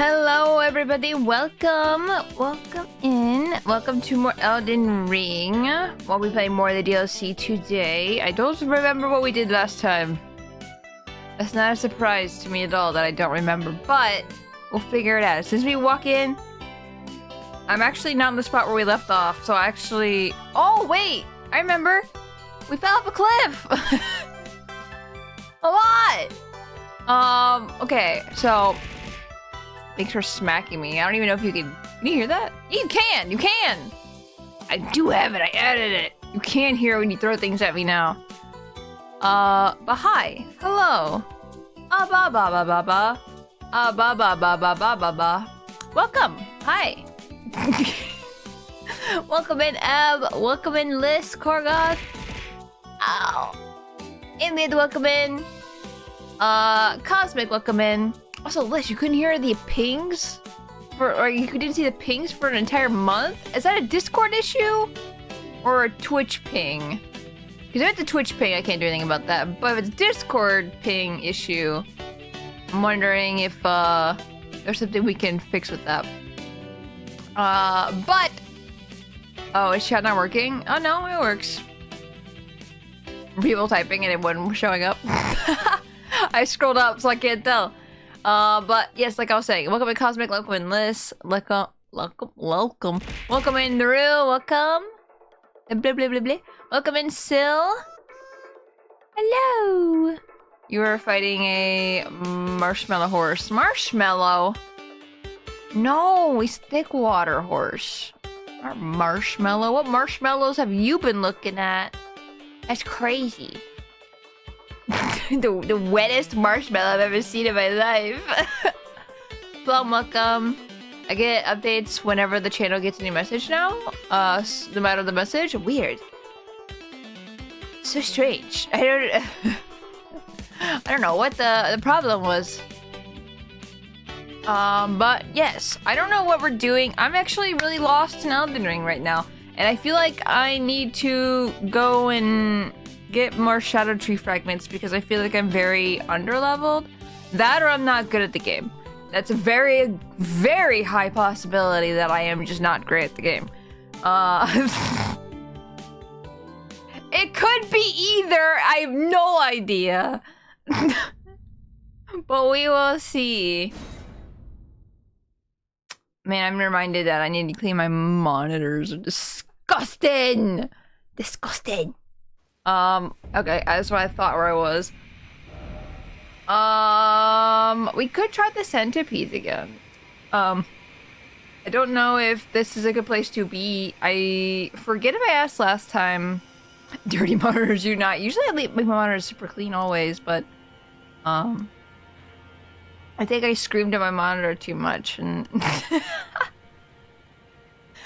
Hello everybody, welcome in. Welcome to more Elden Ring. While we play more of the DLC today. I don't remember what we did last time. That's not a surprise to me at all that I don't remember, but we'll figure it out. Since we walk in, I'm actually not in the spot where we left off, so actually... Oh, wait! I remember! We fell off a cliff! A lot! Okay, so... Thanks for smacking me. I don't even know if you can you hear that? You can! You can! I do have it, I added it! You can't hear when you throw things at me now. But hi. Hello. Ba ba ba ba ba. Ba ba ba ba ba ba ba. Welcome. Hi. Welcome in, Eb. Welcome in, Liz, Korgoth. Ow. Indeed, welcome in. Cosmic, welcome in. Also, Liz, you couldn't hear the pings? Or you didn't see the pings for an entire month? Is that a Discord issue? Or a Twitch ping? Because if it's a Twitch ping, I can't do anything about that. But if it's a Discord ping issue, I'm wondering if there's something we can fix with that. But... Oh, is chat not working? Oh no, it works. People typing and it wasn't showing up. I scrolled up so I can't tell. But yes, like I was saying, welcome in Cosmic, welcome in Liz, welcome in Naru, welcome. Blah blah blah blah. Welcome in Sil. Hello. You are fighting a marshmallow horse. Marshmallow? No, a stick water horse. Or marshmallow. What marshmallows have you been looking at? That's crazy. the wettest marshmallow I've ever seen in my life. Plum, welcome. I get updates whenever the channel gets a new message now. No matter the message. Weird. So strange. I don't know what the problem was. But yes, I don't know what we're doing. I'm actually really lost in Elden Ring right now, and I feel like I need to go and get more Shadow Tree fragments because I feel like I'm very underleveled. That or I'm not good at the game. That's a very, very high possibility that I am just not great at the game. It could be either. I have no idea. But we will see. Man, I'm reminded that I need to clean my monitors. They're disgusting. Disgusting. Okay, that's what I thought where I was. We could try the centipedes again. I don't know if this is a good place to be. I forget if I asked last time. Dirty monitors do not. Usually I leave my monitors super clean always, but I think I screamed at my monitor too much and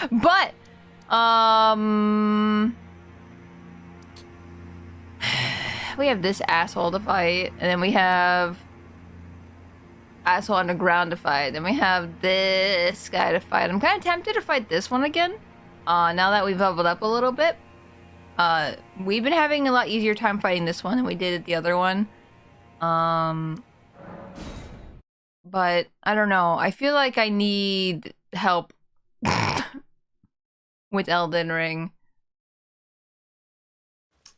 but we have this asshole to fight, and then we have asshole underground to fight, then we have this guy to fight. I'm kind of tempted to fight this one again. Now that we've leveled up a little bit. We've been having a lot easier time fighting this one than we did at the other one. But I don't know. I feel like I need help with Elden Ring.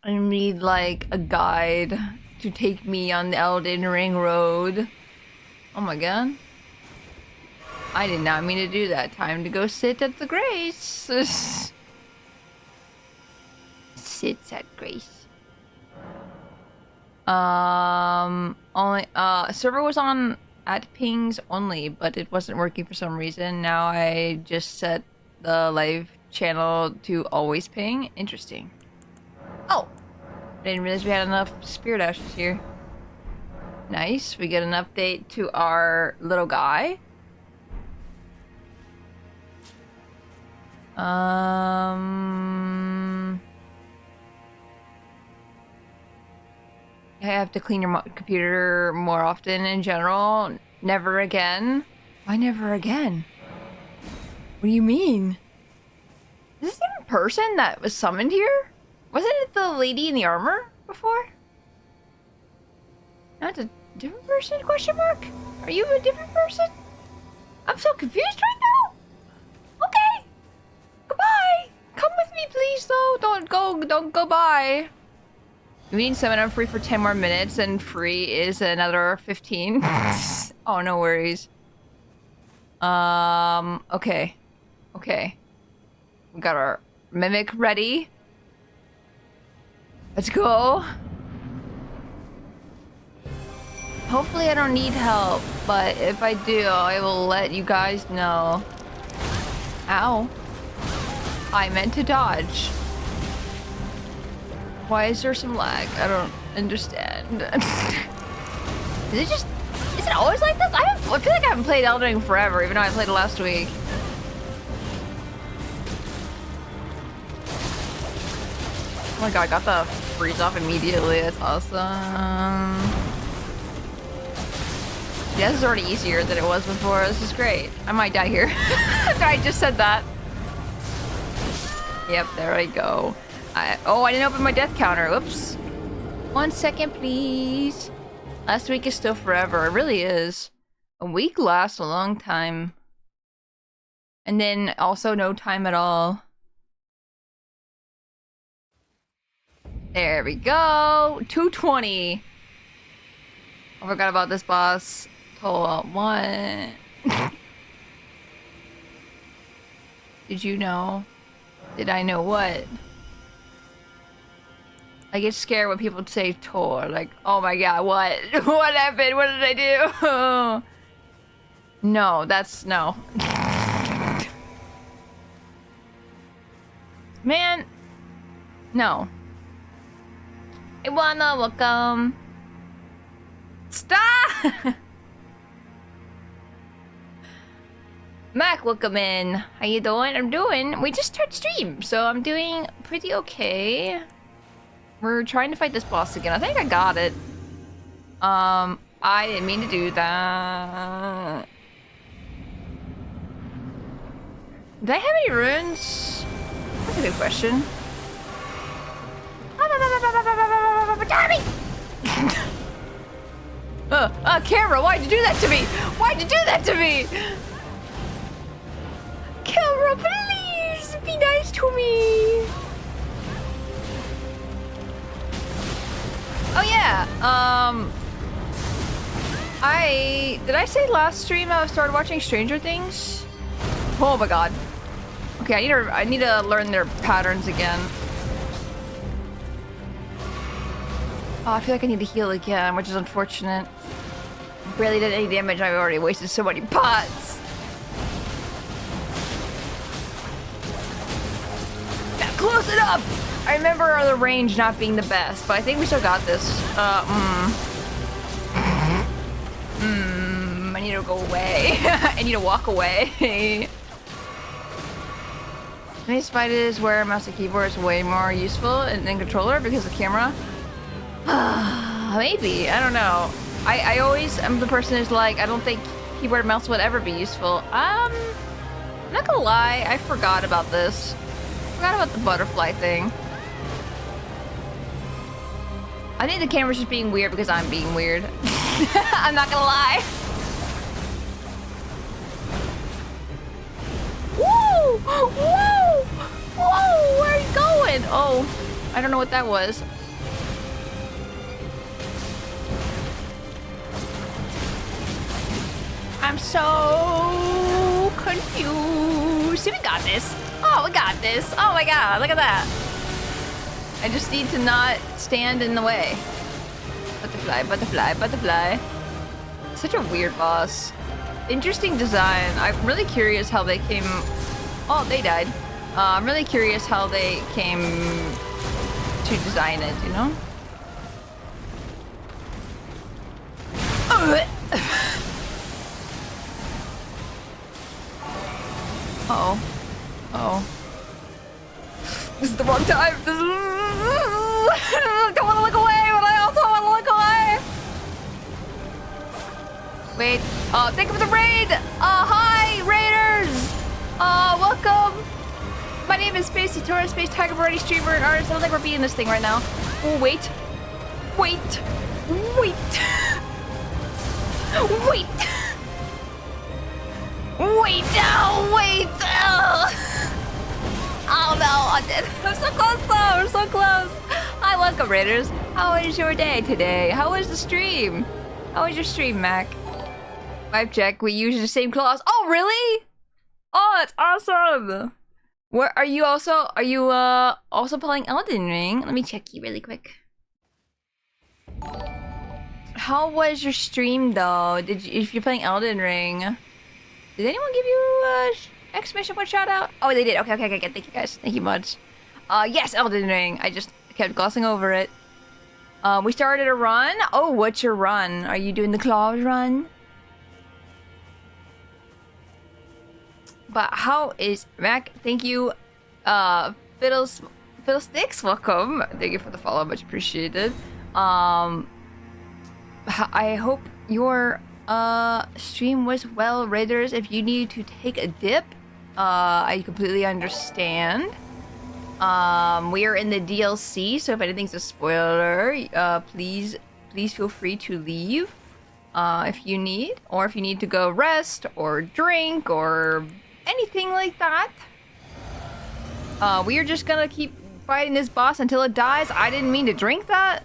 I need like a guide to take me on the Elden Ring road. Oh my god. I did not mean to do that. Time to go sit at the grace. Sits at grace. Only server was on at pings only, but it wasn't working for some reason. Now I just set the live channel to always ping. Interesting. Oh! I didn't realize we had enough spirit ashes here. Nice. We get an update to our little guy. I have to clean your computer more often in general. Never again. Why never again? What do you mean? Is this the same person that was summoned here? Wasn't it the lady in the armor before? Not a different person? Question mark? Are you a different person? I'm so confused right now. Okay. Goodbye. Come with me, please, though. Don't go by. We need 7 up free for 10 more minutes, and free is another 15. Oh, no worries. Okay. Okay. We got our mimic ready. Let's go. Hopefully I don't need help, but if I do, I will let you guys know. Ow. I meant to dodge. Why is there some lag? I don't understand. Is it always like this? I feel like I haven't played Elden Ring forever, even though I played it last week. Oh my god, I got the freeze off immediately. That's awesome. Yeah, this is already easier than it was before. This is great. I might die here. I just said that. Yep, there I go. I didn't open my death counter. Oops. 1 second, please. Last week is still forever. It really is. A week lasts a long time. And then also no time at all. There we go. 220. I forgot about this boss. Toll 1. Did you know? Did I know what? I get scared when people say Tor. Like, oh my god, what? What happened? What did I do? No, that's no. Man. No. I wanna welcome. Stop! Mac, welcome in. How you doing? We just started stream, so I'm doing pretty okay. We're trying to fight this boss again. I think I got it. I didn't mean to do that. Did I have any runes? That's a good question. Camera, why'd you do that to me? Why'd you do that to me? Camera, please, be nice to me. Oh yeah, did I say last stream I started watching Stranger Things? Oh my god. Okay, I need to learn their patterns again. Oh, I feel like I need to heal again, which is unfortunate. Barely did any damage, I've already wasted so many pots. Now close it up! I remember the range not being the best, but I think we still got this. I need to go away. I need to walk away. Many spiders where mouse and keyboard is way more useful than controller because of camera. Maybe, I don't know. I always am the person who's like, I don't think keyboard and mouse would ever be useful. I'm not gonna lie, I forgot about this. Forgot about the butterfly thing. I think the camera's just being weird because I'm being weird. I'm not gonna lie. Woo! Whoa! Whoa! Where are you going? Oh, I don't know what that was. I'm so confused. We got this. Oh, we got this. Oh my god, look at that. I just need to not stand in the way. Butterfly, butterfly, butterfly. Such a weird boss. Interesting design. I'm really curious how they came... Oh, they died. I'm really curious how they came to design it, you know? Uh-oh. Uh-oh. This is the wrong time. This is... I don't want to look away, but I also want to look away. Wait. Think of the raid. Hi, raiders. Welcome. My name is Spacey Tora, Space Tiger Variety streamer and artist. I don't think we're beating this thing right now. Oh, wait. Wait. Wait. Wait. Wait! Oh no, I'm so close though, we're so close. Hi, welcome Raiders. How was your day today? How was the stream? How was your stream, Mac? Vibe check, we use the same claws. Oh, really? Oh, that's awesome. Where are you also? Are you also playing Elden Ring? Let me check you really quick. How was your stream though? If you're playing Elden Ring, did anyone give you exclamation point shout out? Oh, they did. Okay. Thank you guys. Thank you much. Yes, Elden Ring. I just kept glossing over it. We started a run. Oh, what's your run? Are you doing the claws run? But how is Mac? Thank you, Fiddlesticks. Welcome. Thank you for the follow. Much appreciated. I hope your stream was well, Raiders. If you need to take a dip, I completely understand. We are in the DLC, so if anything's a spoiler, please feel free to leave if you need, or if you need to go rest or drink or anything like that. We are just gonna keep fighting this boss until it dies. I didn't mean to drink that.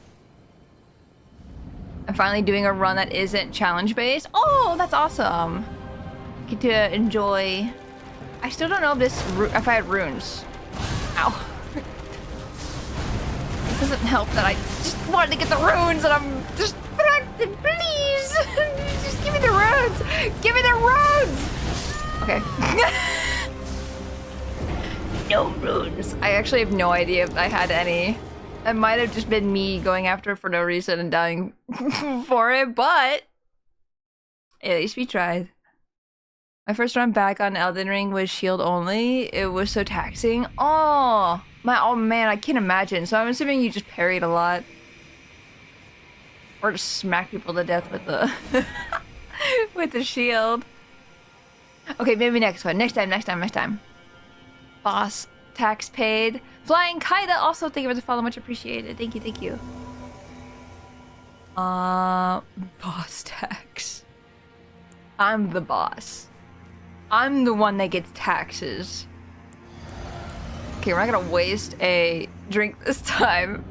I'm finally doing a run that isn't challenge based. Oh, that's awesome. Get to enjoy. I still don't know if I had runes. Ow. It doesn't help that I just wanted to get the runes and I'm distracted. Please, just give me the runes. Give me the runes. Okay. No runes. I actually have no idea if I had any. It might have just been me going after it for no reason and dying for it, but at least we tried. My first run back on Elden Ring was shield only. It was so taxing. Oh man, I can't imagine. So I'm assuming you just parried a lot. Or just smack people to death with the with the shield. Okay, maybe next one. Next time. Boss tax paid. Flying Kaida also, thank you for the follow, much appreciated. Thank you. Boss tax. I'm the boss. I'm the one that gets taxes. Okay, we're not gonna waste a drink this time.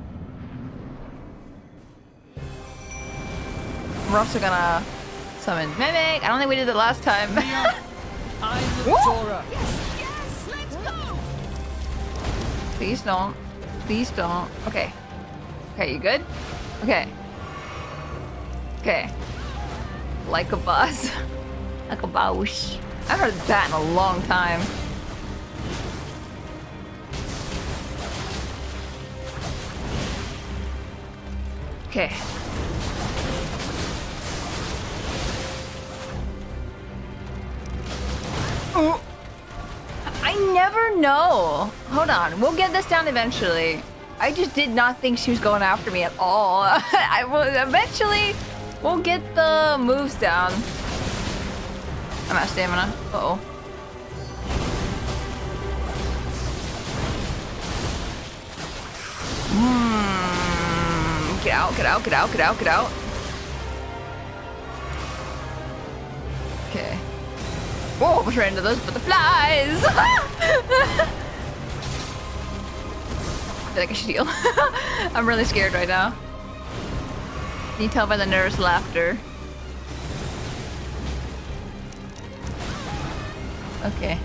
We're also gonna summon Mimic. I don't think we did it last time. I'm Tora. Yes, let's go. Please don't. Please don't. Okay. Okay, you good? Okay. Okay. Like a boss. Like a boss. I haven't heard that in a long time. Okay. Oh. I never know. Hold on, we'll get this down eventually. I just did not think she was going after me at all. I will eventually. We'll get the moves down. I'm out of stamina. Uh-oh. Get out, get out, get out, get out, get out. Okay. Whoa, push right into those butterflies! I feel like I should heal. I'm really scared right now. Can you tell by the nervous laughter? Okay.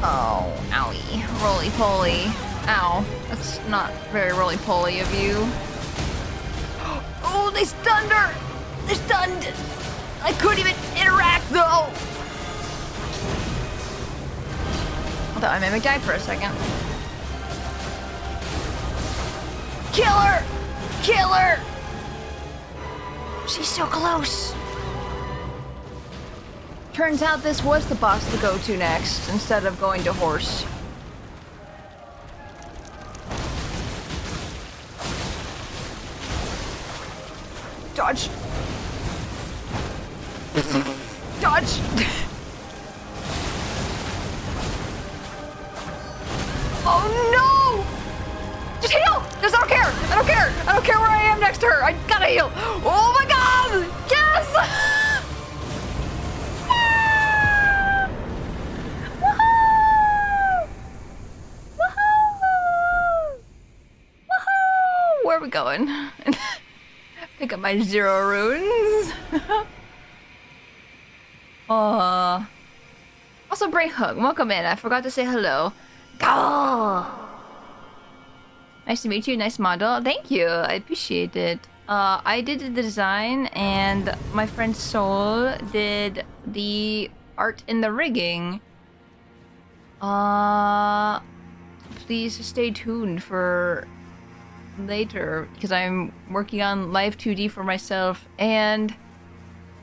Oh, owie. Roly-poly. Ow. That's not very roly-poly of you. Oh, they stunned her! They stunned! I couldn't even interact, though! I thought I Mimic died for a second. Kill her! Kill her! She's so close! Turns out this was the boss to go to next, instead of going to horse. Dodge! Dodge! Oh no! Just heal! Just I don't care! I don't care! I don't care where I am next to her! I gotta heal. Oh my god! Yes! Woohoo! Woohoo! Woohoo! Where are we going? Pick up my 0 runes. Also, Brain Hook, welcome in. I forgot to say hello. Go! Nice to meet you. Nice model. Thank you. I appreciate it. I did the design, and my friend Soul did the art in the rigging. Please stay tuned for later, because I'm working on Live 2D for myself, and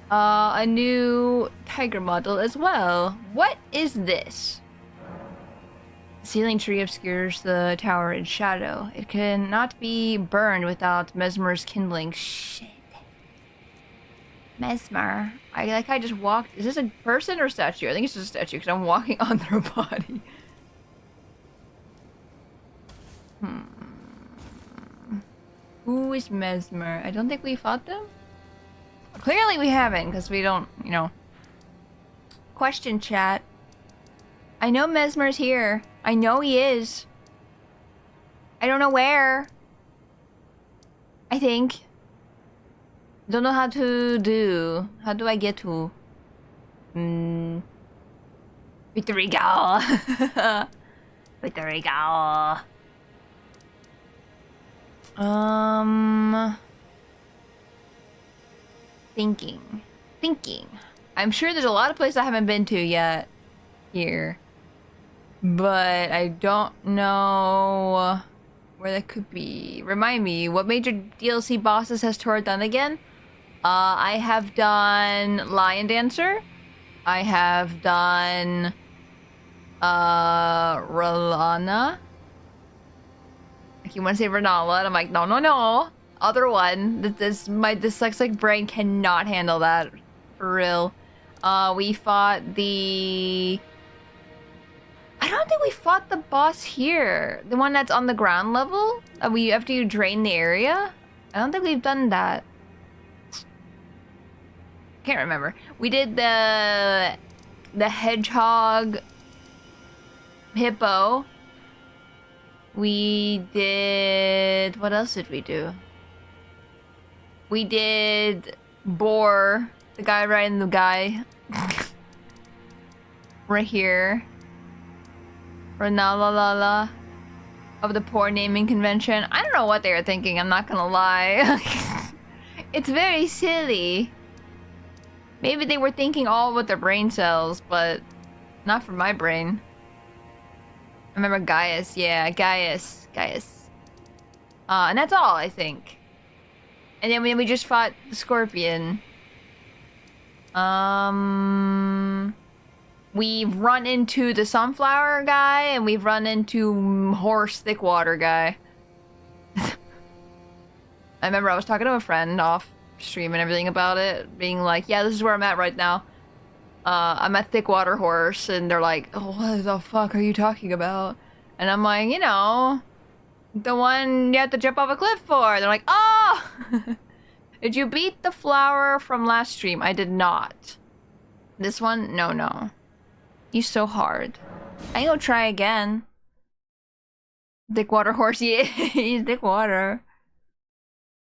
a new tiger model as well. What is this? The ceiling tree obscures the tower in shadow. It cannot be burned without Mesmer's kindling. Shit. Mesmer. I just walked. Is this a person or statue? I think it's just a statue because I'm walking on their body. Who is Mesmer? I don't think we fought them. Clearly we haven't, because we don't, you know. Question chat. I know Mesmer's here. I know he is. I don't know where. I think. Don't know how to do. How do I get to? Victory Gal. Victory Gal. Thinking. I'm sure there's a lot of places I haven't been to yet here, but I don't know where that could be. Remind me, what major DLC bosses has Tora done again? I have done Lion Dancer. I have done Ralana. Like, you want to say Renala, and I'm like, no. Other one. My dyslexic brain cannot handle that. For real. We fought the... I don't think we fought the boss here. The one that's on the ground level? After you drain the area? I don't think we've done that. Can't remember. We did the hedgehog hippo. We did... What else did we do? We did Boar, the guy riding the guy. Right here. Renala of the poor naming convention. I don't know what they were thinking, I'm not gonna lie. It's very silly. Maybe they were thinking all with their brain cells, but not for my brain. I remember Gaius, yeah, Gaius. And that's all, I think. And then we just fought the scorpion. We've run into the sunflower guy, and we've run into horse thickwater guy. I remember I was talking to a friend off stream and everything about it, being like, yeah, this is where I'm at right now. I'm at thickwater horse, and they're like, oh, what the fuck are you talking about? And I'm like, you know, the one you have to jump off a cliff for. They're like, oh! Did you beat the flower from last stream? I did not. This one? No. He's so hard. I ain't gonna try again. Thickwater horse, yeah, he's thickwater.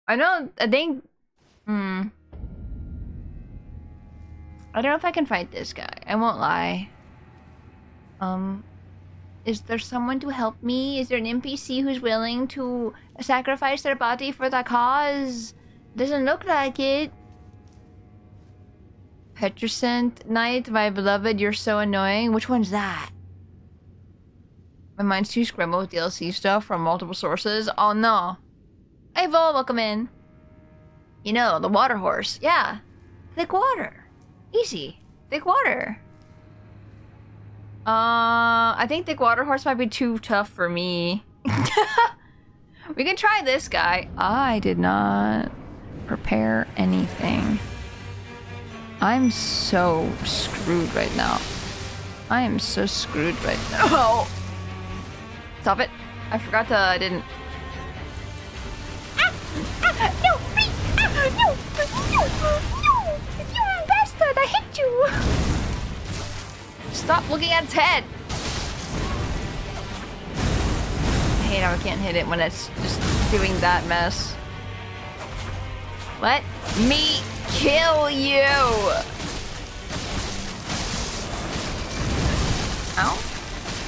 I think... I don't know if I can fight this guy. I won't lie. Is there someone to help me? Is there an NPC who's willing to sacrifice their body for the cause? Doesn't look like it. Petricent Knight, my beloved, you're so annoying. Which one's that? My mind's too scrambled with DLC stuff from multiple sources. Oh no. Hey Vol, welcome in. You know, the water horse. Yeah. Thick water. Easy. Thick water. I think thick water horse might be too tough for me. We can try this guy. I did not prepare anything. I'm so screwed right now. I am so screwed right now. Oh. Stop it. I forgot to... I didn't... No! looking at its head. I hate how I can't hit it when it's just doing that mess. Let me kill you! Ow.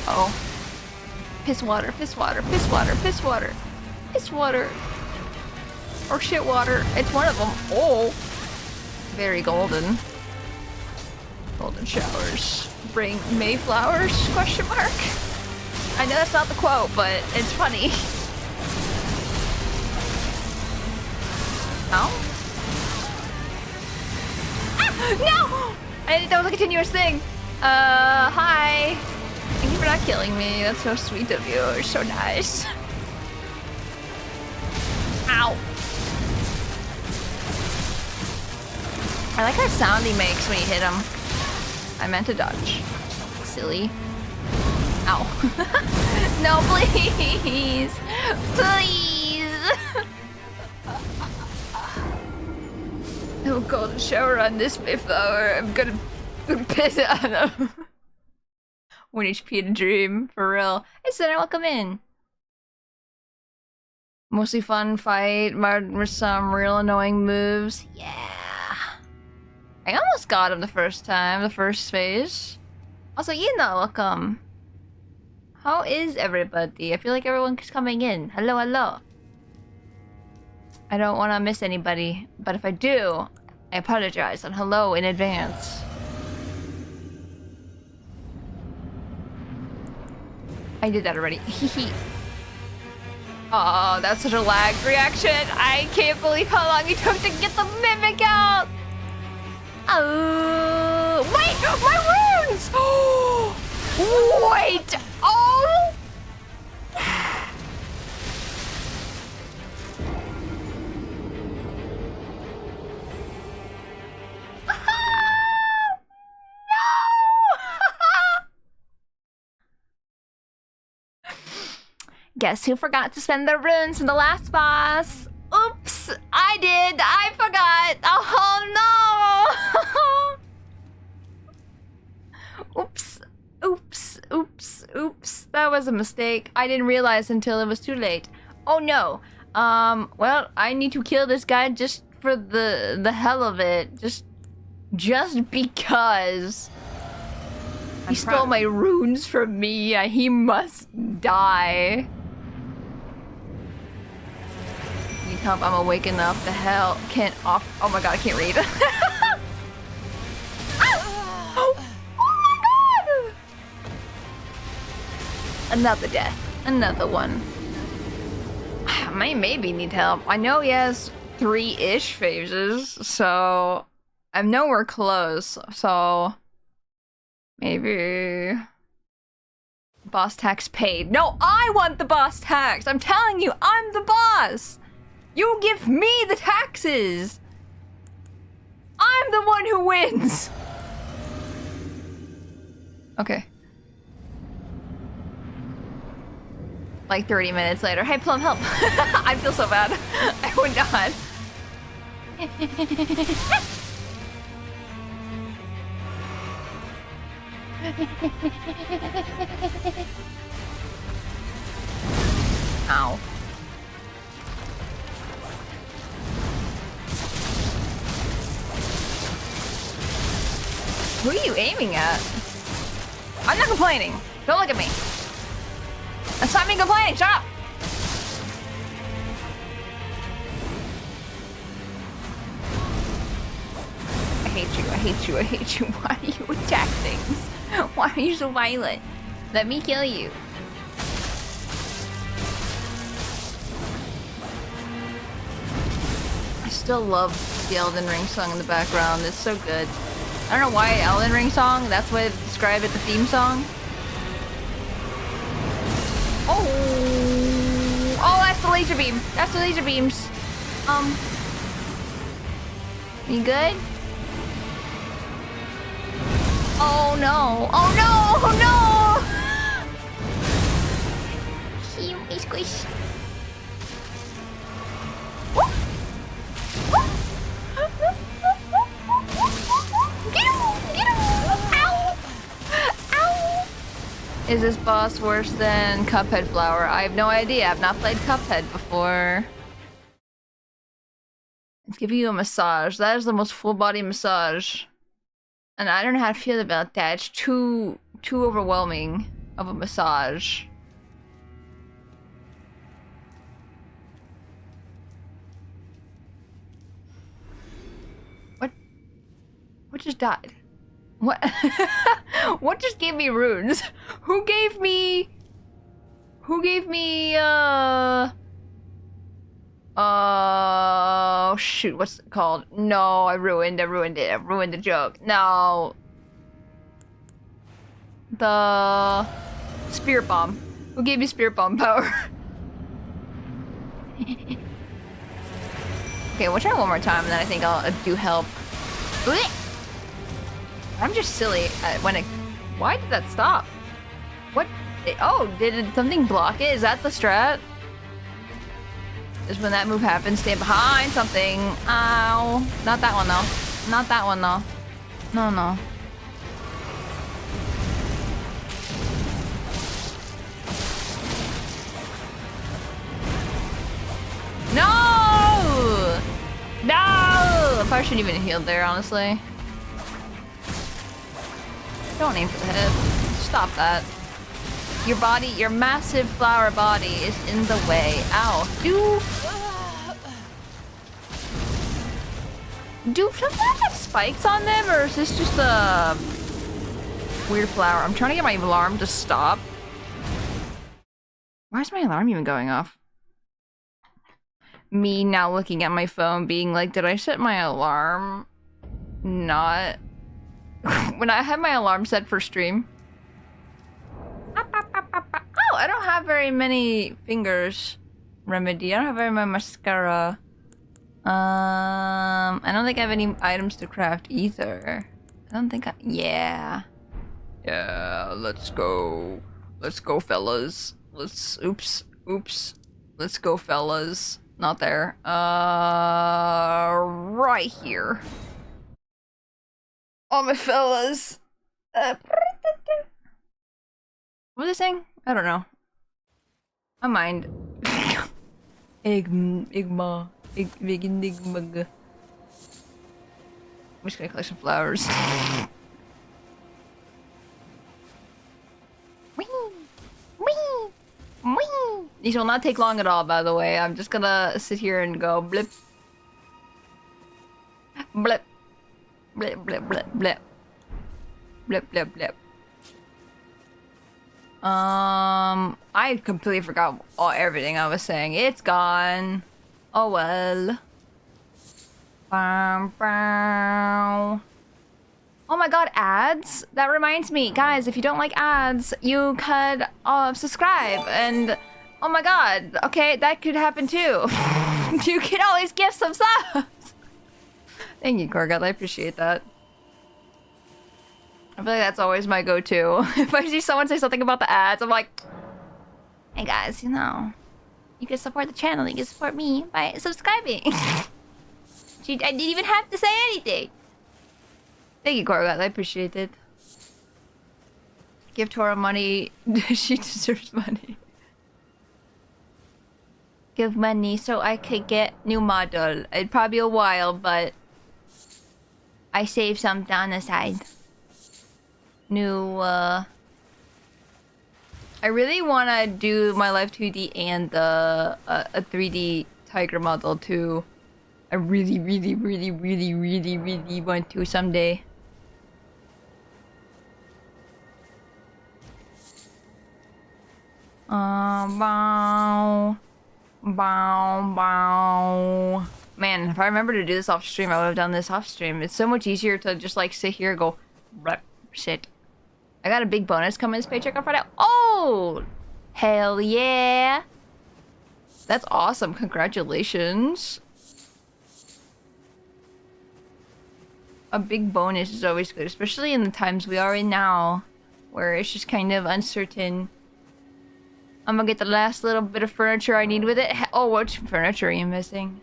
Oh. Piss water, piss water, piss water, piss water. Piss water. Or shit water. It's one of them. Oh. Very golden. Golden showers bring Mayflowers? Question mark. I know that's not the quote, but it's funny. Ow. Ah! No! That was a continuous thing. Hi. Thank you for not killing me. That's so sweet of you. You're so nice. Ow. I like how sound he makes when you hit him. I meant to dodge. Silly. Ow. No, please. Please. No golden shower on this Mayflower. I'm gonna piss it on him. 1 HP to dream, for real. Hey, Sinner, welcome in. Mostly fun fight, marred with some real annoying moves. Yeah. I almost got him the first time, the first phase. Also, Yina, welcome. How is everybody? I feel like everyone's coming in. Hello, hello. I don't want to miss anybody, but if I do, I apologize and hello in advance. I did that already. Oh, that's such a lagged reaction. I can't believe how long it took to get the mimic out. Oh, wait, my runes! Wait, oh! Guess who forgot to spend their runes from the last boss? Oops, I did. I forgot. Oh no. Oops. Oops. Oops. Oops. That was a mistake. I didn't realize until it was too late. Oh no. Well, I need to kill this guy just for the hell of it. Just because. He stole my runes from me. He must die. Need help? I'm awake enough. The hell can't off. Oh my god, I can't read. Oh my god! Another death. Another one. I might maybe need help. I know he has 3-ish phases, so I'm nowhere close. So maybe boss tax paid. No, I want the boss tax. I'm telling you, I'm the boss. You give me the taxes. I'm the one who wins. Okay. Like 30 minutes later. Hey, Plum, help. I feel so bad. I would not. Ow. Who are you aiming at? I'm not complaining. Don't look at me. That's not me complaining. Shut up. I hate you. I hate you. I hate you. Why do you attack things? Why are you so violent? Let me kill you. I still love the Elden Ring song in the background. It's so good. I don't know why Elden Ring song. That's what I describe it, the theme song. Oh, that's the laser beam. That's the laser beams. You good? Oh no! Oh no! Oh no! He squish. Get him! Get him! Ow! Ow! Is this boss worse than Cuphead Flower? I have no idea. I've not played Cuphead before. It's giving you a massage. That is the most full body massage. And I don't know how to feel about that. It's too overwhelming of a massage. What just died? What? What just gave me runes? Who gave me... Oh, shoot, what's it called? No, I ruined it. I ruined the joke. No. The... Spirit Bomb. Who gave me Spirit Bomb power? Okay, we'll try one more time and then I think I'll do help. Blech! I'm just silly when it... Why did that stop? What? Oh, did something block it? Is that the strat? Just when that move happens, stay behind something. Ow. Not that one, though. Not that one, though. No, no. No! No! I probably shouldn't even have healed there, honestly. Don't aim for the head. Stop that. Your body, your massive flower body is in the way. Ow. Do flowers have spikes on them, or is this just a weird flower? I'm trying to get my alarm to stop. Why is my alarm even going off? Me now looking at my phone being like, did I set my alarm? Not. When I had my alarm set for stream. Oh, I don't have very many fingers. Remedy. I don't have very much mascara. I don't think I have any items to craft either. I don't think I... Yeah. Yeah, let's go. Let's go, fellas. Let's... Oops. Oops. Let's go, fellas. Not there. Right here. Oh, my fellas. What was I saying? I don't know. My mind. Big enigma. I'm just gonna collect some flowers. These will not take long at all, by the way. I'm just gonna sit here and go blip. Blip. Blip, blip, blip, blip. Blip, blip, blip. I completely forgot everything I was saying. It's gone. Oh well. Bow, bow. Oh my god, ads? That reminds me, guys, if you don't like ads, you could subscribe and oh my god, okay, that could happen too. You can always give some subs. Thank you, Gorgot, I appreciate that. I feel like that's always my go-to. If I see someone say something about the ads, I'm like, hey guys, you know, you can support the channel, you can support me by subscribing. I didn't even have to say anything. Thank you, Gorgot, I appreciate it. Give Tora money, she deserves money. Give money so I could get new model. It'd probably be a while, but I saved some down the side. New, I really want to do my live 2D and a 3D tiger model too. I really want to someday. Bow. Bow, bow. Man, if I remember to do this off stream, I would have done this off stream. It's so much easier to just like sit here and go, shit. I got a big bonus coming this paycheck on Friday. Oh! Hell yeah! That's awesome. Congratulations. A big bonus is always good, especially in the times we are in now, where it's just kind of uncertain. I'm gonna get the last little bit of furniture I need with it. Oh, what furniture are you missing?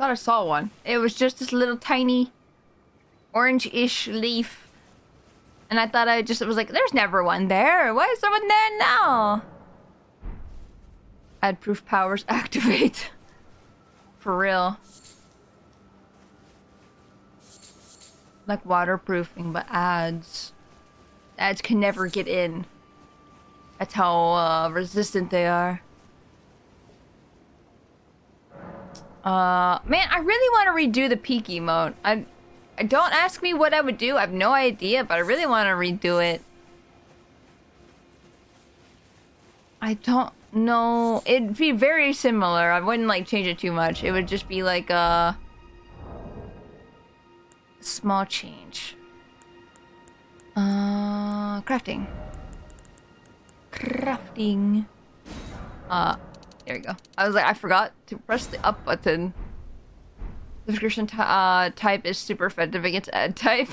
thought I saw one. It was just this little tiny orange-ish leaf. And I thought it was like, there's never one there. Why is there one there now? Add proof powers activate. For real. Like waterproofing, but ads. Ads can never get in. That's how resistant they are. Man, I really want to redo the peak emote. Don't ask me what I would do. I have no idea, but I really want to redo it. I don't know. It'd be very similar. I wouldn't like change it too much. It would just be like a small change. Crafting. Crafting. There we go. I was like, I forgot to press the up button. Description type is super effective against ad type.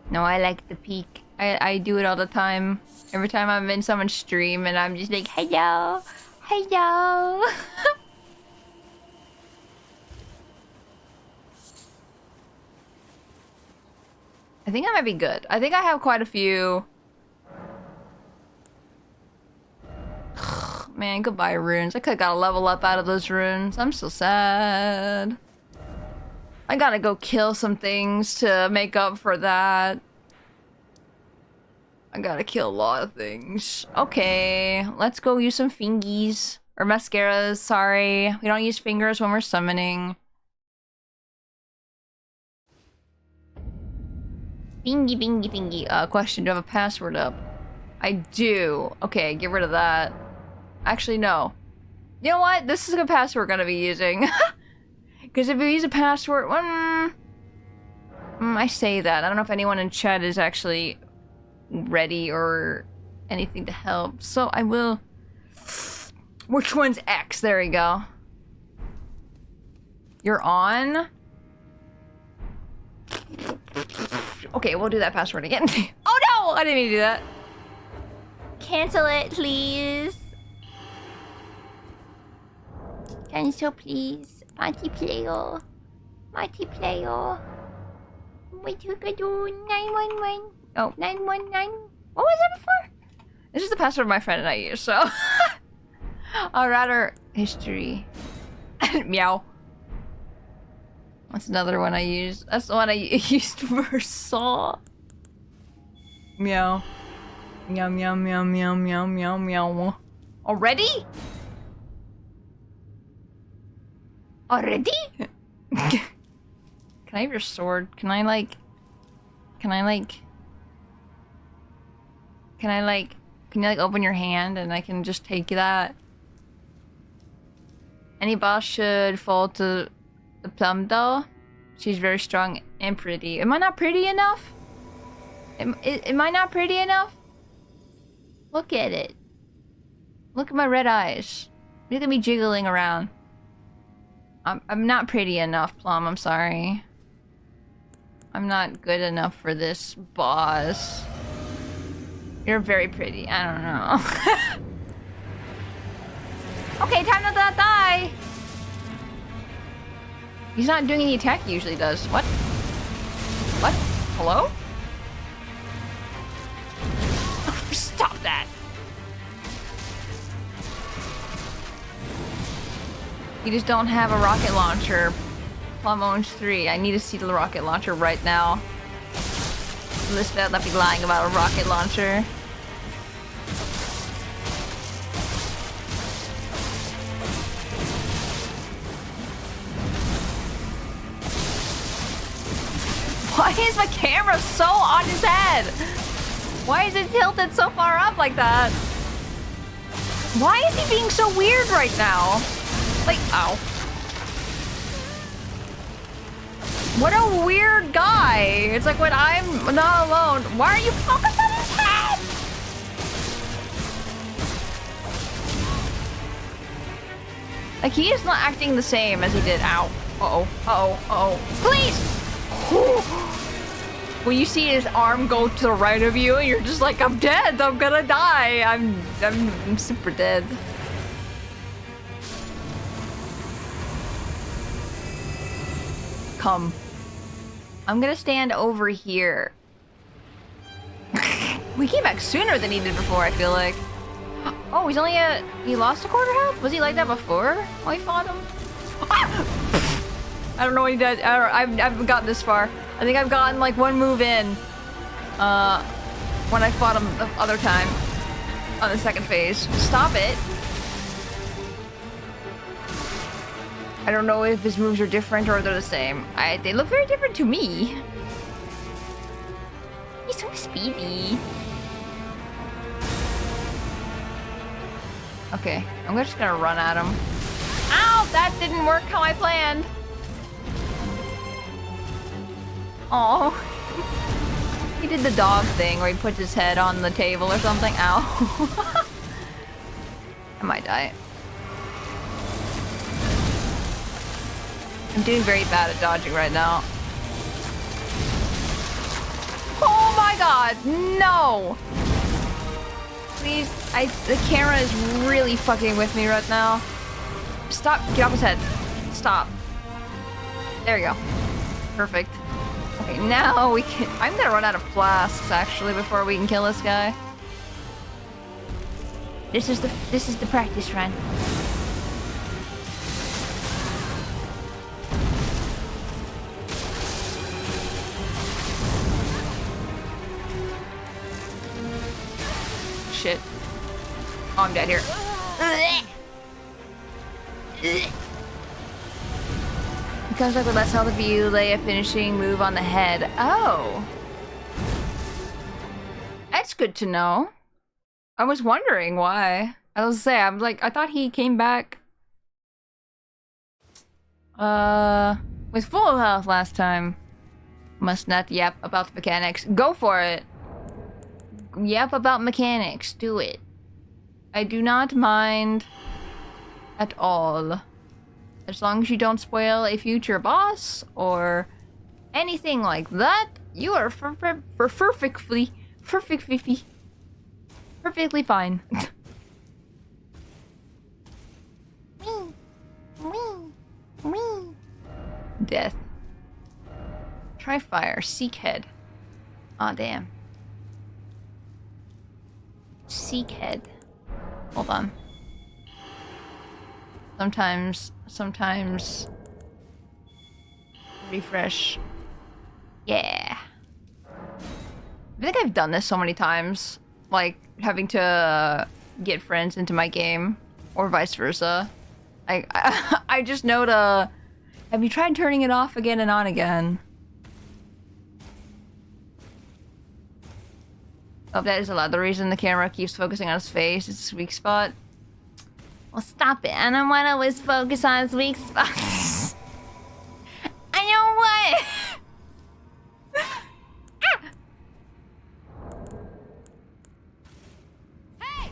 No, I like the peak. I do it all the time. Every time I'm in someone's stream and I'm just like, hello, hello. I think I might be good. I think I have quite a few. Man, goodbye runes. I could've got a level up out of those runes. I'm so sad. I gotta go kill some things to make up for that. I gotta kill a lot of things. Okay, let's go use some fingies. Or mascaras, sorry. We don't use fingers when we're summoning. Bingy, bingy, bingy. Question, do I have a password up? I do. Okay, get rid of that. Actually, no. You know what? This is a password we're gonna be using. Because if we use a password... I say that. I don't know if anyone in chat is actually ready or anything to help. So I will... Which one's X? There we go. You're on? Okay, we'll do that password again. Oh no! I didn't mean to do that. Cancel it, please. Cancel, please. Multiplayer. Multiplayer. What you gonna do? 911. Oh, 919. What was that before? This is the password my friend and I use, so. I'd rather history. Meow. That's another one I use. That's the one I used for Saw. Meow. Meow, meow, meow, meow, meow, meow, meow. Already? Already? Can I have your sword? Can you open your hand and I can just take that? Any boss should fall to the plum doll. She's very strong and pretty. Am I not pretty enough? Am I not pretty enough? Look at it. Look at my red eyes. Look at me jiggling around. I'm not pretty enough, Plum. I'm sorry. I'm not good enough for this boss. You're very pretty. I don't know. Okay, time to die. He's not doing any attack he usually does. What? What? Hello? Stop that. You just don't have a rocket launcher. Plum owns 3. I need to see the rocket launcher right now. This better not be lying about a rocket launcher. Why is my camera so on his head? Why is it tilted so far up like that? Why is he being so weird right now? Like, ow. What a weird guy. It's like when I'm not alone. Why are you focused on his head? Like, he is not acting the same as he did. Ow. Uh-oh. Uh-oh. Uh-oh. Please! when you see his arm go to the right of you, and you're just like, I'm dead. I'm gonna die. I'm super dead. Come. I'm gonna stand over here. We came back sooner than he did before, I feel like. Oh, he's only at... He lost a quarter health? Was he like that before? Oh, he fought him? Ah! I don't know what he did. I haven't gotten this far. I think I've gotten like one move in. When I fought him the other time. On the second phase. Stop it. I don't know if his moves are different or they're the same. They look very different to me. He's so speedy. Okay, I'm just gonna run at him. Ow! That didn't work how I planned. Oh, he did the dog thing where he puts his head on the table or something. Ow. I might die. I'm doing very bad at dodging right now. Oh my god, no! Please, the camera is really fucking with me right now. Stop, get off his head. Stop. There you go. Perfect. Okay, now we can... I'm gonna run out of flasks, actually, before we can kill this guy. This is the practice run. Shit. Oh, I'm dead here. It comes like with less health if you lay a finishing move on the head. Oh. That's good to know. I was wondering why. I was say, I'm like, I thought he came back with full health last time. Must not yap about the mechanics. Go for it. Yap about mechanics. Do it. I do not mind at all. As long as you don't spoil a future boss or anything like that, you are perfectly fine. Death. Try fire. Seek head. Aw, damn. Seek head. Hold on. Sometimes refresh. Yeah. I think I've done this so many times, like having to get friends into my game or vice versa. I just know to... Have you tried turning it off again and on again? Oh, that is a lot. The reason the camera keeps focusing on his face is his weak spot. Well, stop it. I don't want to always focus on his weak spot. I know what? Ah! Hey!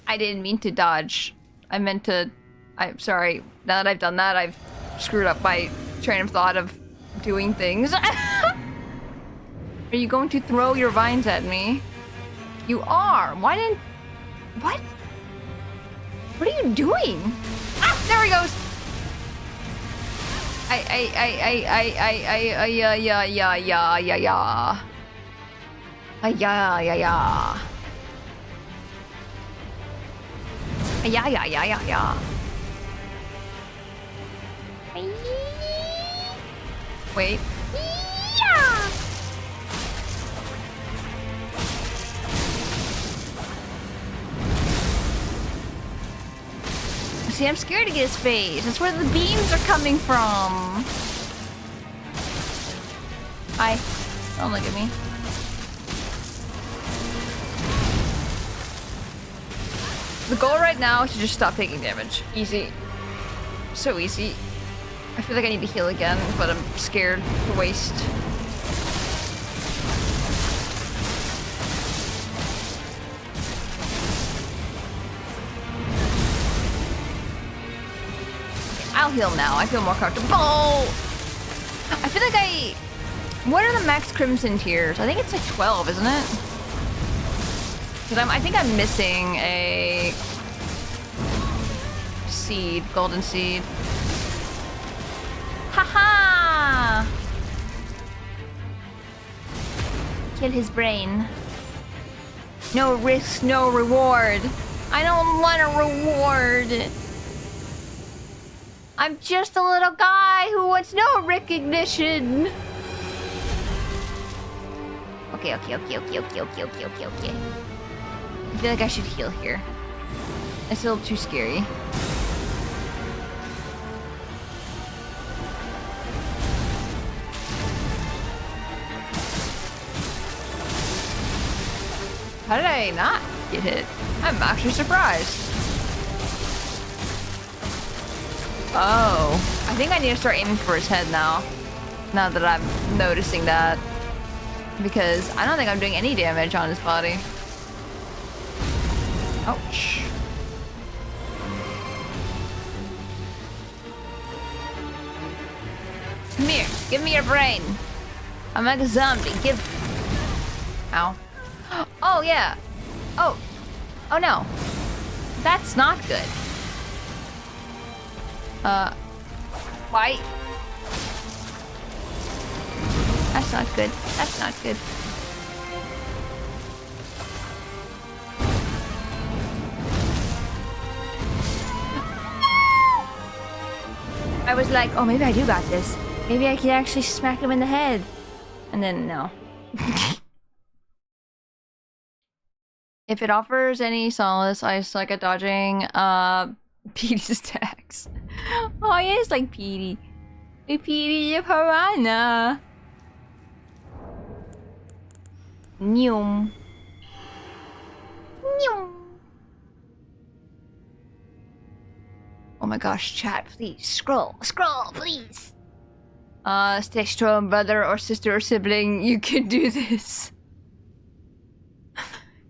I didn't mean to dodge. I meant to... I'm sorry. Now that I've done that, I've screwed up my train of thought of doing things. Are you going to throw your vines at me? You are. Why didn't... What? What are you doing? Ah, there he goes. Wait. Yeah. See, I'm scared to get his face. That's where the beams are coming from. Hi. Don't look at me. The goal right now is to just stop taking damage. Easy. So easy. I feel like I need to heal again, but I'm scared to waste. I'll heal now. I feel more comfortable. I feel like What are the max crimson tiers? I think it's like 12, isn't it? Because I think I'm missing a seed, golden seed. Haha! Kill his brain. No risk, no reward. I don't want a reward. I'm just a little guy who wants no recognition. Okay. I feel like I should heal here. It's a little too scary. How did I not get hit? I'm actually surprised. Oh, I think I need to start aiming for his head now. Now that I'm noticing that. Because I don't think I'm doing any damage on his body. Ouch. Come here, give me your brain. I'm like a zombie, give... Ow. Oh, yeah. Oh. Oh, no. That's not good. Why? That's not good. That's not good. I was like, oh, maybe I do got this. Maybe I can actually smack him in the head. And then, no. If it offers any solace, I suck at dodging Petey's attacks. Oh, yeah, it's like Petey. Hey, Petey, you piranha. Nyum. Nyum. Oh my gosh, chat, please. Scroll, please. Stay strong, brother or sister or sibling. You can do this.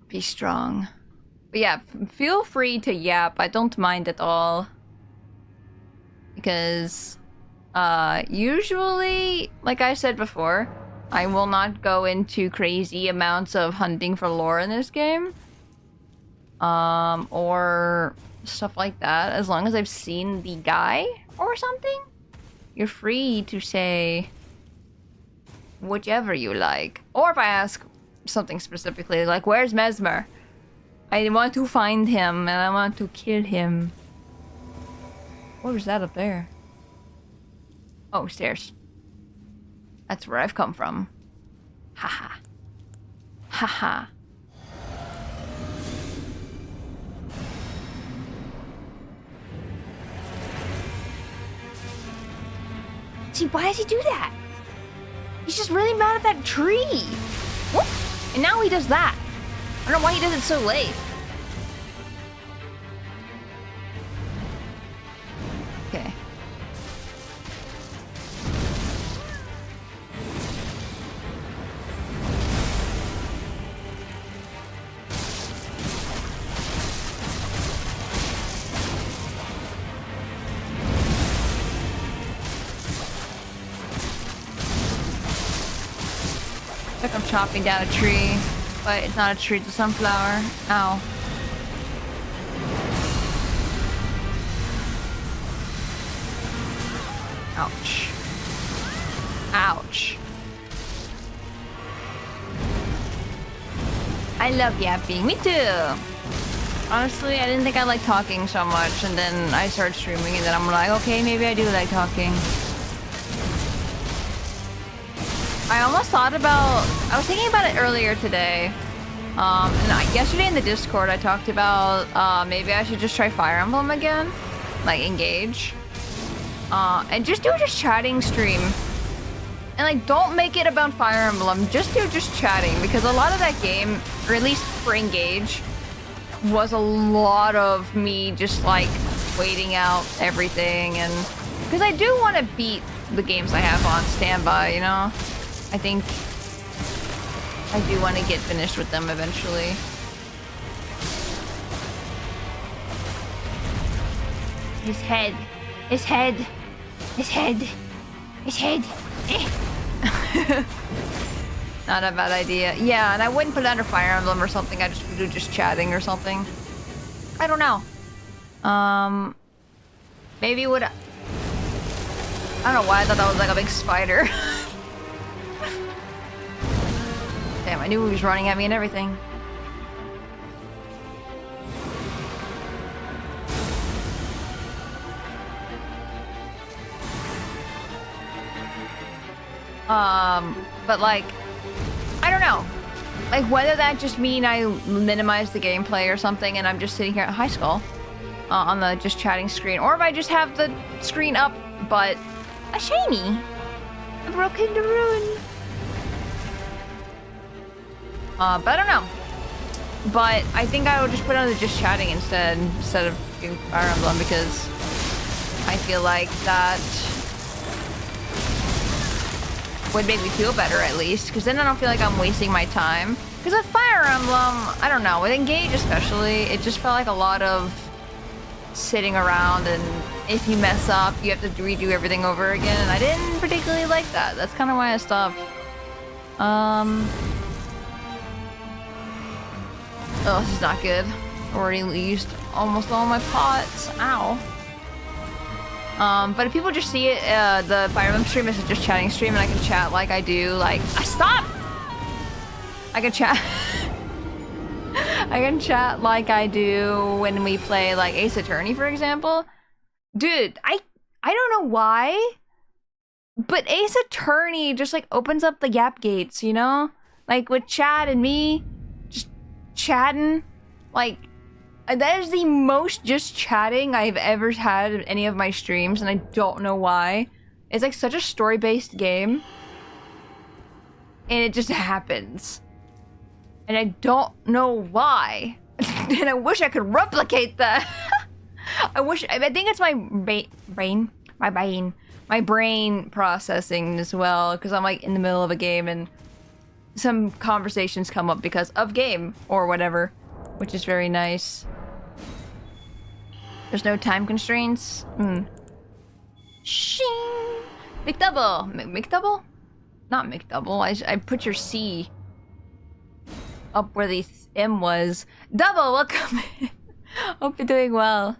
Be strong. But yeah, feel free to yap. I don't mind at all. Because, usually, like I said before, I will not go into crazy amounts of hunting for lore in this game. Or stuff like that. As long as I've seen the guy or something, you're free to say whichever you like. Or if I ask something specifically, like, where's Mesmer? I want to find him and I want to kill him. What was that up there? Oh, stairs. That's where I've come from. Haha. Haha. See, why does he do that? He's just really mad at that tree. Whoop. And now he does that. I don't know why he does it so late. Okay. Like I'm chopping down a tree, but it's not a tree, it's a sunflower. Ow. Ouch. Ouch. I love yapping. Me too. Honestly, I didn't think I liked talking so much, and then I started streaming, and then I'm like, okay, maybe I do like talking. I almost thought about... I was thinking about it earlier today. Yesterday in the Discord, I talked about maybe I should just try Fire Emblem again. Like, engage. And just do a chatting stream. And, like, don't make it about Fire Emblem. Just do chatting. Because a lot of that game, or at least for engage, was a lot of me just, like, waiting out everything. And because I do want to beat the games I have on standby, you know? I think I do want to get finished with them eventually. His head. His head. His head. His head. Not a bad idea. Yeah, and I wouldn't put it under Fire Emblem or something. I just would do just chatting or something. I don't know. Maybe would. I don't know why I thought that was like a big spider. Damn, I knew he was running at me and everything. But like, I don't know. Like, whether that just mean I minimize the gameplay or something and I'm just sitting here at high school on the just chatting screen, or if I just have the screen up, but a shiny. A broken to ruin. But I don't know. But I think I would just put on the just chatting instead of doing Fire Emblem, because I feel like that would make me feel better at least, because then I don't feel like I'm wasting my time. Because with Fire Emblem, I don't know, with Engage especially, it just felt like a lot of sitting around, and if you mess up, you have to redo everything over again, and I didn't particularly like that. That's kind of why I stopped. Oh, this is not good. Already used almost all my pots. Ow. But if people just see it, the Fire Emblem stream is just chatting stream, and I can chat like I do, like, stop! I can chat. I can chat like I do when we play, like, Ace Attorney, for example. Dude, I don't know why, but Ace Attorney just, like, opens up the gap gates, you know? Like, with Chad and me, just chatting, like, that is the most just chatting I've ever had in any of my streams, and I don't know why. It's like such a story-based game, and it just happens. And I don't know why. And I wish I could replicate that. I think it's my brain processing as well, because I'm like in the middle of a game and some conversations come up because of game or whatever, which is very nice. There's no time constraints. Shing! McDouble! McDouble? Not McDouble. I put your C up where the M was. Double, welcome! Hope you're doing well.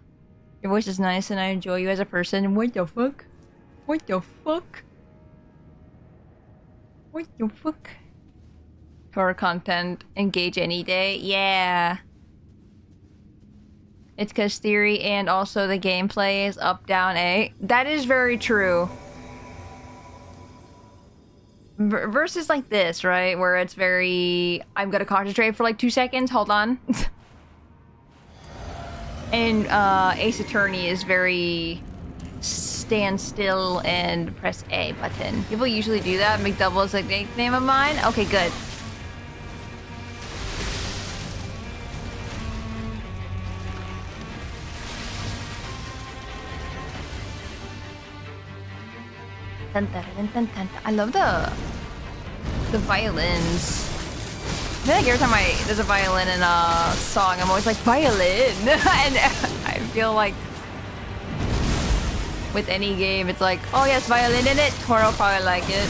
Your voice is nice and I enjoy you as a person. What the fuck? What the fuck? What the fuck? Tora content, engage any day. Yeah. It's because theory and also the gameplay is up, down, A. That is very true. Versus like this, right? Where it's very... I'm gonna concentrate for like 2 seconds. Hold on. And Ace Attorney is very... stand still and press A button. People usually do that. McDouble is a nickname of mine. Okay, good. I love the violins. I feel like every time there's a violin in a song, I'm always like, violin! And I feel like with any game, it's like, oh yes, violin in it, Tora will probably like it.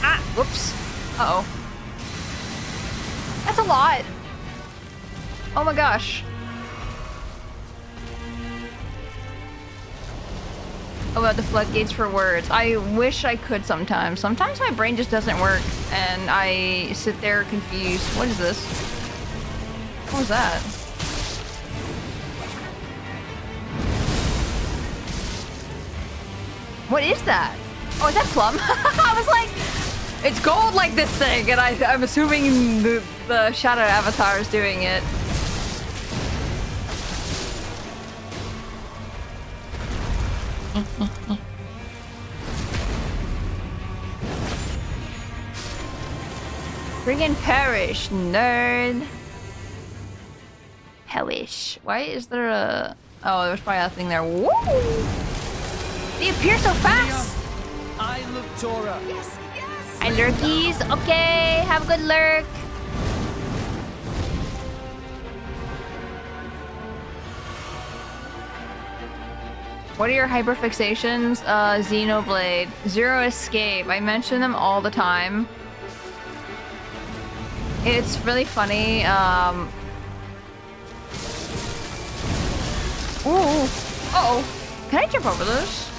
Ah, whoops. Uh-oh. That's a lot. Oh my gosh. About the floodgates for words. I wish I could sometimes. Sometimes my brain just doesn't work and I sit there confused. What is this? What was that? What is that? Oh, is that plum? I was like, it's gold like this thing, and I'm assuming the shadow avatar is doing it. Friggin' perish, nerd. Hellish. Why is there a... Oh, there's probably a thing there. Woo! They appear so fast! I look Tora. Yes, yes. Hi, lurkies. Okay, have a good lurk. What are your hyperfixations? Xenoblade. Zero Escape. I mention them all the time. It's really funny. Ooh. Uh-oh. Can I jump over this?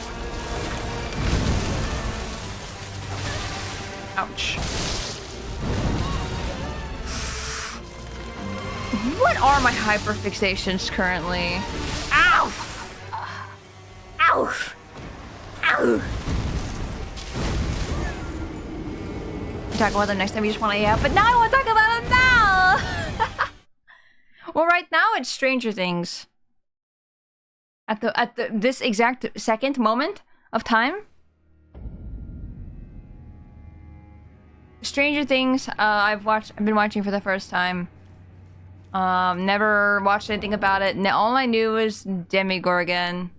Ouch. What are my hyperfixations currently? Ow! Ow! Ow! Talk about them next time you just want to but now I want to talk about them now! Well, right now it's Stranger Things. At this exact second moment of time. Stranger Things, I've been watching for the first time. Never watched anything about it. All I knew was Demogorgon.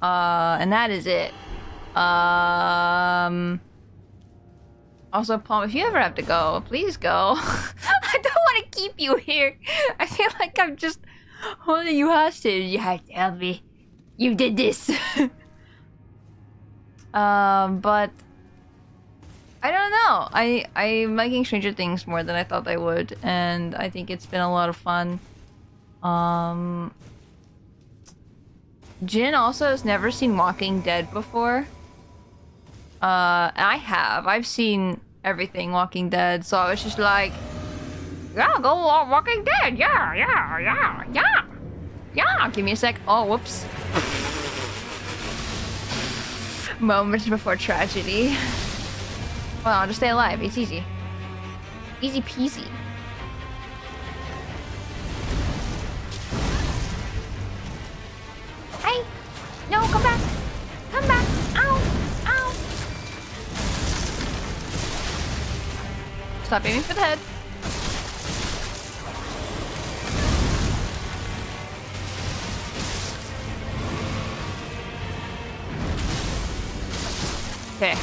And that is it. Also, Palm, if you ever have to go, please go. I don't want to keep you here. I feel like I'm just holding you hostage. You have to help me. You did this. But I don't know. I'm liking Stranger Things more than I thought I would, and I think it's been a lot of fun. Jin also has never seen Walking Dead before. I have. I've seen everything Walking Dead, so I was just like, yeah, go Walking Dead. Yeah. Give me a sec. Oh, whoops. Moments before tragedy. Well, I'll just stay alive. It's easy. Easy peasy. Hey! No, come back! Come back! Ow! Ow! Stop aiming for the head. Okay.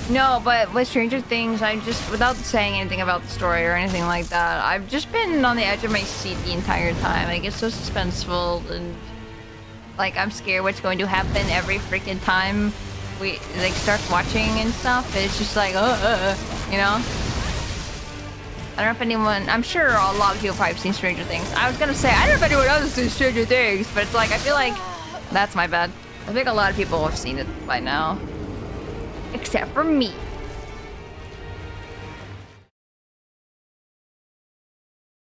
No, but with Stranger Things, I just, without saying anything about the story or anything like that, I've just been on the edge of my seat the entire time. Like, it's so suspenseful, and like, I'm scared what's going to happen every freaking time we like start watching and stuff. It's just like, you know? I don't know if anyone, I'm sure a lot of people probably have seen Stranger Things. I was gonna say, I don't know if anyone else has seen Stranger Things, but it's like, I feel like that's my bad. I think a lot of people have seen it by now. Except for me.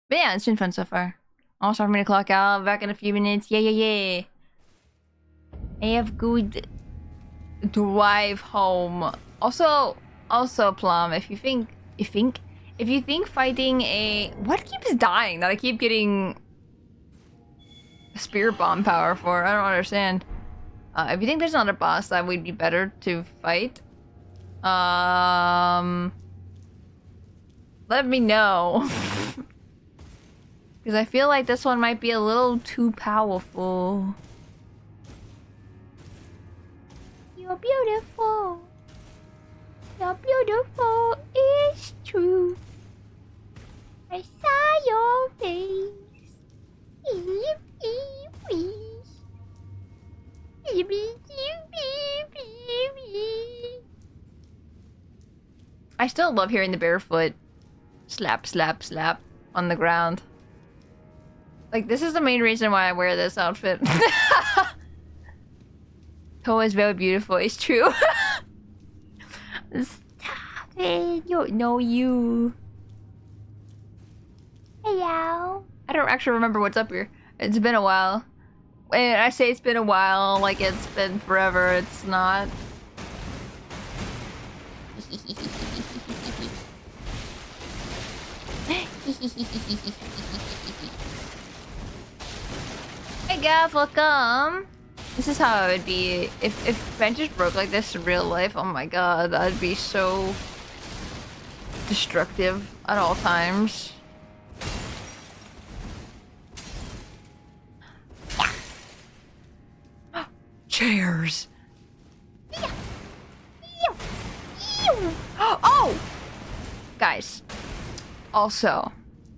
But yeah, it's been fun so far. Also, I'm gonna clock out. Back in a few minutes. Yeah. I have good drive home. Also, Plum, if you think fighting a... What keeps dying that I keep getting spirit bomb power for? I don't understand. If you think there's another boss that would be better to fight, let me know. Because I feel like this one might be a little too powerful. You're beautiful. You're beautiful, it's true. I saw your face. I still love hearing the barefoot slap, slap, slap on the ground. Like, this is the main reason why I wear this outfit. Toa is very beautiful, it's true. Stop it, you. Hello. I don't actually remember what's up here. It's been a while. And I say it's been a while, like it's been forever. It's not. Hey guys, welcome. This is how it would be if benches broke like this in real life. Oh my god, that'd be so destructive at all times. Chairs. Oh, guys. Also,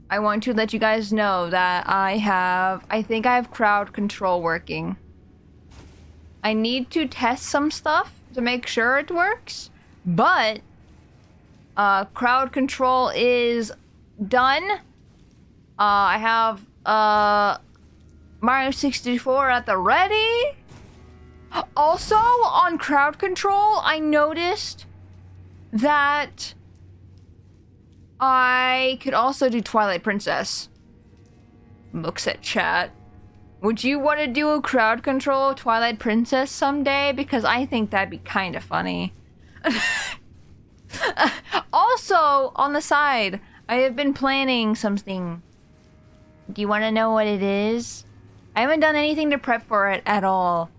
I want to let you guys know that I think I have crowd control working. I need to test some stuff to make sure it works, but crowd control is done. I have Mario 64 at the ready. Also, on crowd control, I noticed that I could also do Twilight Princess. Looks at chat. Would you want to do a crowd control Twilight Princess someday? Because I think that'd be kind of funny. Also, on the side, I have been planning something. Do you want to know what it is? I haven't done anything to prep for it at all.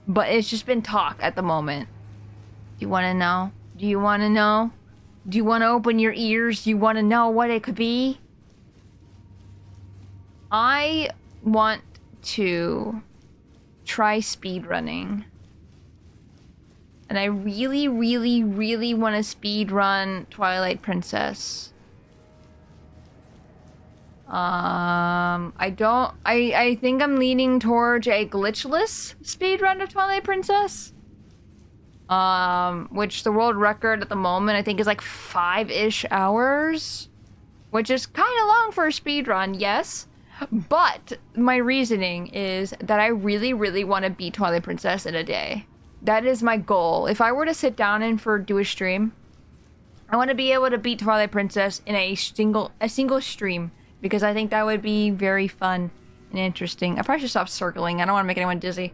But it's just been talk at the moment. Do you want to know? Do you want to know? Do you want to open your ears? Do you want to know what it could be? I want to try speedrunning. And I really, really, really want to speedrun Twilight Princess. I think I'm leaning towards a glitchless speedrun of Twilight Princess. Which the world record at the moment I think is like 5-ish hours. Which is kind of long for a speedrun, yes. But my reasoning is that I really, really want to beat Twilight Princess in a day. That is my goal. If I were to sit down and do a stream, I want to be able to beat Twilight Princess in a single stream. Because I think that would be very fun and interesting. I probably should stop circling. I don't want to make anyone dizzy.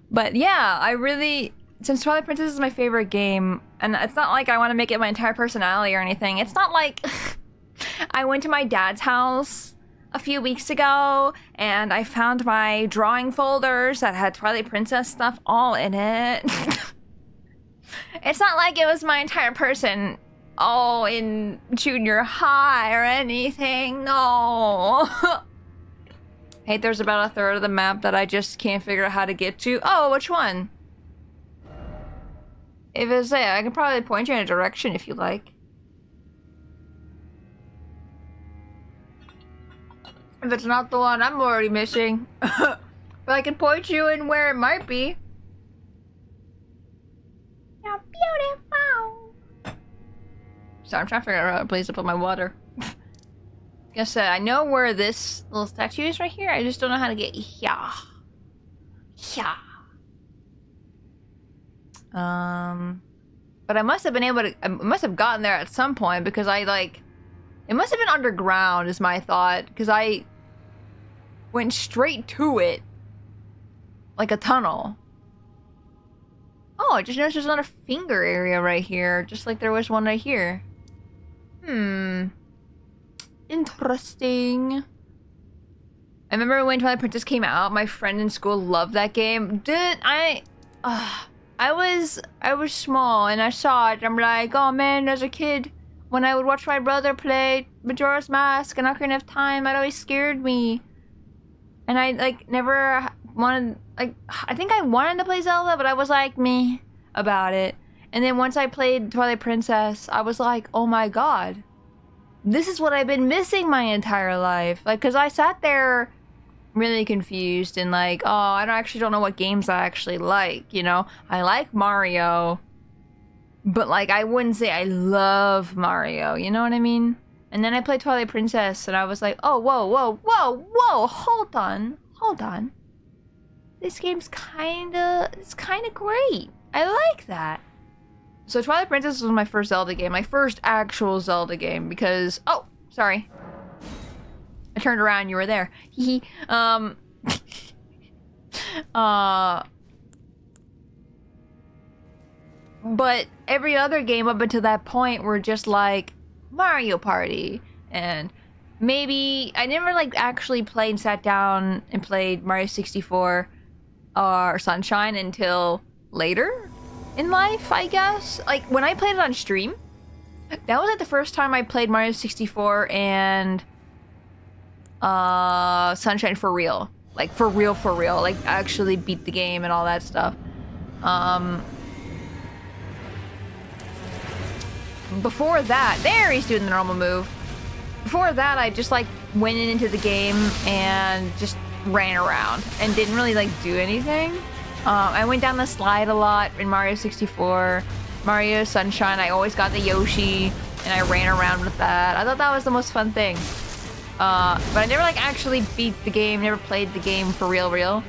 But yeah, I really... Since Twilight Princess is my favorite game, and it's not like I want to make it my entire personality or anything. It's not like I went to my dad's house a few weeks ago and I found my drawing folders that had Twilight Princess stuff all in it. It's not like it was my entire person in junior high or anything. No. Hey, there's about a third of the map that I just can't figure out how to get to. Oh, which one? If it's there, I can probably point you in a direction if you like. If it's not the one I'm already missing. But I can point you in where it might be. You're beautiful. Sorry, I'm trying to figure out a place to put my water. Like I said, I know where this little statue is right here. I just don't know how to get here. Yeah. But I must have been able to. I must have gotten there at some point because it must have been underground, is my thought. Because I went straight to it, like a tunnel. Oh, I just noticed there's another finger area right here, just like there was one right here. Interesting. I remember when Twilight Princess came out, my friend in school loved that game. I was small and I saw it. I'm like, oh man, as a kid, when I would watch my brother play Majora's Mask and Ocarina of Time, it always scared me. And I never wanted, I think I wanted to play Zelda, but I was like, meh about it. And then once I played Twilight Princess, I was like, oh my god, this is what I've been missing my entire life. Cause I sat there really confused and oh, I don't know what games I actually like, you know? I like Mario, but I wouldn't say I love Mario, you know what I mean? And then I played Twilight Princess and I was like, oh, whoa, hold on. This game's it's kinda great. I like that. So Twilight Princess was my first Zelda game, my first actual Zelda game because, oh, sorry. I turned around, you were there. Hee But every other game up until that point were just Mario Party, and maybe I never actually sat down and played Mario 64 or Sunshine until later in life, I guess. When I played it on stream, that was the first time I played Mario 64 and Sunshine for real. For real. Actually beat the game and all that stuff. before that, there he's doing the normal move. Before that, I just like went into the game and just ran around and didn't really like do anything. I went down the slide a lot in Mario 64, Mario Sunshine. I always got the Yoshi and I ran around with that. I thought that was the most fun thing. But I never like actually beat the game, never played the game for real.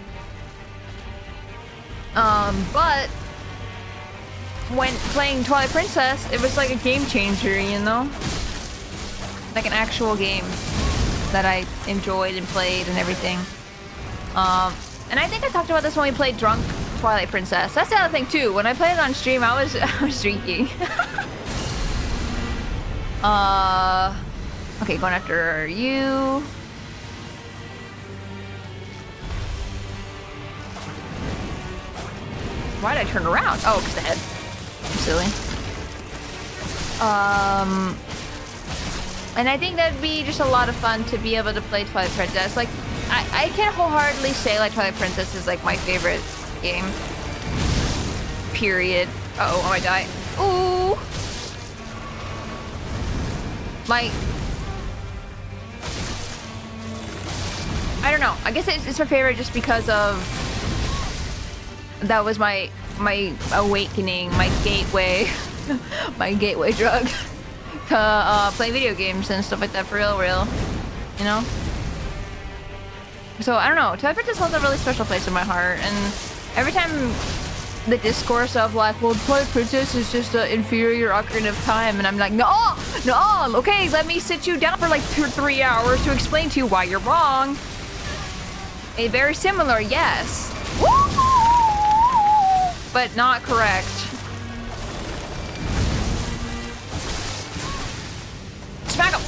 But when playing Twilight Princess, it was like a game changer, you know? Like an actual game that I enjoyed and played and everything. And I think I talked about this when we played Drunk Twilight Princess. That's the other thing too. When I played it on stream, I was drinking. Okay, going after you. Why did I turn around? Oh, because the head. I'm silly. And I think that'd be just a lot of fun to be able to play Twilight Princess. Like, I can wholeheartedly say like Twilight Princess is like my favorite game. Period. Uh-oh, I might die. Ooh! Like, I don't know. I guess it's my favorite just because of that was my awakening, my gateway, my gateway drug to play video games and stuff like that for real, you know? So, I don't know. Twilight Princess holds a really special place in my heart, and every time the discourse of like, well, Twilight Princess is just an inferior Ocarina of Time, and I'm like, no, okay, let me sit you down for like 2 or 3 hours to explain to you why you're wrong. A very similar, yes. Woo! But not correct. Smack him!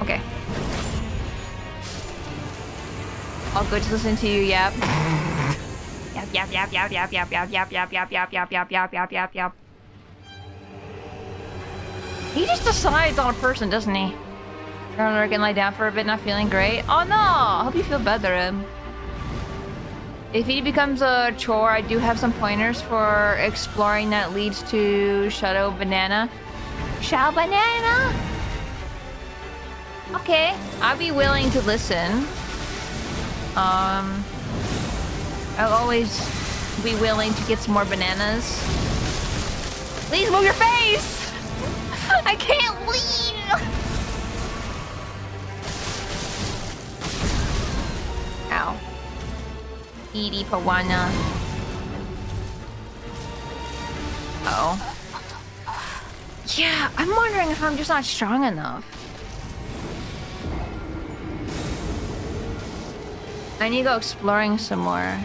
Okay. All good to listen to you, yap. Yap. He just decides on a person, doesn't he? I can lie down for a bit, not feeling great. Oh no! I hope you feel better. If he becomes a chore, I do have some pointers for exploring that leads to Shadow Banana. Shadow Banana? Okay, I'll be willing to listen. I'll always be willing to get some more bananas. Please move your face! I can't leave! Ow. Edie Pawana. Uh-oh. Yeah, I'm wondering if I'm just not strong enough. I need to go exploring some more.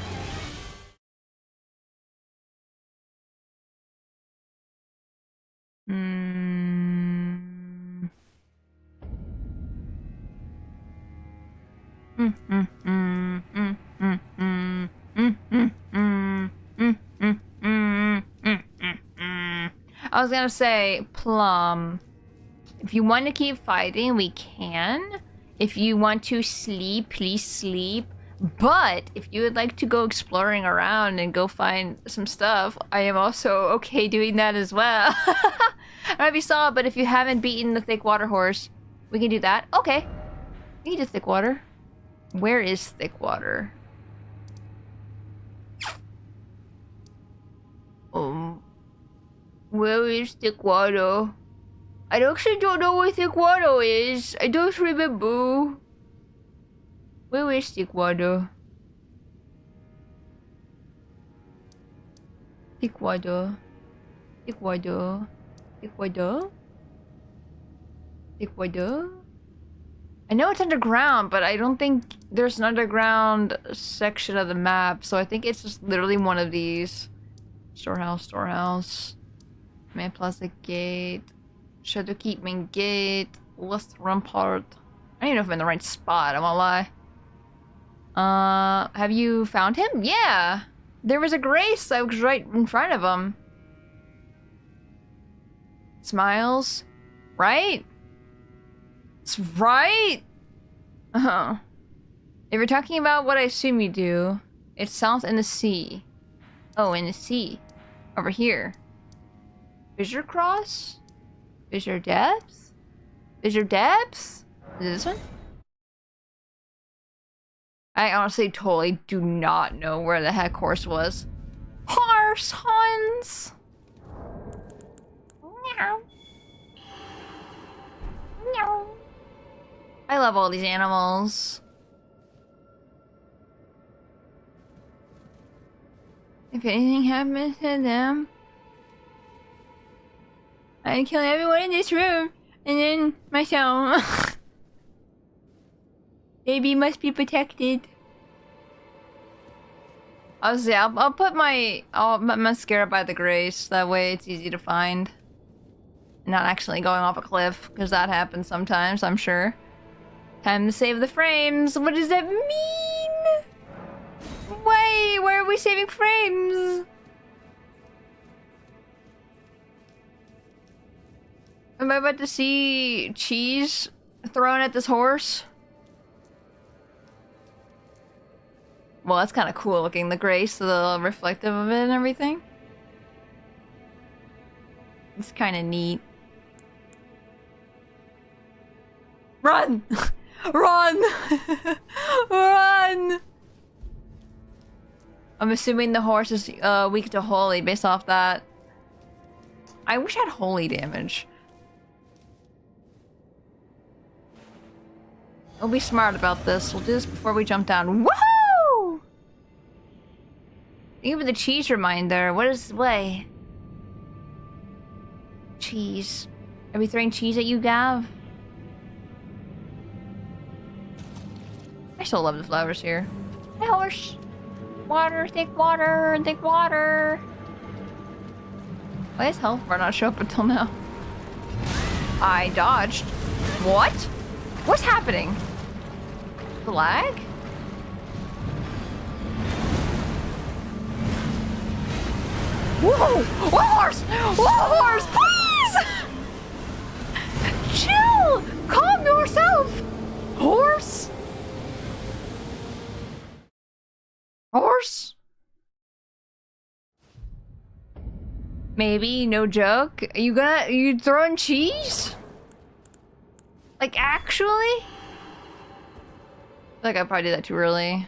I was gonna say, Plum, if you want to keep fighting, we can. If you want to sleep, please sleep. But if you would like to go exploring around and go find some stuff, I am also okay doing that as well. I don't know if you saw, but if you haven't beaten the Thick Water horse, we can do that. Okay. We can do Thick Water. Where is Thick Water? Where is Thick Water? I actually don't know where Thick Water is. I don't remember. Where is Thick Water? Thick Water. Thick Water. Thick Water. Thick Water. I know it's underground, but I don't think there's an underground section of the map, so I think it's just literally one of these. Storehouse. Main Plaza Gate. Shadowkeep Main Gate. West Rampart. I don't even know if I'm in the right spot, I won't lie. Have you found him? Yeah! There was a Grace that was right in front of him. Smiles? Right? It's right? Uh-huh. If you're talking about what I assume you do, It's south in the sea. Oh, in the sea. Over here. Fissure Cross? Fissure Depths? Fissure Depths? Is it this one? I honestly totally do not know where the heck horse was. Horse Hans! Meow. Meow. I love all these animals. If anything happens to them, I'd kill everyone in this room, and then myself. Baby must be protected. Obviously, I'll put my mascara by the grace. That way, it's easy to find. Not actually going off a cliff, because that happens sometimes, I'm sure. Time to save the frames. What does that mean? Wait, why are we saving frames? Am I about to see cheese thrown at this horse? Well, that's kind of cool looking, the grace, the reflective of it and everything. It's kind of neat. Run! Run! Run! I'm assuming the horse is weak to holy based off that. I wish I had holy damage. We'll be smart about this. We'll do this before we jump down. Woohoo! Thank you for the cheese reminder. What is the way? Cheese. Are we throwing cheese at you, Gav? I still love the flowers here. Hey, horse! Water, take water, take water! Why is health bar not show up until now? I dodged. What? What's happening? The lag? Whoa! Whoa, horse! Whoa, horse! Please! Chill! Calm yourself! Horse? Horse? Maybe, no joke. You throwing cheese? Like, actually? I feel like I probably did that too early.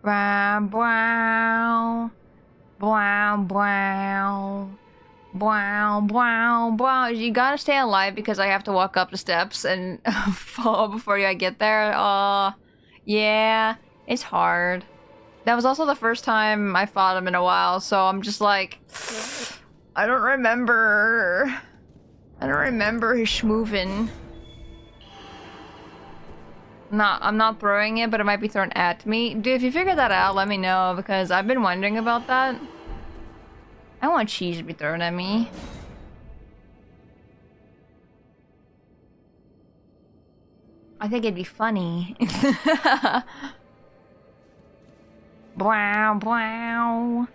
Brow, brow. Brow, brow. Brow, brow, brow. You gotta stay alive because I have to walk up the steps and fall before I get there. Yeah, it's hard. That was also the first time I fought him in a while, so I'm just like... I don't remember his schmoovin'. I'm not throwing it, but it might be thrown at me. Dude, if you figure that out, let me know, because I've been wondering about that. I want cheese to be thrown at me. I think it'd be funny. Wow, wow.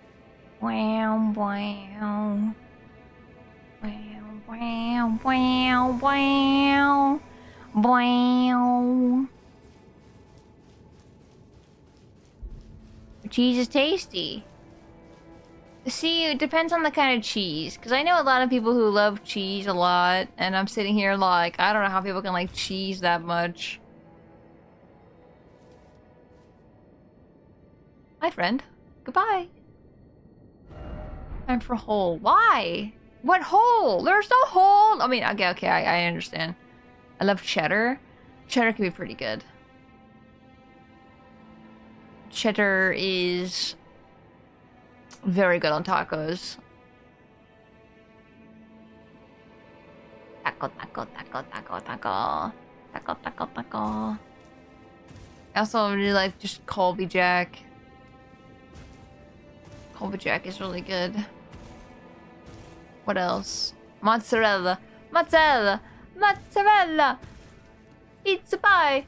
Wow, wow. Wow, wow, wow, wow. Wow. Cheese is tasty. See, it depends on the kind of cheese. Because I know a lot of people who love cheese a lot. And I'm sitting here like, I don't know how people can like cheese that much. Hi, friend. Goodbye. Time for hole. Why? What hole? There's no hole. I mean, okay, I understand. I love cheddar. Cheddar can be pretty good. Cheddar is very good on tacos. Taco, taco, taco, taco, taco. Taco, taco, taco. I also really like just Colby Jack. Colby Jack is really good. What else? Mozzarella. Mozzarella. Mozzarella. Pizza pie.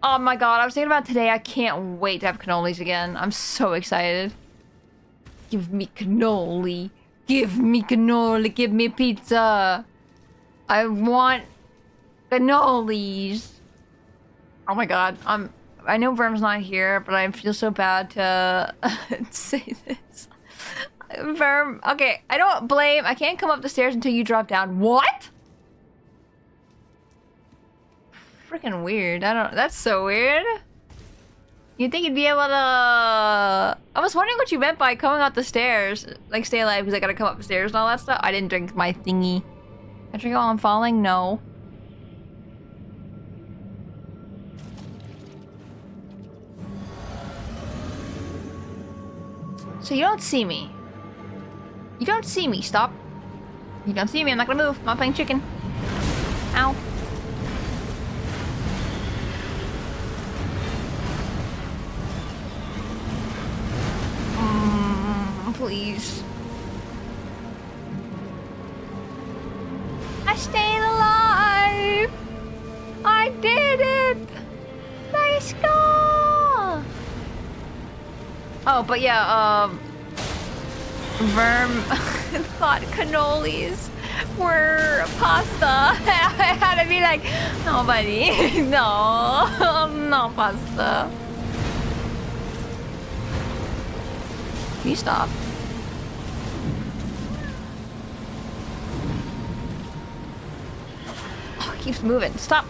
Oh my god, I was thinking about today. I can't wait to have cannolis again. I'm so excited. Give me cannoli. Give me cannoli. Give me pizza. I want cannolis. Oh my god, I'm I know Verm's not here, but I feel so bad to say this. Verm, okay, I don't blame. I can't come up the stairs until you drop down. What? Freaking weird. I don't. That's so weird. You'd think you'd be able to. I was wondering what you meant by coming up the stairs, like stay alive because I gotta come up the stairs and all that stuff. I didn't drink my thingy. I drink while I'm falling. No. So you don't see me. You don't see me. Stop. You don't see me. I'm not gonna move. I'm not playing chicken. Ow. Please. I stayed alive. I did it. Nice go. Oh, but yeah, Verm thought cannolis were pasta. I had to be like, no, buddy, no, no pasta. Can you stop? Oh, it keeps moving. Stop.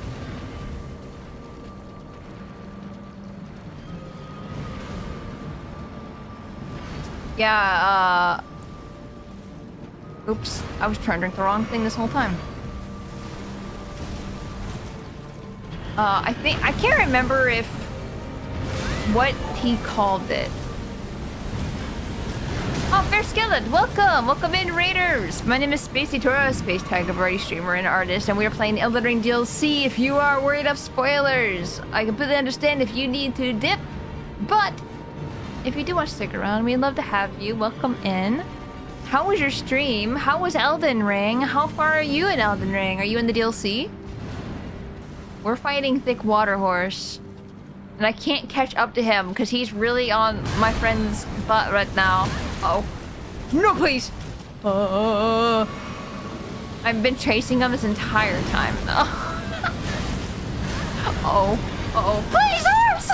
Yeah, oops, I was trying to drink the wrong thing this whole time. I can't remember if... what he called it. Oh, Fair Skillet, welcome! Welcome in, Raiders! My name is Spacey Tora, space tag of already streamer and artist, and we are playing Elden Ring DLC. If you are worried of spoilers, I completely understand if you need to dip, but if you do want to stick around, we'd love to have you. Welcome in. How was your stream? How was Elden Ring? How far are you in Elden Ring? Are you in the DLC? We're fighting Thick Water Horse. And I can't catch up to him because he's really on my friend's butt right now. Uh-oh. No, please! I've been chasing him this entire time. Uh-oh. Uh-oh. Please, horse!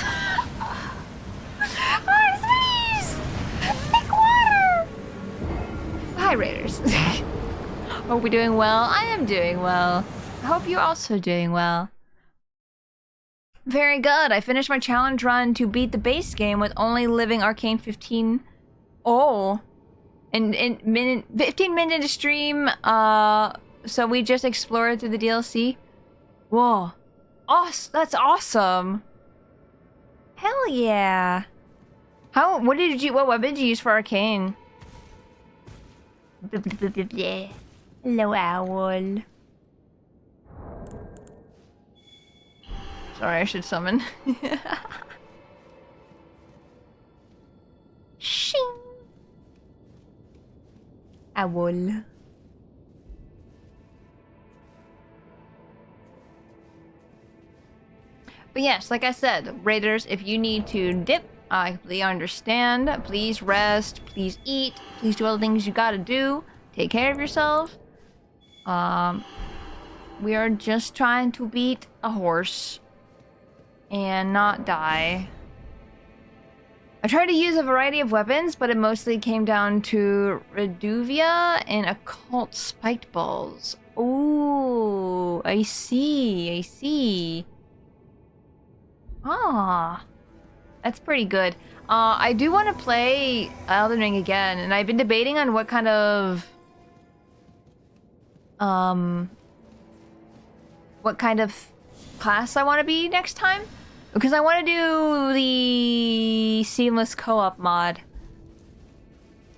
Horse, please! Thick water! Hi, Raiders. Hope we're doing well. I am doing well. I hope you're also doing well. Very good. I finished my challenge run to beat the base game with only living Arcane 15. Oh. In 15 minute stream. So we just explored through the DLC. Whoa. That's awesome. Hell yeah. What weapon did you use for Arcane? Hello, owl. Sorry, I should summon. Shing. Owl. But yes, like I said, Raiders, if you need to dip, I completely understand. Please rest, please eat, please do all the things you gotta do. Take care of yourself. We are just trying to beat a horse and not die. I tried to use a variety of weapons, but it mostly came down to Reduvia and occult spiked balls. Oh, I see. Ah, that's pretty good. I do want to play Elden Ring again, and I've been debating on what kind of class I want to be next time, because I want to do the seamless co-op mod.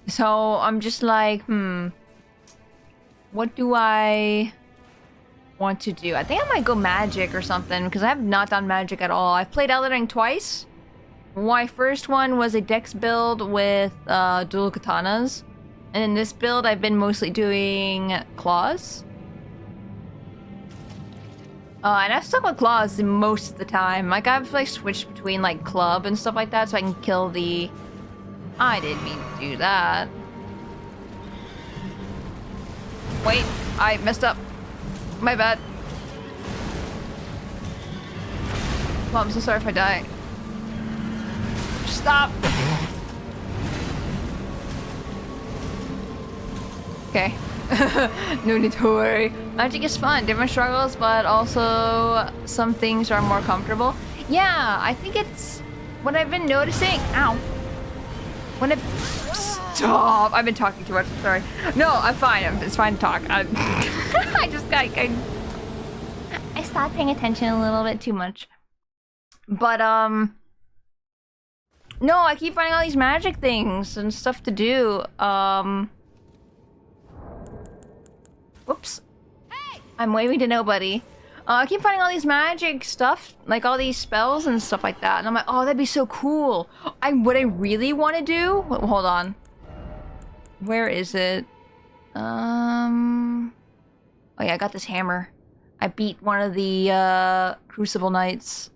So I'm just like, what do I want to do? I think I might go magic or something, because I have not done magic at all. I've played Elden Ring twice. My first one was a dex build with dual katanas, and in this build I've been mostly doing claws. And I've stuck with claws most of the time. Like, I've like switched between like club and stuff like that so I can kill the... I didn't mean to do that. Wait, I messed up. My bad. Well, I'm so sorry if I die. stop. Okay. No need to worry. Magic is fun. Different struggles, but also some things are more comfortable. Yeah, I think it's what I've been noticing. Ow. When it... Stop. I've been talking too much. Sorry. No, I'm fine. It's fine to talk. I stopped paying attention a little bit too much. But, no, I keep finding all these magic things and stuff to do. Whoops. Hey! I'm waving to nobody. I keep finding all these magic stuff, like all these spells and stuff like that. And I'm like, oh, that'd be so cool. What I really want to do... Hold on. Where is it? Oh yeah, I got this hammer. I beat one of the, Crucible Knights.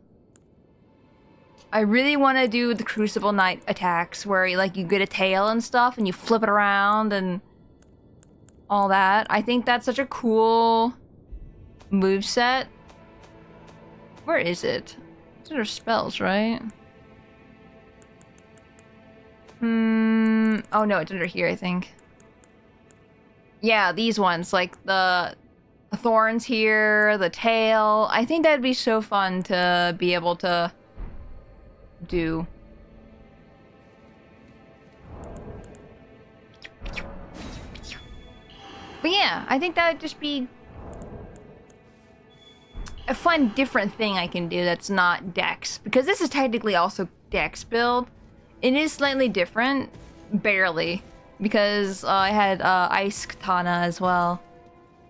I really want to do the Crucible Knight attacks where, like, you get a tail and stuff and you flip it around and... all that. I think that's such a cool moveset. Where is it? It's under spells, right? Oh no, it's under here, I think. Yeah, these ones, like the thorns here, the tail. I think that'd be so fun to be able to do. But yeah, I think that would just be a fun, different thing I can do that's not Dex. Because this is technically also Dex build. It is slightly different, barely. Because I had Ice Katana as well.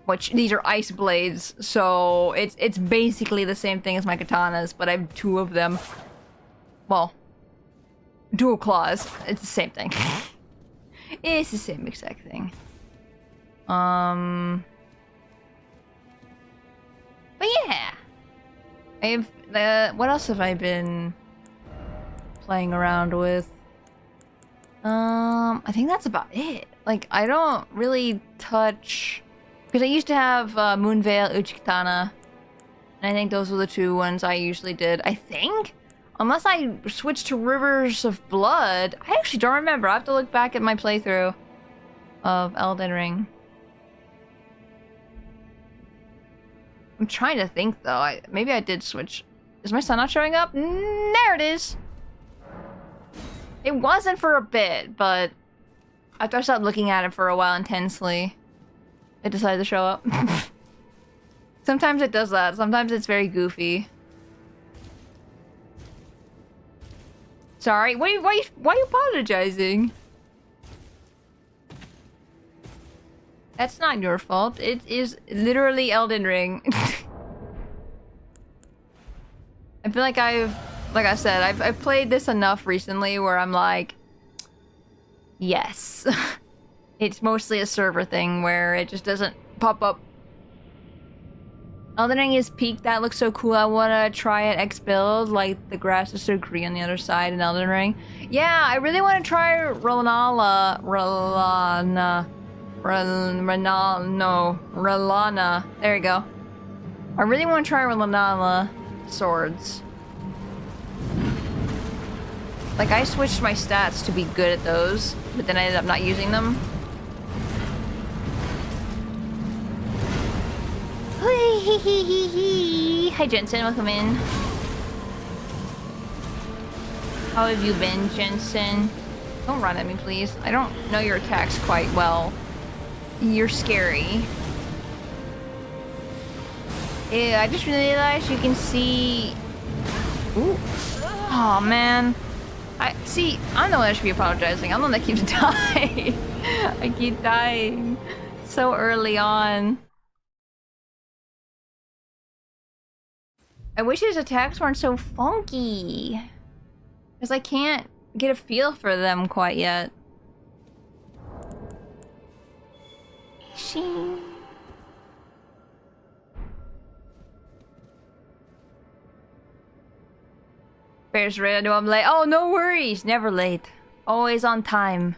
Which, these are ice blades, so it's basically the same thing as my katanas, but I have two of them. Well, dual claws. It's the same thing. It's the same exact thing. But yeah, I've what else have I been playing around with? I think that's about it. Like, I don't really touch because I used to have Moonveil, Uchikatana, and I think those were the two ones I usually did. I think, unless I switched to Rivers of Blood, I actually don't remember. I have to look back at my playthrough of Elden Ring. I'm trying to think though. Maybe I did switch. Is my son not showing up? There it is. It wasn't for a bit, but after I stopped looking at it for a while intensely, it decided to show up. Sometimes it does that. Sometimes it's very goofy. Sorry. Why are you apologizing? That's not your fault. It is literally Elden Ring. I feel like like I said, I've played this enough recently where I'm like, yes. It's mostly a server thing where it just doesn't pop up. Elden Ring is peak. That looks so cool. I want to try it X build. Like, the grass is so green on the other side in Elden Ring. Yeah, I really want to try Rellana. There you go. I really want to try Rellana swords. Like, I switched my stats to be good at those, but then I ended up not using them. Hi Jensen, welcome in. How have you been, Jensen? Don't run at me, please. I don't know your attacks quite well. You're scary. Yeah, I just realized you can see... Ooh. Aw, man. I'm the one that should be apologizing. I'm the one that keeps dying. I keep dying so early on. I wish his attacks weren't so funky. Because I can't get a feel for them quite yet. Shing. Bear's right, I know I'm late. Oh, no worries. Never late. Always on time.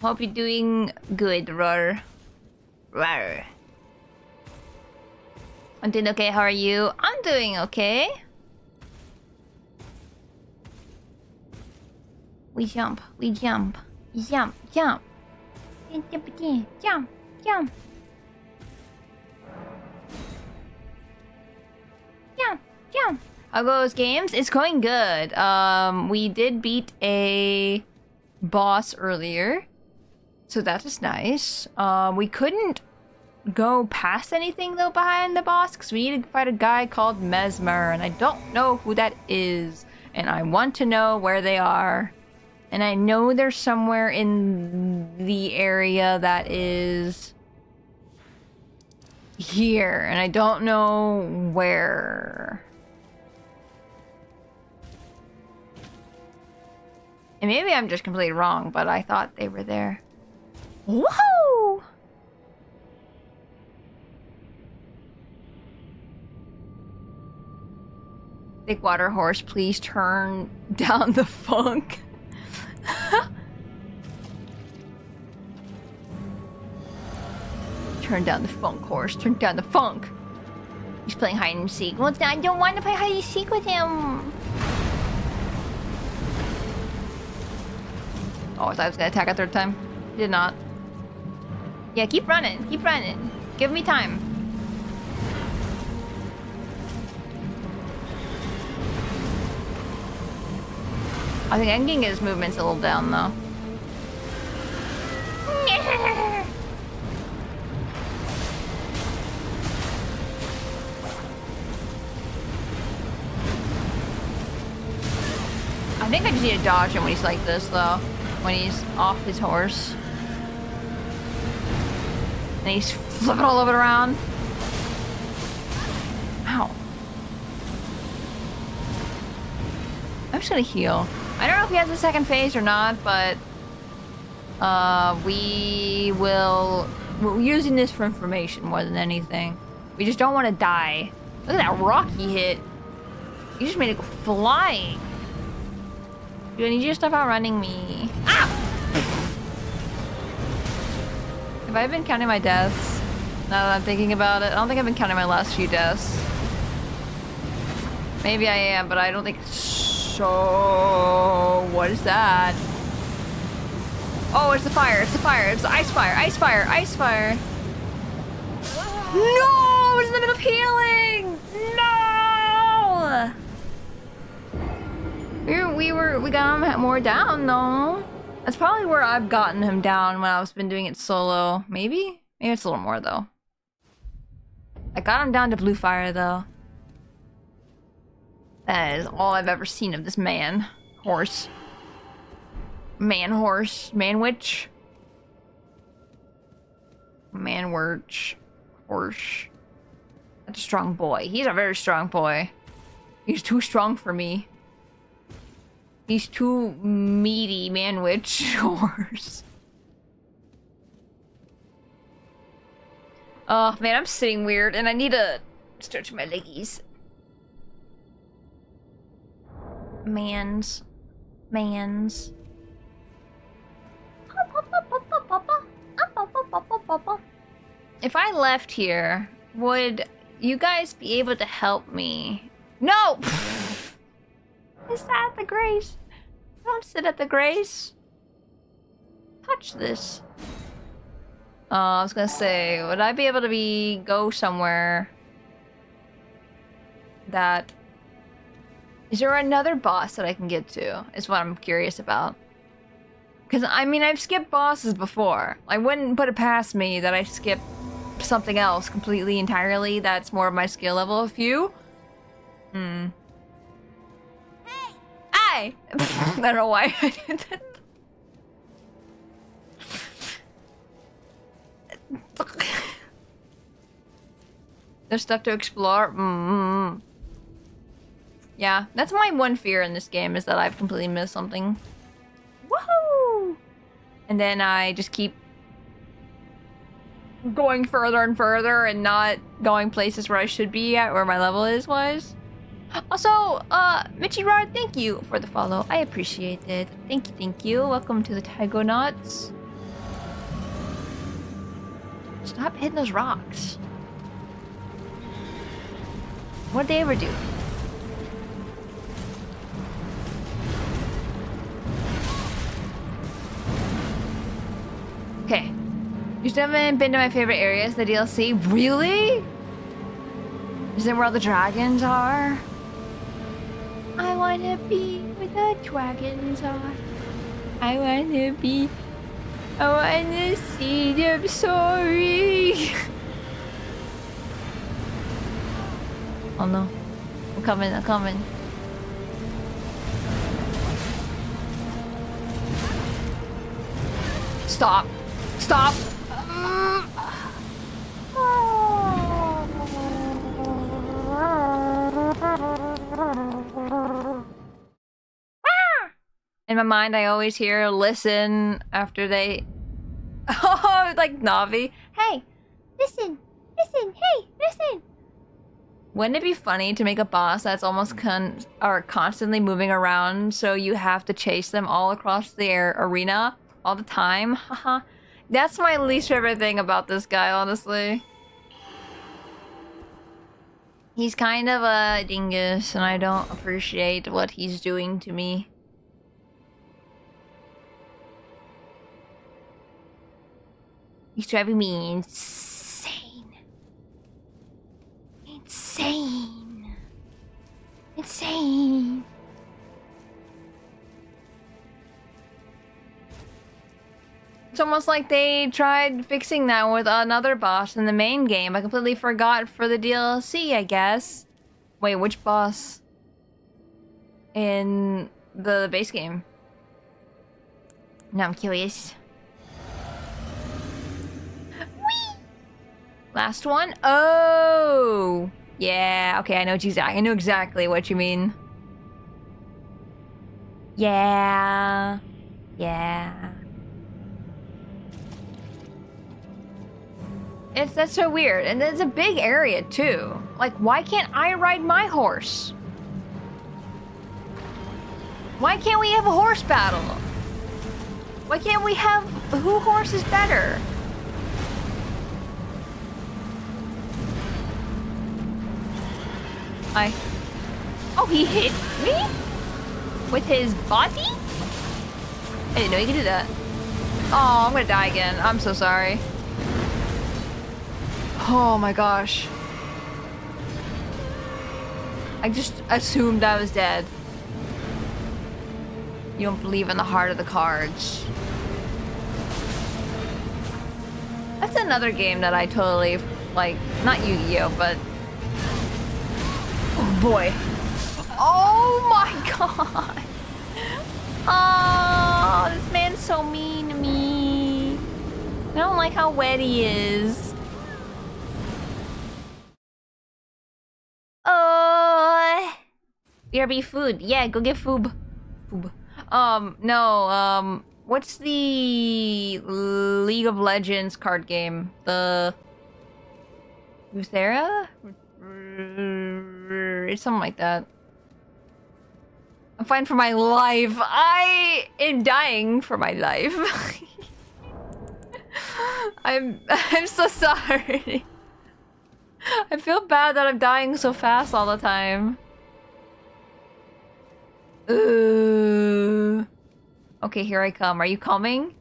Hope you're doing good, Rar. Rar. I'm doing okay, how are you? I'm doing okay. We jump. We jump. Jump. Jump. Jump. Jump. Jump. Jump. Jump. How goes games? It's going good. We did beat a boss earlier, so that is nice. We couldn't go past anything though behind the boss because we need to fight a guy called Mesmer, and I don't know who that is, and I want to know where they are. And I know they're somewhere in the area that is here, and I don't know where. And maybe I'm just completely wrong, but I thought they were there. Whoa! Thick water horse, please turn down the funk. Turn down the funk, horse. Turn down the funk. He's playing hide and seek. Well, I don't want to play hide and seek with him. Oh, I thought I was gonna attack a third time. Did not. Yeah, keep running. Keep running. Give me time. I think I can get his movements a little down though. I think I just need to dodge him when he's like this though. When he's off his horse. And he's flipping all over it around. Ow. I'm just gonna heal. I don't know if he has a second phase or not, but we're using this for information more than anything. We just don't want to die. Look at that rock he hit. You just made it go flying. Dude, I need you to stop outrunning me. Ah! Have I been counting my deaths? Now that I'm thinking about it, I don't think I've been counting my last few deaths. Maybe I am, but I don't think so. What is that? Oh, it's the fire. It's the fire. It's the ice fire. Ice fire. Ice fire. No! I was in the middle of healing! No! We got him more down though. That's probably where I've gotten him down when I've been doing it solo. Maybe? Maybe it's a little more though. I got him down to blue fire though. That is all I've ever seen of this man. Horse. Man horse. Man witch. Man witch. Horse. That's a strong boy. He's a very strong boy. He's too strong for me. He's too meaty, man witch horse. Oh man, I'm sitting weird and I need to stretch my leggies. Mans. If I left here, would you guys be able to help me? No! I sat at the grace. Don't sit at the grace. Touch this. I was gonna say, would I be able to go somewhere that... Is there another boss that I can get to? Is what I'm curious about. Because, I mean, I've skipped bosses before. I wouldn't put it past me that I skip something else completely, entirely. That's more of my skill level. A few? Hey! I don't know why I did that. There's stuff to explore. Yeah, that's my one fear in this game, is that I've completely missed something. Woohoo! And then I just keep going further and further and not going places where I should be at, where my level is wise. Also, Michirard, thank you for the follow. I appreciate it. Thank you. Welcome to the Tygonauts. Stop hitting those rocks. What'd they ever do? still haven't been to my favorite areas, the DLC. Really? Is it where all the dragons are? I wanna be where the dragons are. I wanna see them soaring. Oh no. I'm coming. Stop. In my mind, I always hear listen after they... Oh, like Navi. Hey, listen, hey, listen. Wouldn't it be funny to make a boss that's almost constantly moving around, so you have to chase them all across their arena all the time? Haha. That's my least favorite thing about this guy, honestly. He's kind of a dingus, and I don't appreciate what he's doing to me. He's driving me insane. Insane. It's almost like they tried fixing that with another boss in the main game. I completely forgot for the DLC, I guess. Wait, which boss? In the base game? Now I'm curious. Whee! Last one? Oh! Yeah, okay, I know exactly what you mean. Yeah. That's so weird, and it's a big area too. Like, why can't I ride my horse? Why can't we have a horse battle? Why can't we have who horse is better? Oh, he hit me? With his body? I didn't know he could do that. Oh, I'm gonna die again. I'm so sorry. Oh my gosh. I just assumed I was dead. You don't believe in the heart of the cards. That's another game that I totally, like, not Yu-Gi-Oh, but... Oh boy. Oh my god. Oh, this man's so mean to me. I don't like how wet he is. BRB food. Yeah, go get food. No, what's the League of Legends card game? The... Ruthera? It's something like that. I'm fighting for my life. I am dying for my life. I'm so sorry. I feel bad that I'm dying so fast all the time. Ooh. Okay, here I come. Are you coming?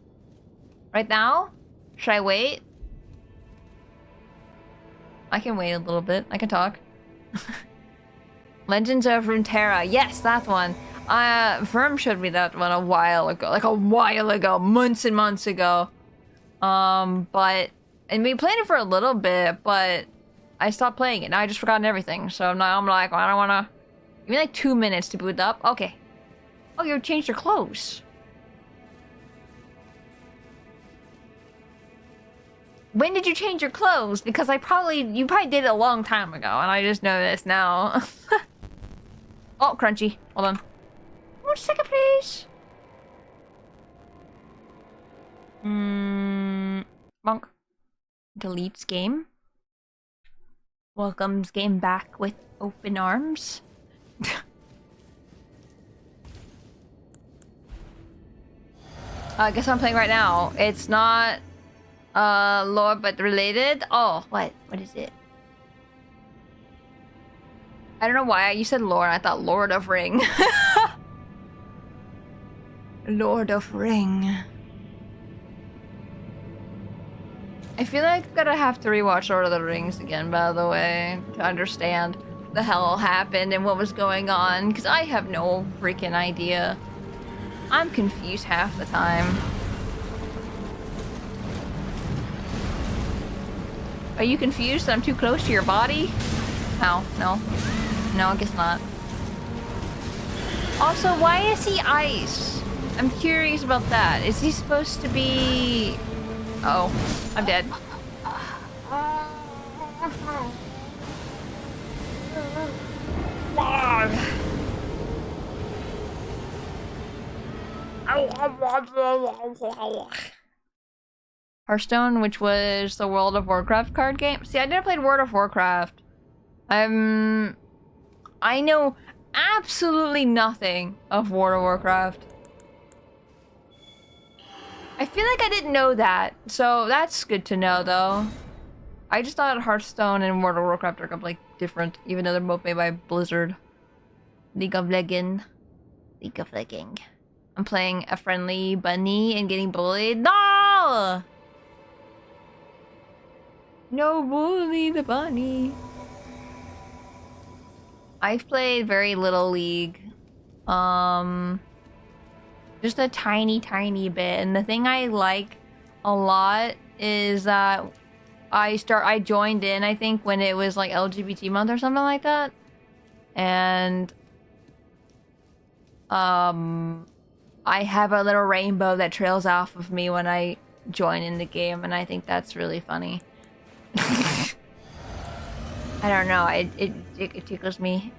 Right now? Should I wait? I can wait a little bit. I can talk. Legends of Runeterra. Yes, that one. Verm showed me that one a while ago. Like a while ago. Months and months ago. And we played it for a little bit, but I stopped playing it. Now I just forgotten everything. So now I'm like, I don't wanna... Give me like 2 minutes to boot up. Okay. Oh, you changed your clothes. When did you change your clothes? Because you probably did it a long time ago, and I just noticed now. Oh, crunchy. Hold on. 1 second, please. Bonk. Deletes game. Welcomes game back with open arms. I guess I'm playing right now. It's not lore but related. Oh, what is it? I don't know why you said lore and I thought Lord of Ring. Lord of Ring. I feel like I'm gonna have to rewatch Lord of the Rings again, by the way, to understand the hell happened and what was going on, because I have no freaking idea. I'm confused half the time. Are you confused that I'm too close to your body? How? No. No, I guess not. Also, why is he ice? I'm curious about that. Is he supposed to be... Oh, I'm dead. Hearthstone, which was the World of Warcraft card game. See, I never played World of Warcraft. I know absolutely nothing of World of Warcraft. I feel like I didn't know that, so that's good to know, though. I just thought Hearthstone and World of Warcraft are like different, even though they're both made by Blizzard. League of Legends. League of Legends. I'm playing a friendly bunny and getting bullied. No! No, bully the bunny. I've played very little League. Just a tiny bit. And the thing I like a lot is that I joined in, I think, when it was like LGBT month or something like that. And I have a little rainbow that trails off of me when I join in the game, and I think that's really funny. I don't know, it tickles me.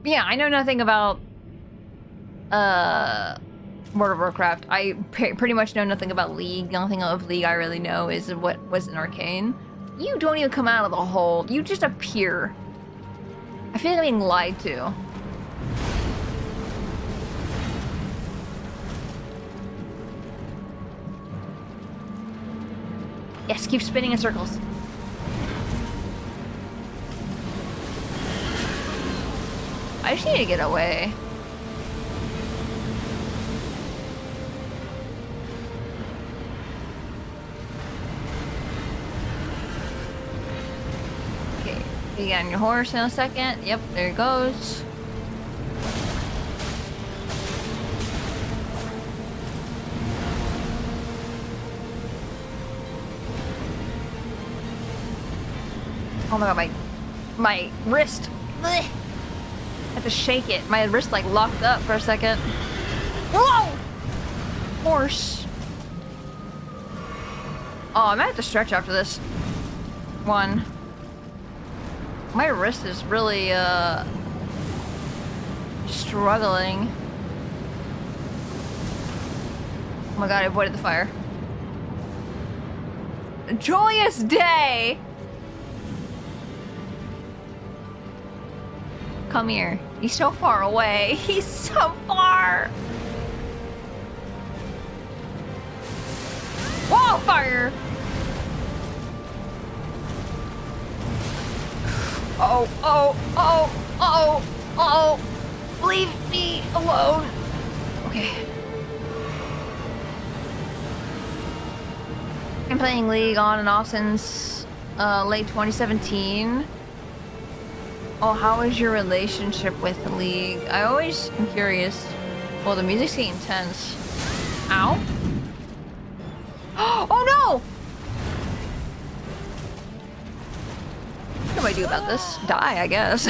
Yeah, I know nothing about World of Warcraft. I pretty much know nothing about League. The only thing of League I really know is what was in Arcane. You don't even come out of the hole. You just appear. I feel like I'm being lied to. Yes, keep spinning in circles. I just need to get away. Okay, you get on your horse in a second. Yep, there it goes. Oh my god, my wrist. Blech. I have to shake it. My wrist like locked up for a second. Whoa! Horse. Oh, I might have to stretch after this one. My wrist is really struggling. Oh my god, I avoided the fire. A joyous day! Come here. He's so far away. He's so far. Whoa, fire! Oh, oh, oh, oh, oh. Leave me alone. Okay. I'm playing League on and off since late 2017. Oh, how is your relationship with the League? I always am curious. Well, the music's getting intense. Ow. Oh no! What do I do about this? Die, I guess.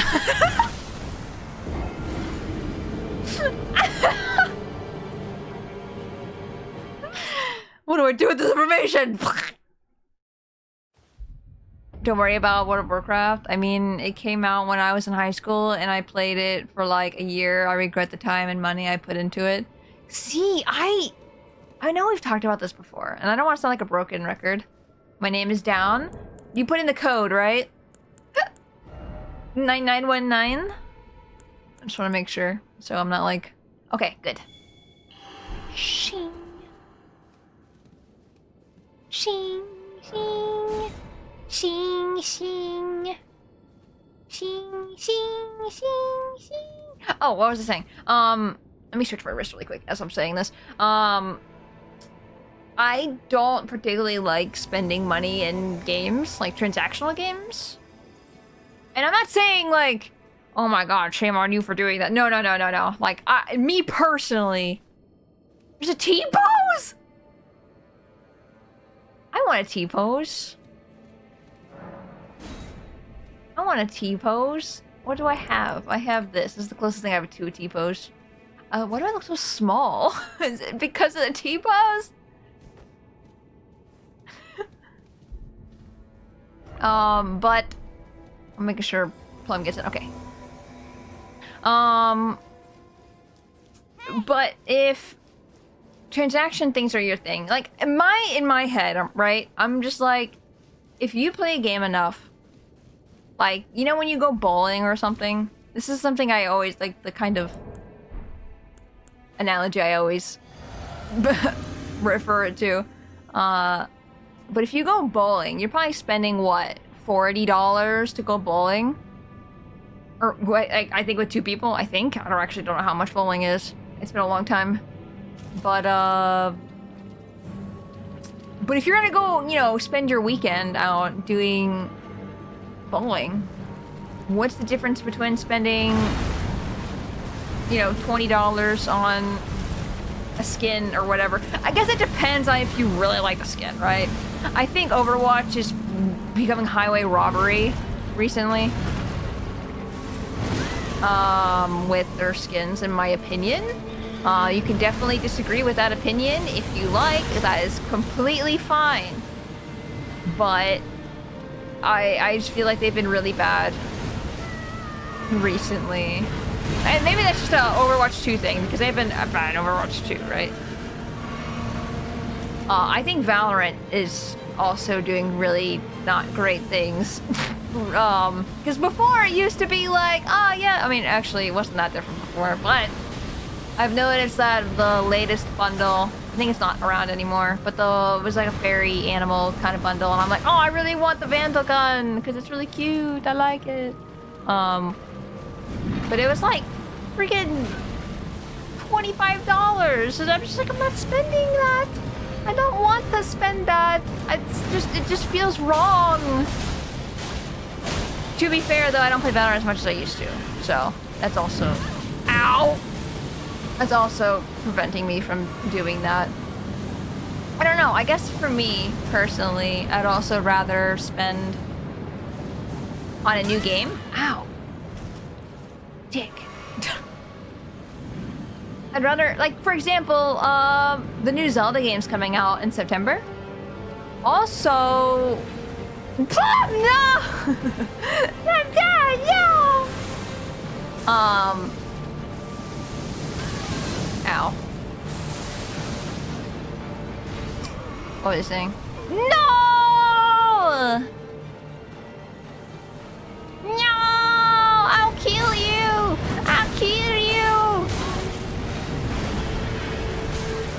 What do I do with this information? Don't worry about World of Warcraft. I mean, it came out when I was in high school and I played it for like a year. I regret the time and money I put into it. See, I know we've talked about this before, and I don't want to sound like a broken record. My name is down. You put in the code, right? 9919? I just want to make sure, so I'm not like... Okay, good. Shing. Shing, shing. Shing, shing. Shing, shing, shing, shing. Oh, what was I saying? Let me stretch my wrist really quick as I'm saying this. I don't particularly like spending money in games, like transactional games. And I'm not saying like, oh my god, shame on you for doing that. No. Like, me personally, there's a T-pose? I want a T-pose. I want a T-pose. What do I have? I have this. This is the closest thing I have to a T-pose. Why do I look so small? Is it because of the T-pose? But I'm making sure Plum gets it. Okay. But if transaction things are your thing, like in my head, right? I'm just like, if you play a game enough, like, you know when you go bowling or something? This is something I always, like, the kind of analogy I always refer it to. But if you go bowling, you're probably spending, what, $40 to go bowling? Or, I think with 2 people, I think. I don't know how much bowling is. It's been a long time. But if you're gonna go, you know, spend your weekend out doing bowling, what's the difference between spending, you know, $20 on a skin or whatever? I guess it depends on if you really like the skin, right? I think Overwatch is becoming highway robbery recently. With their skins, in my opinion. You can definitely disagree with that opinion if you like. That is completely fine. But I just feel like they've been really bad recently. And maybe that's just a Overwatch 2 thing, because they've been bad in Overwatch 2, right? I think Valorant is also doing really not great things. Because before it used to be like, oh yeah, I mean, actually it wasn't that different before, but I've noticed that the latest bundle, I think it's not around anymore, but it was like a fairy animal kind of bundle, and I'm like, oh, I really want the Vandal gun, because it's really cute, I like it. But it was like freaking $25, and I'm just like, I'm not spending that. I don't want to spend that. It just feels wrong. To be fair, though, I don't play Valorant as much as I used to, so that's also, ow! That's also preventing me from doing that. I don't know, I guess for me, personally, I'd also rather spend on a new game. Ow. Dick. I'd rather, like, for example, the new Zelda game's coming out in September. Also... No! I'm dead, no! Ow. What was I saying? No! No! I'll kill you! I'll kill you!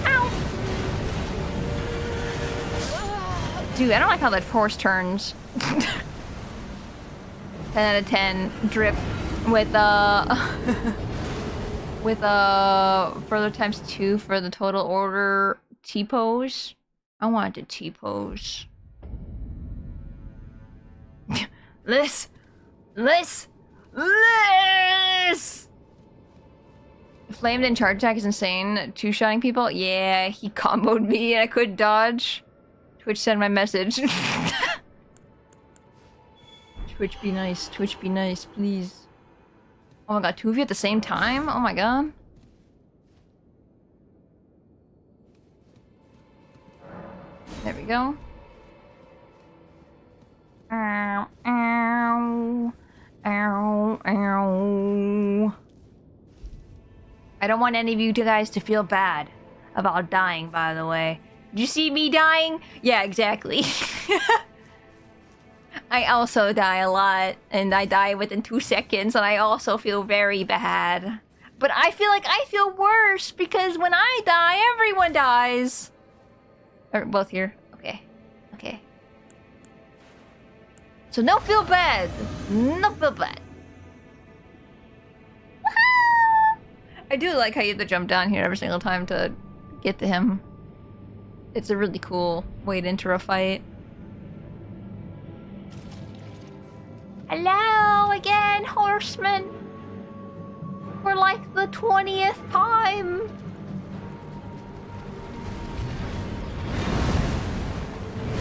Ow! Dude, I don't like how that force turns. 10 out of 10 drip with with further times 2 for the total order T-pose. I wanted to T-pose. Liz! Flamed and charge attack is insane. 2-shotting people? Yeah, he comboed me and I couldn't dodge. Twitch sent my message. Twitch be nice, please. Oh my god, 2 of you at the same time? Oh my god. There we go. Ow, ow, ow, ow. I don't want any of you guys to feel bad about dying, by the way. Did you see me dying? Yeah, exactly. I also die a lot, and I die within 2 seconds, and I also feel very bad. But I feel like I feel worse, because when I die, everyone dies. Or both here. Okay. Okay. So no feel bad. No feel bad. I do like how you have to jump down here every single time to get to him. It's a really cool way to enter a fight. Hello again, horseman. For like the 20th time.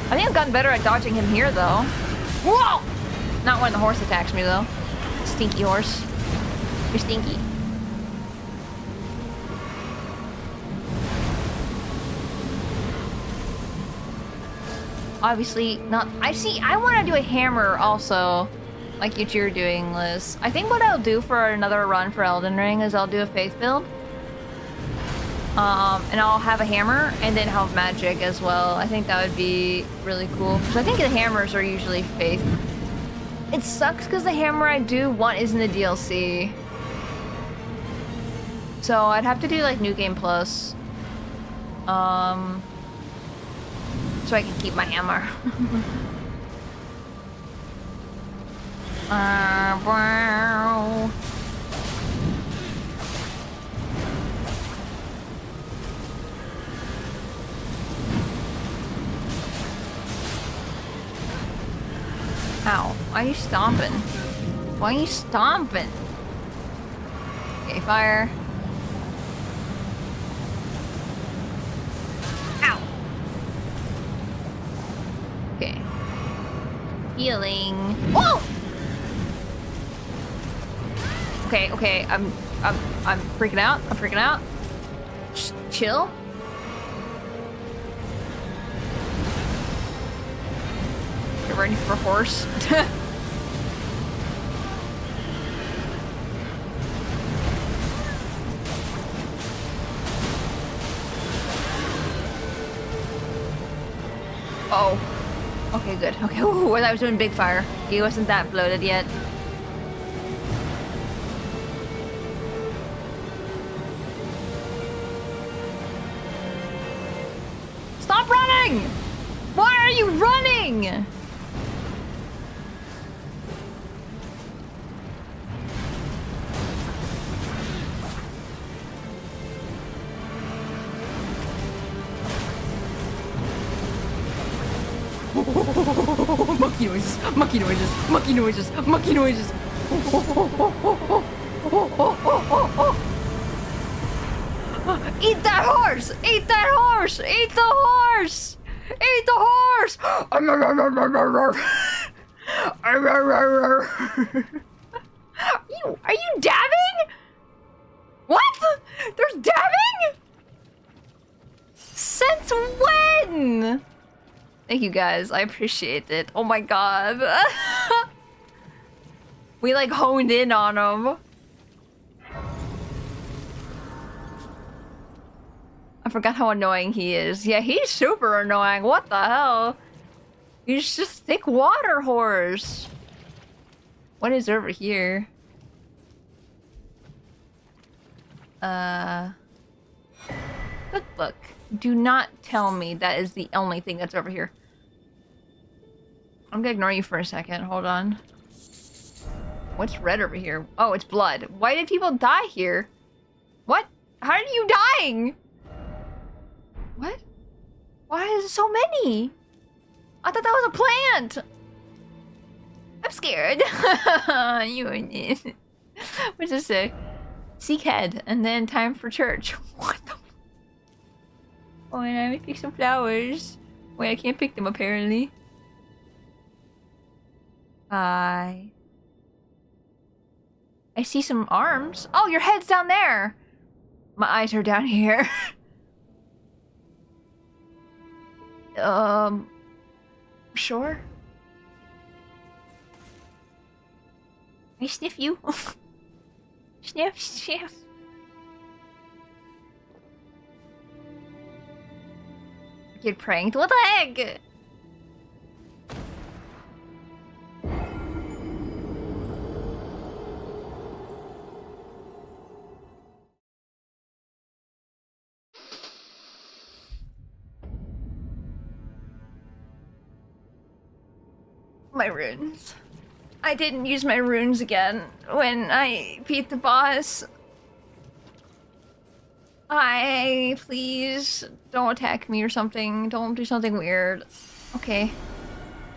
I think I've gotten better at dodging him here, though. Whoa! Not when the horse attacks me, though. Stinky horse. You're stinky. Obviously, not. I want to do a hammer also, like what you're doing, Liz. I think what I'll do for another run for Elden Ring is I'll do a faith build. And I'll have a hammer and then have magic as well. I think that would be really cool. Because I think the hammers are usually faith. It sucks because the hammer I do want is in the DLC. So I'd have to do like New Game Plus. So I can keep my hammer. Wow. Ow. Why are you stomping? Why are you stomping? Okay, fire. Ow. Okay. Healing. Whoa! Okay, I'm freaking out. I'm freaking out. Chill. Get ready for a horse. Oh. Okay, good. Okay, ooh, I was doing big fire. He wasn't that bloated yet. Stop running! Why are you running? Monkey noises, monkey noises, monkey noises, monkey noises. Eat that horse! Eat that horse! Eat the horse! Eat the horse! Are you dabbing? What? There's dabbing? Since when? Thank you guys, I appreciate it. Oh my god. We like honed in on him. I forgot how annoying he is. Yeah, he's super annoying. What the hell? He's just thick water horse. What is over here? Cookbook. Do not tell me that is the only thing that's over here. I'm gonna ignore you for a second. Hold on. What's red over here? Oh, it's blood. Why did people die here? What? How are you dying? What? Why is there so many? I thought that was a plant. I'm scared. You it. What's this say? Seek head, and then time for church. What the? Oh, and I pick some flowers. Wait, I can't pick them apparently. I see some arms. Oh, your head's down there. My eyes are down here. Sure. I sniff you. Sniff, sniff. Get pranked? What the heck? My runes. I didn't use my runes again when I beat the boss. Hi, please don't attack me or something. Don't do something weird. Okay.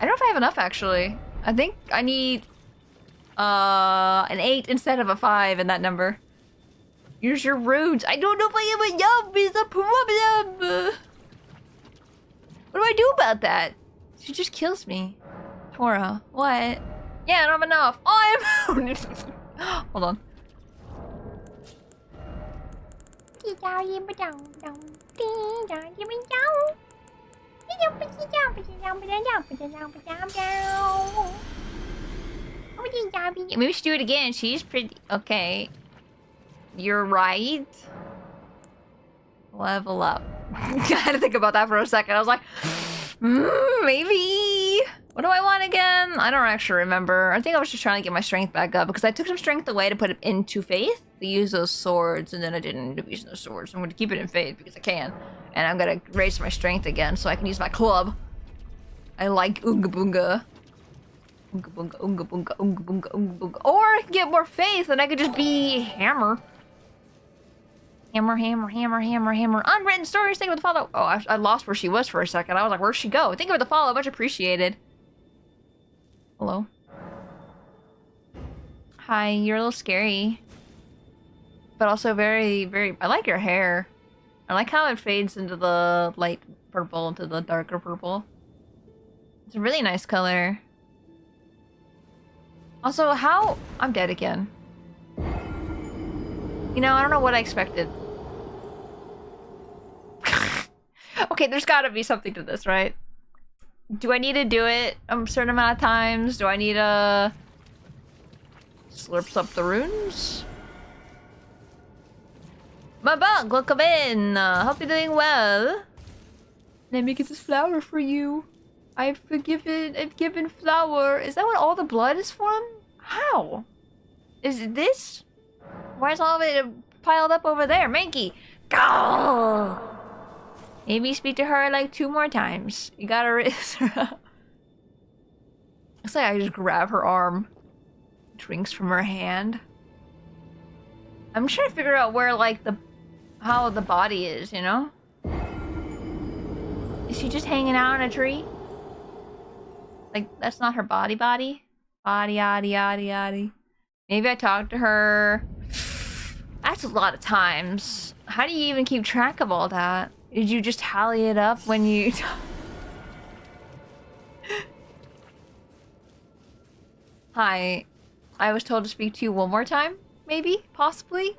I don't know if I have enough actually. I think I need an 8 instead of a 5 in that number. Use your runes. I don't know if I have enough is the problem. What do I do about that? She just kills me. Tora, what? Yeah, I don't have enough. Oh, I'm hold on. Maybe we should do it again. She's pretty. Okay. You're right. Level up. I had to think about that for a second. I was like, maybe. What do I want again? I don't actually remember. I think I was just trying to get my strength back up because I took some strength away to put it into faith to use those swords, and then I didn't end up using those swords. So I'm going to keep it in faith because I can. And I'm going to raise my strength again so I can use my club. I like Oonga Boonga. Oonga Boonga, Oonga Boonga, Oonga Boonga, Oonga Boonga. Or I can get more faith and I could just be Hammer. Hammer, hammer, hammer, hammer, hammer. Unwritten stories, think of the follow. Oh, I lost where she was for a second. I was like, where'd she go? Think of the follow, much appreciated. Hello. Hi, you're a little scary. But also very, very... I like your hair. I like how it fades into the light purple, into the darker purple. It's a really nice color. Also, how... I'm dead again. You know, I don't know what I expected. Okay, there's gotta be something to this, right? Do I need to do it a certain amount of times? Do I need to... slurps up the runes? My bug, welcome in! Hope you're doing well. Let me get this flower for you. I've given flower. Is that what all the blood is from? How? Is it this? Why is all of it piled up over there? Mankey! Go! Maybe speak to her like 2 more times. You gotta raise her up. Looks like I just grab her arm. Drinks from her hand. I'm trying to figure out where, like, how the body is, you know? Is she just hanging out in a tree? Like, that's not her body? Body, yaddy, yaddy, yaddy. Maybe I talked to her. That's a lot of times. How do you even keep track of all that? Did you just tally it up when you... Hi. I was told to speak to you one more time? Maybe? Possibly?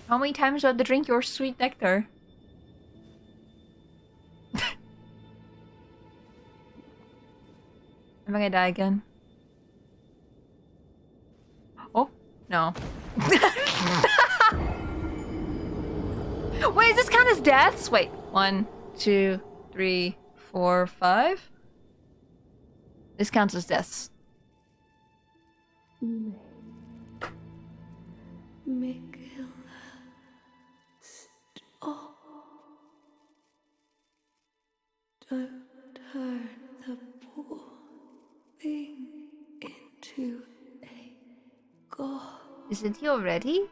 How many times do I have to drink your sweet nectar? Am I gonna die again? Oh, no. Wait, does this count as deaths? Wait, 1, 2, 3, 4, 5? This counts as deaths. Stop. Don't turn the poor thing into a god. Isn't he already?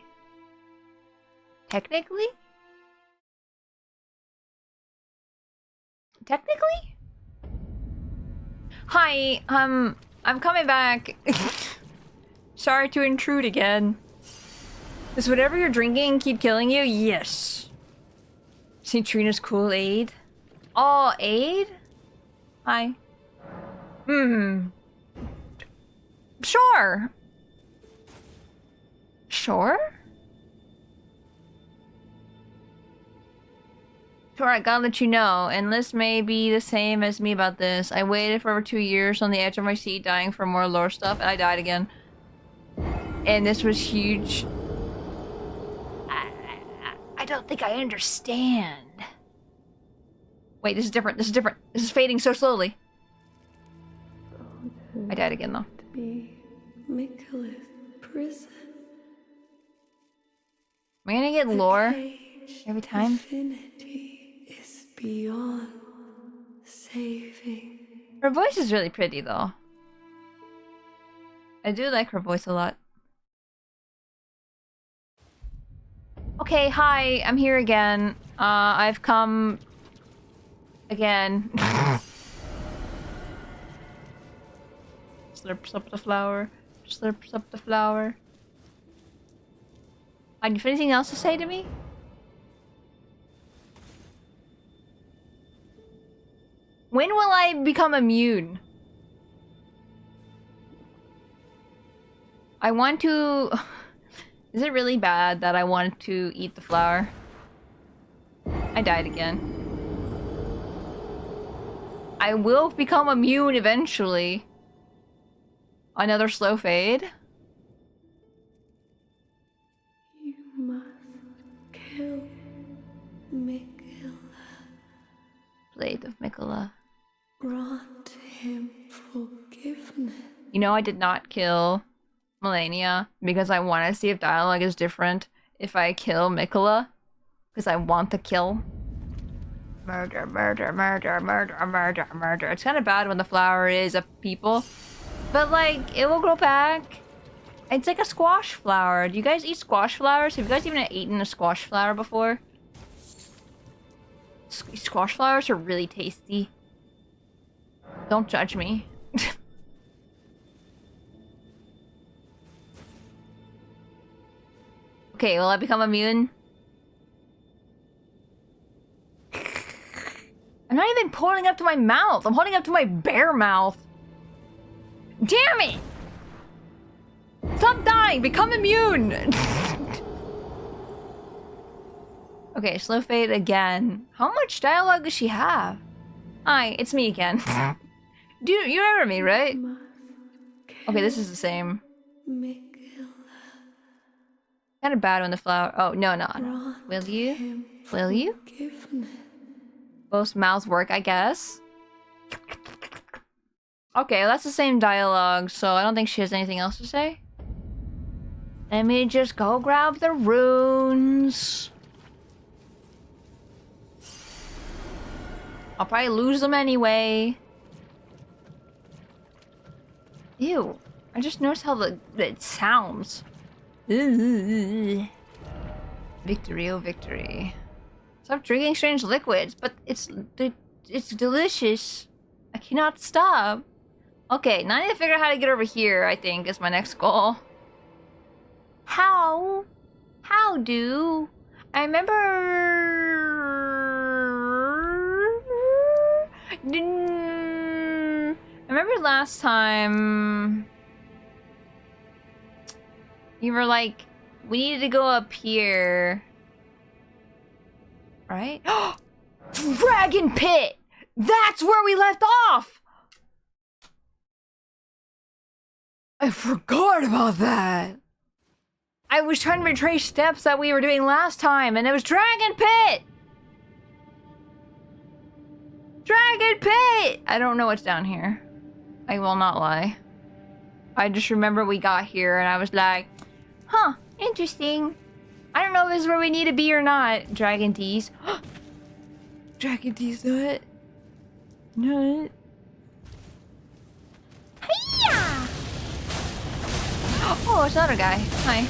Technically? Technically? Hi, I'm coming back. Sorry to intrude again. Does whatever you're drinking keep killing you? Yes. St. Trina's Kool-Aid. Oh, aid? Hi. Sure. Sure? Tora, I gotta let you know, and this may be the same as me about this. I waited for over 2 years on the edge of my seat, dying for more lore stuff, and I died again. And this was huge. I don't think I understand. Wait, this is different. This is different. This is fading so slowly. I died again, though. To be Michaela's prison. Am I gonna get lore every time? Infinity is beyond saving. Her voice is really pretty, though. I do like her voice a lot. Okay, hi, I'm here again. I've come again. Slurps up the flower. Slurps up the flower. Do you have anything else to say to me? When will I become immune? I want to... Is it really bad that I want to eat the flower? I died again. I will become immune eventually. Another slow fade? You must kill Mikola. Blade of Mikola. Grant him forgiveness. You know, I did not kill Melania because I want to see if dialogue is different if I kill Mikola. Because I want the kill. Murder, murder, murder, murder, murder, murder. It's kind of bad when the flower is a people. But like, it will grow back. It's like a squash flower. Do you guys eat squash flowers? Have you guys even eaten a squash flower before? Squash flowers are really tasty. Don't judge me. Okay, will I become immune? I'm not even pulling up to my mouth. I'm holding up to my bare mouth. Damn it! Stop dying! Become immune! Okay, slow fade again. How much dialogue does she have? Hi, it's me again. Do you remember me, right? Okay, this is the same. Kind of bad when the flower... Oh, no, no, no. Will you? Will you? Both mouths work, I guess. Okay, that's the same dialogue, so I don't think she has anything else to say. Let me just go grab the runes. I'll probably lose them anyway. Ew. I just noticed how it sounds. Ugh. Victory, oh victory. Stop drinking strange liquids, but it's delicious. I cannot stop. Okay, now I need to figure out how to get over here, I think, is my next goal. How? How do? I remember... I remember last time... You were like, we needed to go up here. Right? Dragon Pit! That's where we left off! I forgot about that. I was trying to retrace steps that we were doing last time, and it was Dragon Pit! Dragon Pit! I don't know what's down here. I will not lie. I just remember we got here, and I was like, huh, interesting. I don't know if this is where we need to be or not. Dragon D's. Dragon D's nut. Nut. Hiya! Oh, it's another guy. Hi.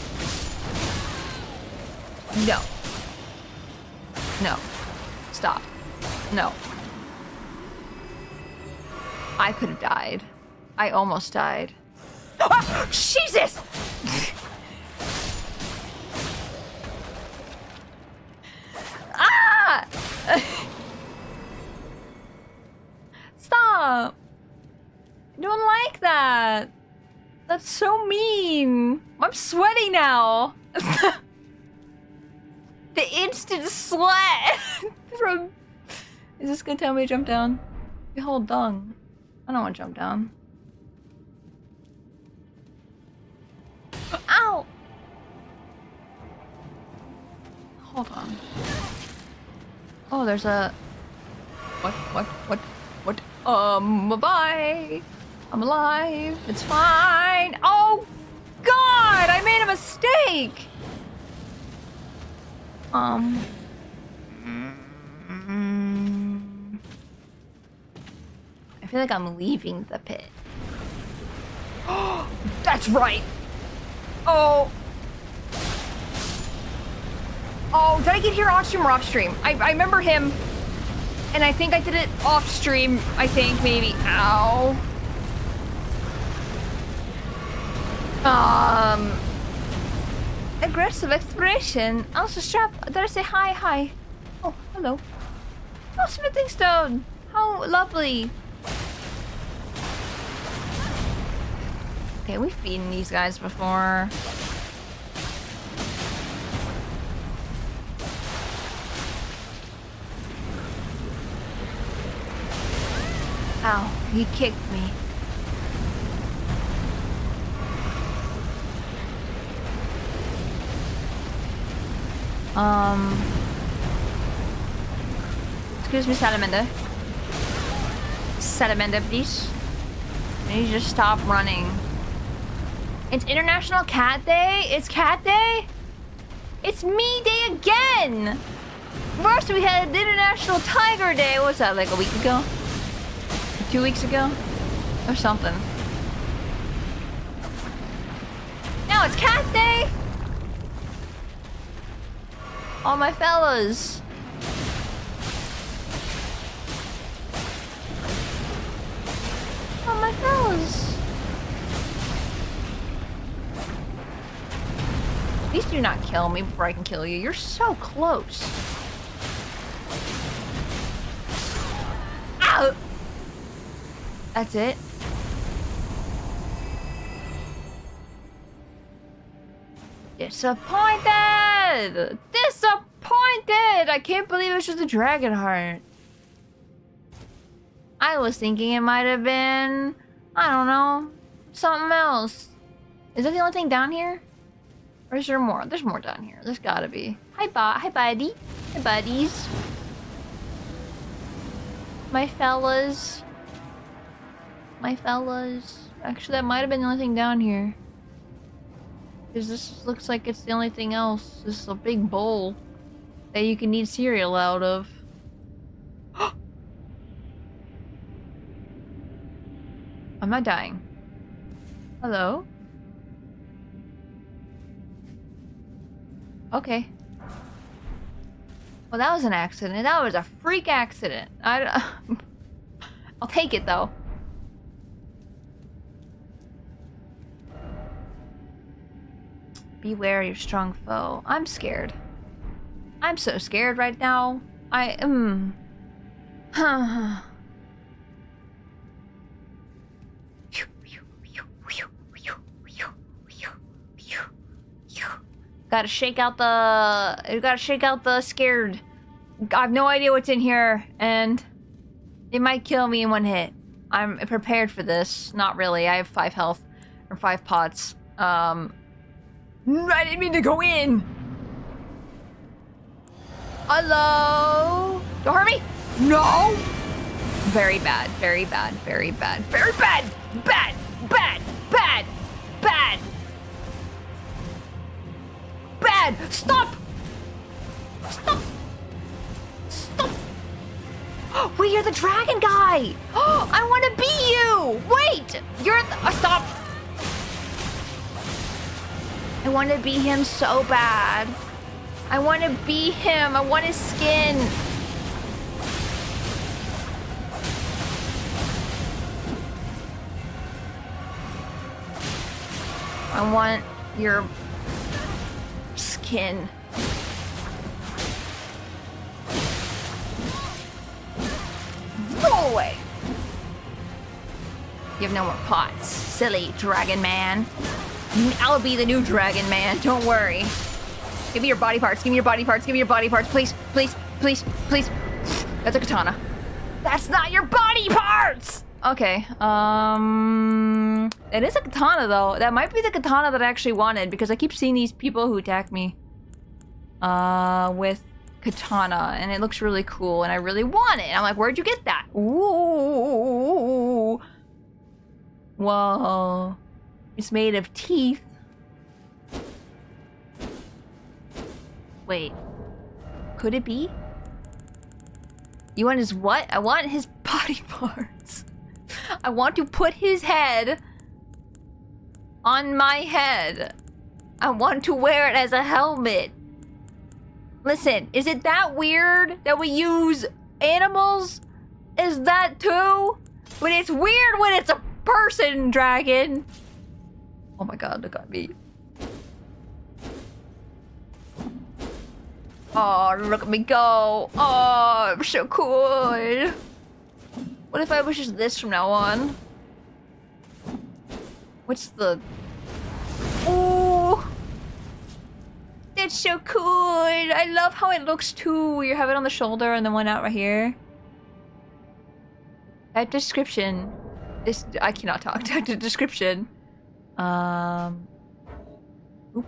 No. No. Stop. No. I could have died. I almost died. Ah, Jesus! Ah! Stop! I don't like that. That's so mean. I'm sweaty now. The instant sweat from... Is this gonna tell me to jump down? Behold dung. I don't want to jump down. Ow! Hold on. Oh, there's a... What? Bye-bye! I'm alive. It's fine. Oh, God! I made a mistake! I feel like I'm leaving the pit. Oh, that's right! Oh! Oh, did I get here on stream or off stream? I remember him. And I think I did it off stream. I think maybe. Ow. Aggressive exploration. Also, strap. Did I say hi? Hi. Oh, hello. Oh, smithing stone. How lovely. Okay, we've beaten these guys before. Ow, he kicked me. Excuse me, Salamander. Salamander, please. I need you to stop running. It's International Cat Day? It's Cat Day? It's me day again! First we had International Tiger Day. What was that, like a week ago? 2 weeks ago? Or something. Now it's Cat Day! All my fellas. All my fellas. Please do not kill me before I can kill you. You're so close. Ow! That's it. Disappointed! Disappointed! I can't believe it's just a dragon heart. I was thinking it might have been, I don't know, something else. Is that the only thing down here? Or is there more? There's more down here. There's gotta be. Hi, buddy. Hi, buddies. My fellas. My fellas. Actually, that might have been the only thing down here. Because this looks like it's the only thing else. This is a big bowl that you can eat cereal out of. I'm not dying. Hello? Okay. Well, that was an accident. That was a freak accident. I'll take it, though. Beware your strong foe. I'm scared. I'm so scared right now. I am. Gotta shake out the scared. I have no idea what's in here, and it might kill me in one hit. I'm prepared for this. Not really. I have 5 health or 5 pots. I didn't mean to go in. Hello? Don't hurt me. No. Very bad. Very bad. Very bad. Very bad. Bad. Bad. Bad. Bad. Bad! Stop! Stop! Stop! Wait, you're the dragon guy! I want to be you! Wait! You're the... stop! I want to be him so bad. I want to be him. I want his skin. I want your... skin. Go away! You have no more pots, silly dragon man. I'll be the new dragon man, don't worry. Give me your body parts, give me your body parts, give me your body parts, please, please, please, please. That's a katana. That's not your body parts! Okay, it is a katana though. That might be the katana that I actually wanted because I keep seeing these people who attack me with katana and it looks really cool and I really want it. I'm like, where'd you get that? Ooh. Whoa. It's made of teeth. Wait. Could it be? You want his what? I want his body parts. I want to put his head on my head. I want to wear it as a helmet. Listen, is it that weird that we use animals? Is that too? But it's weird when it's a person dragon. Oh my god, look at me. Oh, look at me go. Oh, I'm so cool. What if I was just this from now on? What's the... Ooh. That's so cool. I love how it looks too. You have it on the shoulder and then one out right here. Type description. This... I cannot talk. Type the description. Oops,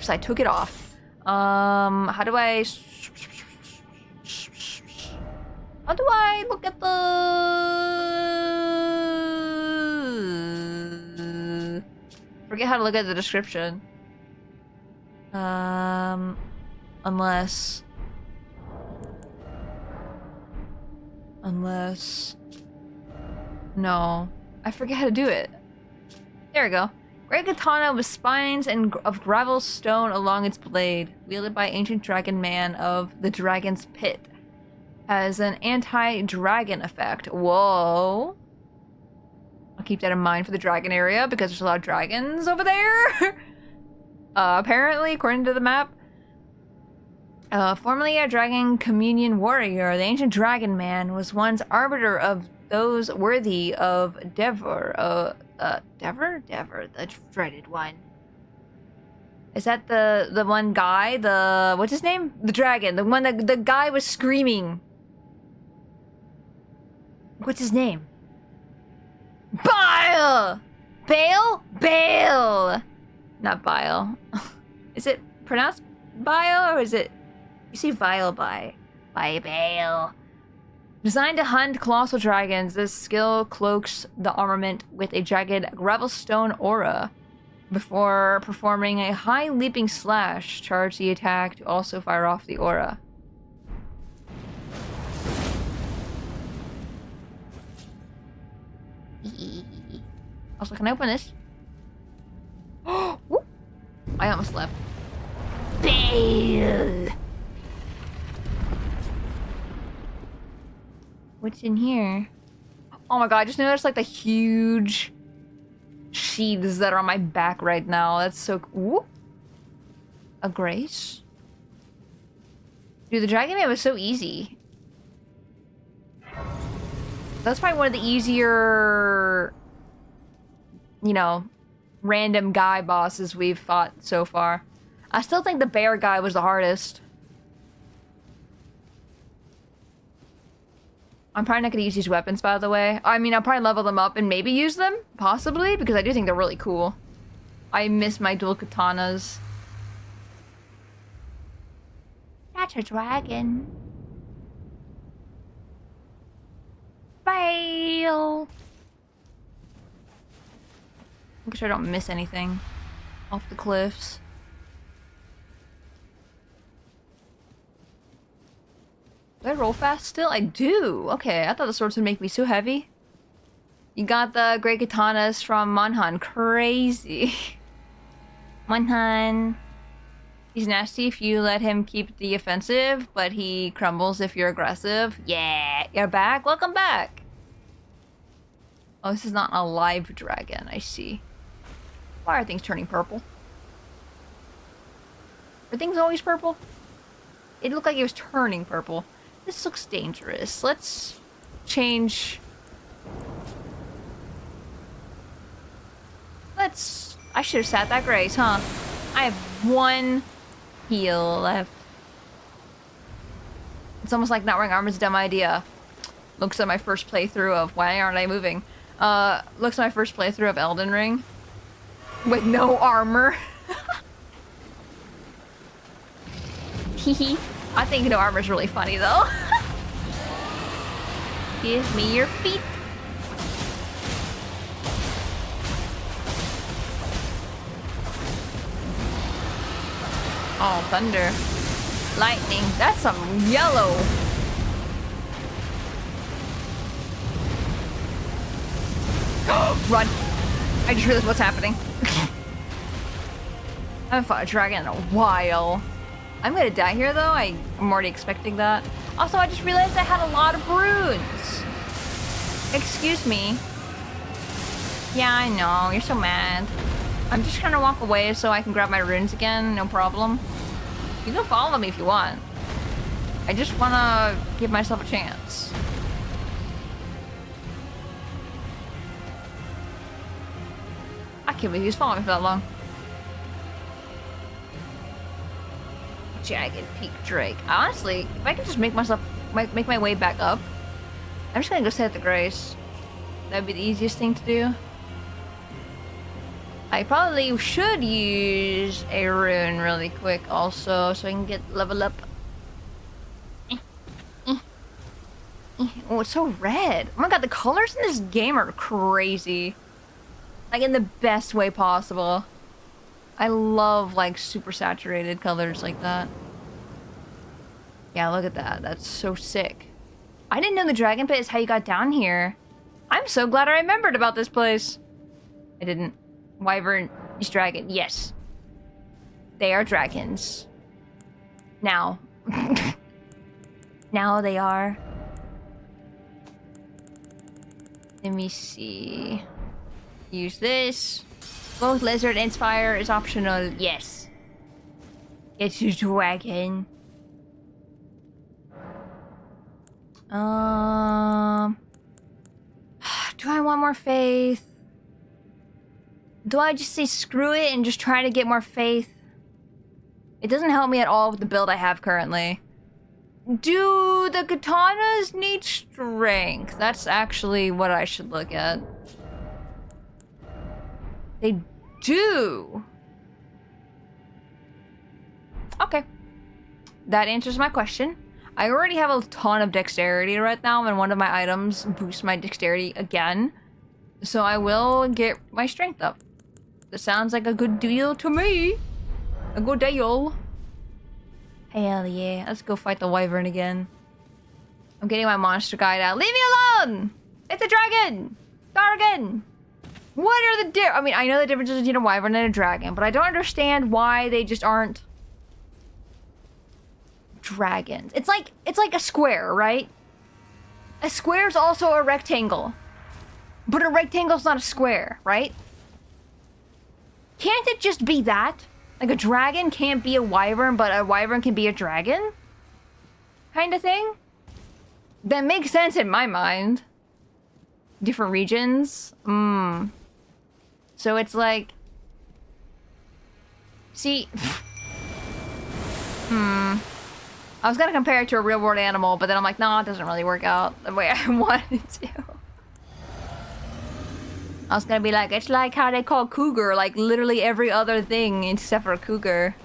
I took it off. How do I look at the... Forget how to look at the description. Unless... No. I forget how to do it. There we go. Great katana with spines and of gravel stone along its blade, wielded by ancient dragon man of the dragon's pit. Has an anti-dragon effect. Whoa. I'll keep that in mind for the dragon area because there's a lot of dragons over there. Apparently, according to the map. Formerly a dragon communion warrior, the ancient dragon man was once arbiter of those worthy of Dever. Dever, the dreaded one. Is that the one guy? What's his name? The dragon. The one that the guy was screaming. What's his name? Bile! Bale? Not Bile. Is it pronounced Bile or is it... You see Vile by Bale. Designed to hunt colossal dragons, this skill cloaks the armament with a jagged gravelstone aura. Before performing a high leaping slash, charge the attack to also fire off the aura. Also, can I open this? Oh, I almost left. Bale! What's in here? Oh my god, I just noticed like the huge sheaths that are on my back right now. That's so cool. A grace? Dude, the Dragon Man was so easy. That's probably one of the easier, you know, random guy bosses we've fought so far. I still think the bear guy was the hardest. I'm probably not gonna use these weapons, by the way. I mean, I'll probably level them up and maybe use them, possibly, because I do think they're really cool. I miss my dual katanas. That's a dragon. Fail. Make sure I don't miss anything off the cliffs. Do I roll fast still? I do! Okay, I thought the swords would make me so heavy. You got the great katanas from Monhan. Crazy. Monhan. He's nasty if you let him keep the offensive, but he crumbles if you're aggressive. Yeah! You're back? Welcome back! Oh, this is not a live dragon. I see. Why are things turning purple? Are things always purple? It looked like it was turning purple. This looks dangerous. Let's change. I should have sat that grace, huh? I have one heal left. It's almost like not wearing armor is a dumb idea. Looks at my first playthrough of... Why aren't I moving? Looks at my first playthrough of Elden Ring. With no armor. Hehe. I think no armor is really funny, though. Give me your feet. Oh, thunder. Lightning. That's some yellow. Run. I just realized what's happening. I haven't fought a dragon in a while. I'm gonna die here though. I'm already expecting that. Also, I just realized I had a lot of runes. Excuse me. Yeah, I know. You're so mad. I'm just trying to walk away so I can grab my runes again. No problem. You can follow me if you want. I just want to give myself a chance. I can't believe he was following me for that long. Jagged Peak Drake. Honestly, if I could just make my way back up, I'm just gonna go stay at the Grace. That'd be the easiest thing to do. I probably should use a rune really quick also, so I can get level up. Oh, it's so red. Oh my god, the colors in this game are crazy. Like, in the best way possible. I love, like, super saturated colors like that. Yeah, look at that. That's so sick. I didn't know the Dragon Pit is how you got down here. I'm so glad I remembered about this place. I didn't. Wyvern is dragon. Yes. They are dragons. Now. Now they are. Let me see. Use this. Both lizard and fire is optional. Yes. It's a dragon. Do I want more faith? Do I just say screw it and just try to get more faith? It doesn't help me at all with the build I have currently. Do the katanas need strength? That's actually what I should look at. They do. Okay. That answers my question. I already have a ton of dexterity right now, and one of my items boosts my dexterity again. So I will get my strength up. That sounds like a good deal to me. A good deal. Hell yeah. Let's go fight the wyvern again. I'm getting my monster guide out. Leave me alone! It's a dragon! Dragon! What are the I mean, I know the differences between a wyvern and a dragon, but I don't understand why they just aren't dragons. It's like a square, right? A square is also a rectangle. But a rectangle's not a square, right? Can't it just be that? Like, a dragon can't be a wyvern, but a wyvern can be a dragon? Kind of thing? That makes sense in my mind. Different regions? So it's like... See... I was gonna compare it to a real-world animal, but then I'm like, nah, it doesn't really work out the way I wanted it to. I was gonna be like, it's like how they call cougar, like literally every other thing except for cougar.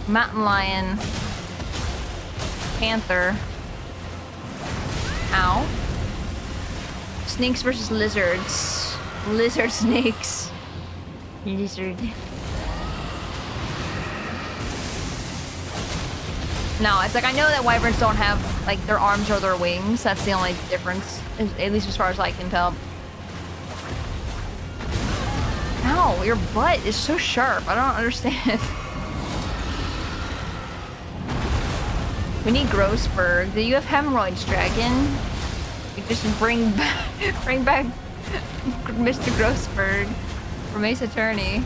Mountain lion. Panther. Ow. Snakes versus lizards. Lizard snakes. Lizard. No, it's like I know that wyverns don't have like their arms or their wings. That's the only difference, at least as far as I can tell. Ow, your butt is so sharp. I don't understand. We need Grossberg. Do you have hemorrhoids, dragon? You just bring back Mr. Grossberg from Ace Attorney.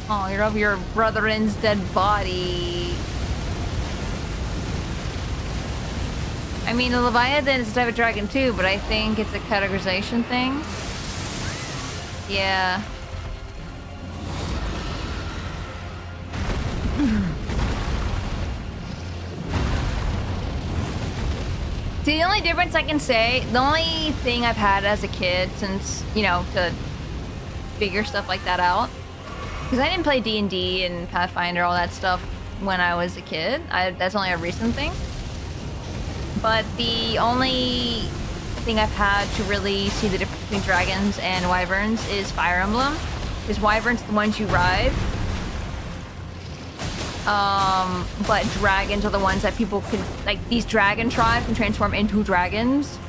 Oh, you're of your brethren's dead body. I mean, the Leviathan is a type of dragon too, but I think it's a categorization thing. Yeah. See, the only difference I can say, the only thing I've had as a kid since, you know, to figure stuff like that out, because I didn't play D&D and Pathfinder, all that stuff when I was a kid. That's only a recent thing. But the only thing I've had to really see the difference between dragons and wyverns is Fire Emblem. Because wyverns are the ones you ride. But dragons are the ones that people can, like, these dragon tribes can transform into dragons.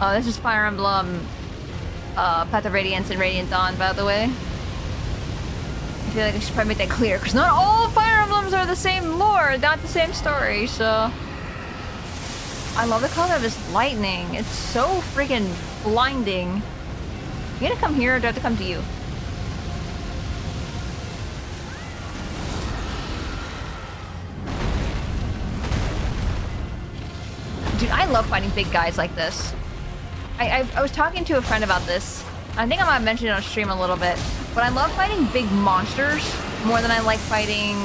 This is Fire Emblem, Path of Radiance and Radiant Dawn, by the way. feel like I should probably make that clear, because not all Fire Emblems are the same lore, not the same story, so... I love the color of this lightning. It's so freaking blinding. You gonna come here or do I have to come to you? Dude, I love fighting big guys like this. I was talking to a friend about this. I think I might have mentioned it on stream a little bit. But I love fighting big monsters more than I like fighting,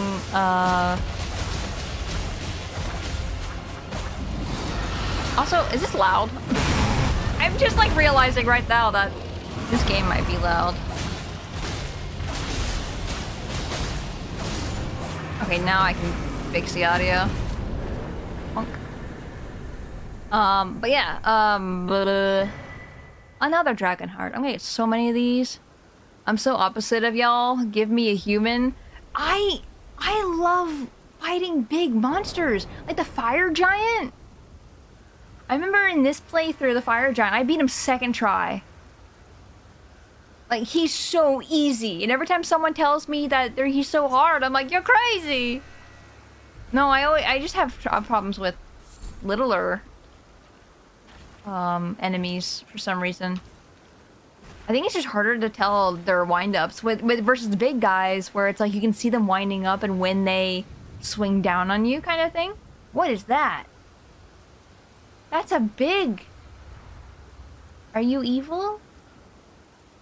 Also, is this loud? I'm just like realizing right now that this game might be loud. Okay, now I can fix the audio. Honk. But yeah, another dragon heart. I'm gonna get so many of these. I'm so opposite of y'all. Give me a human. I love fighting big monsters, like the fire giant. I remember in this playthrough, the fire giant, I beat him second try. Like, he's so easy, and every time someone tells me that he's so hard, I'm like, you're crazy. No, I just have problems with littler enemies for some reason. I think it's just harder to tell their wind-ups with versus the big guys, where it's like you can see them winding up and when they swing down on you kind of thing. What is that? That's a big... Are you evil?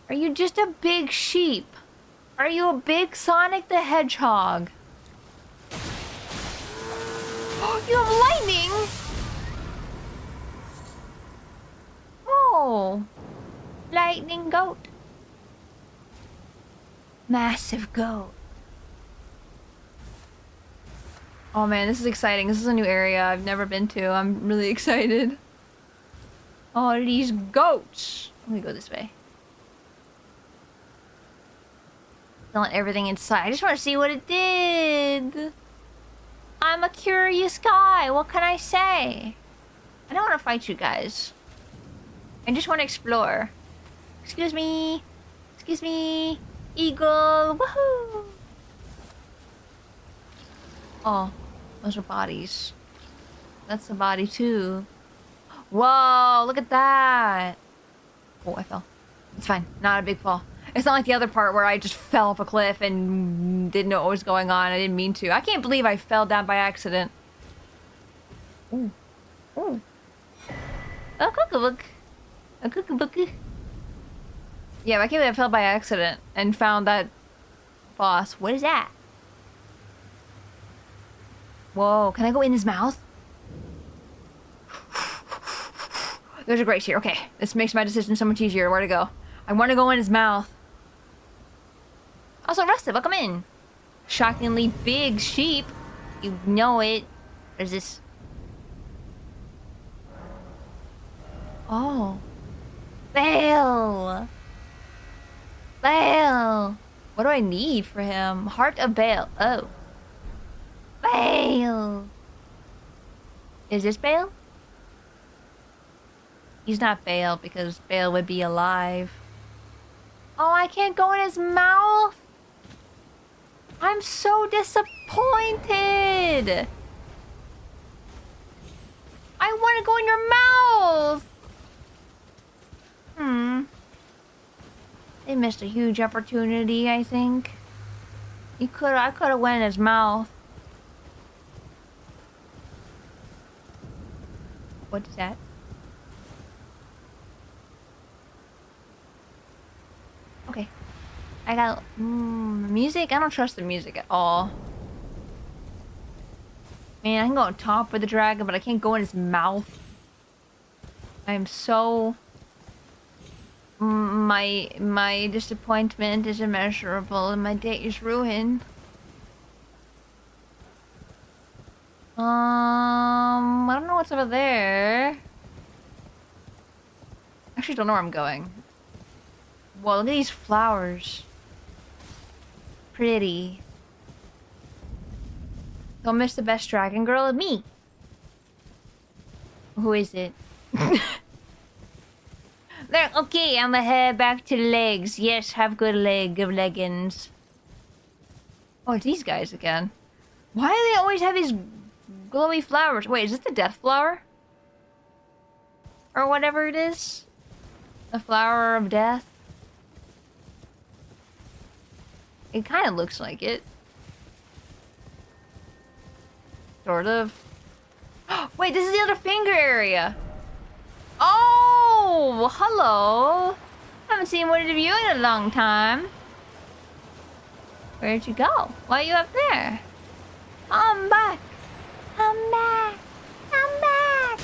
Are you just a big sheep? Are you a big Sonic the Hedgehog? Oh, you have lightning? Oh. Lightning goat. Massive goat. Oh man, this is exciting. This is a new area I've never been to. I'm really excited. Oh, these goats. Let me go this way. Don't let everything inside. I just want to see what it did. I'm a curious guy. What can I say? I don't want to fight you guys. I just want to explore. Excuse me. Excuse me. Eagle. Woohoo. Oh, those are bodies. That's a body too. Whoa, look at that. Oh, I fell. It's fine. Not a big fall. It's not like the other part where I just fell off a cliff and didn't know what was going on. I didn't mean to. I can't believe I fell down by accident. Ooh. Ooh. A cookbook. A cookbook. Yeah, I can't believe I fell by accident and found that boss. What is that? Whoa, can I go in his mouth? There's a grace here. Okay, this makes my decision so much easier. Where to go? I want to go in his mouth. Also, Rusted, welcome in. Shockingly big sheep. You know it. There's this... Oh. Baal. Baal. What do I need for him? Heart of Baal. Oh. Baal. Is this Baal? He's not Baal because Baal would be alive. Oh, I can't go in his mouth. I'm so disappointed. I want to go in your mouth. They missed a huge opportunity, I think. I could have went in his mouth. What is that? Okay. I got music. I don't trust the music at all. Man, I can go on top with the dragon, but I can't go in his mouth. I am so... My disappointment is immeasurable and my day is ruined. I don't know what's over there. Actually, don't know where I'm going. Whoa, look at these flowers. Pretty. Don't miss the best dragon girl, me. Who is it? There, okay, I'm gonna head back to legs. Yes, have good leggings. Oh, it's these guys again. Why do they always have these glowy flowers? Wait, is this the death flower? Or whatever it is? The flower of death? It kind of looks like it. Sort of. Wait, this is the other finger area. Oh, hello. Haven't seen one of you in a long time. Where'd you go? Why are you up there? Come back. Come back. Come back.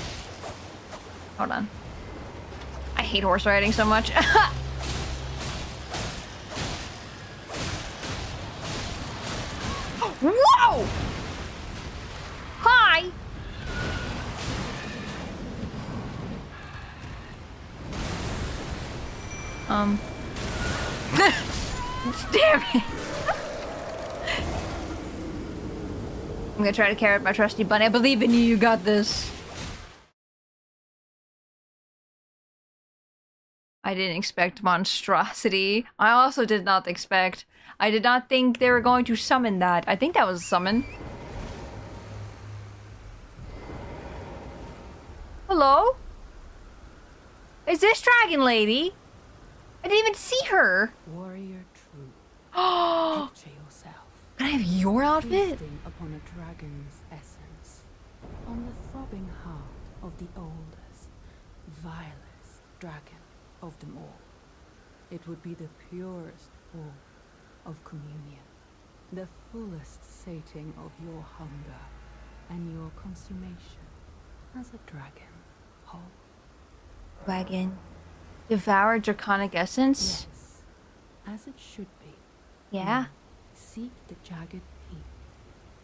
Hold on. I hate horse riding so much. Whoa! Hi! Damn it! I'm gonna try to carry out my trusty bunny. I believe in you, you got this. I didn't expect monstrosity. I also did not expect... I did not think they were going to summon that. I think that was a summon. Hello? Is this dragon lady? I didn't even see her. Warrior true. Oh, Picture yourself can I have your outfit? feasting upon a dragon's essence, on the throbbing heart of the oldest, vilest dragon of them all. It would be the purest form of communion, the fullest sating of your hunger and your consummation as a dragon whole. Dragon. Devour draconic essence? Yes, as it should be. Yeah. Now, seek the jagged peak.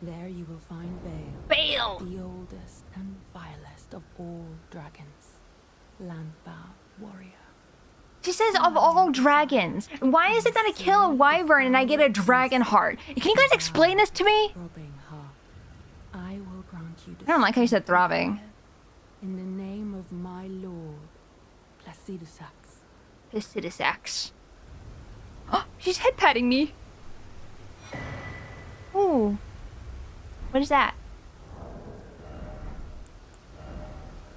There you will find Bale, Bale! the oldest and vilest of all dragons, landbound warrior. She says of all dragons. Why is it that I kill a wyvern and I get a dragon heart? Can you guys explain this to me? Throbbing heart, I will grant you. I don't like how you said throbbing. In the name of my lord, Placidusax. Placidusax. Oh, she's head patting me. Ooh. What is that?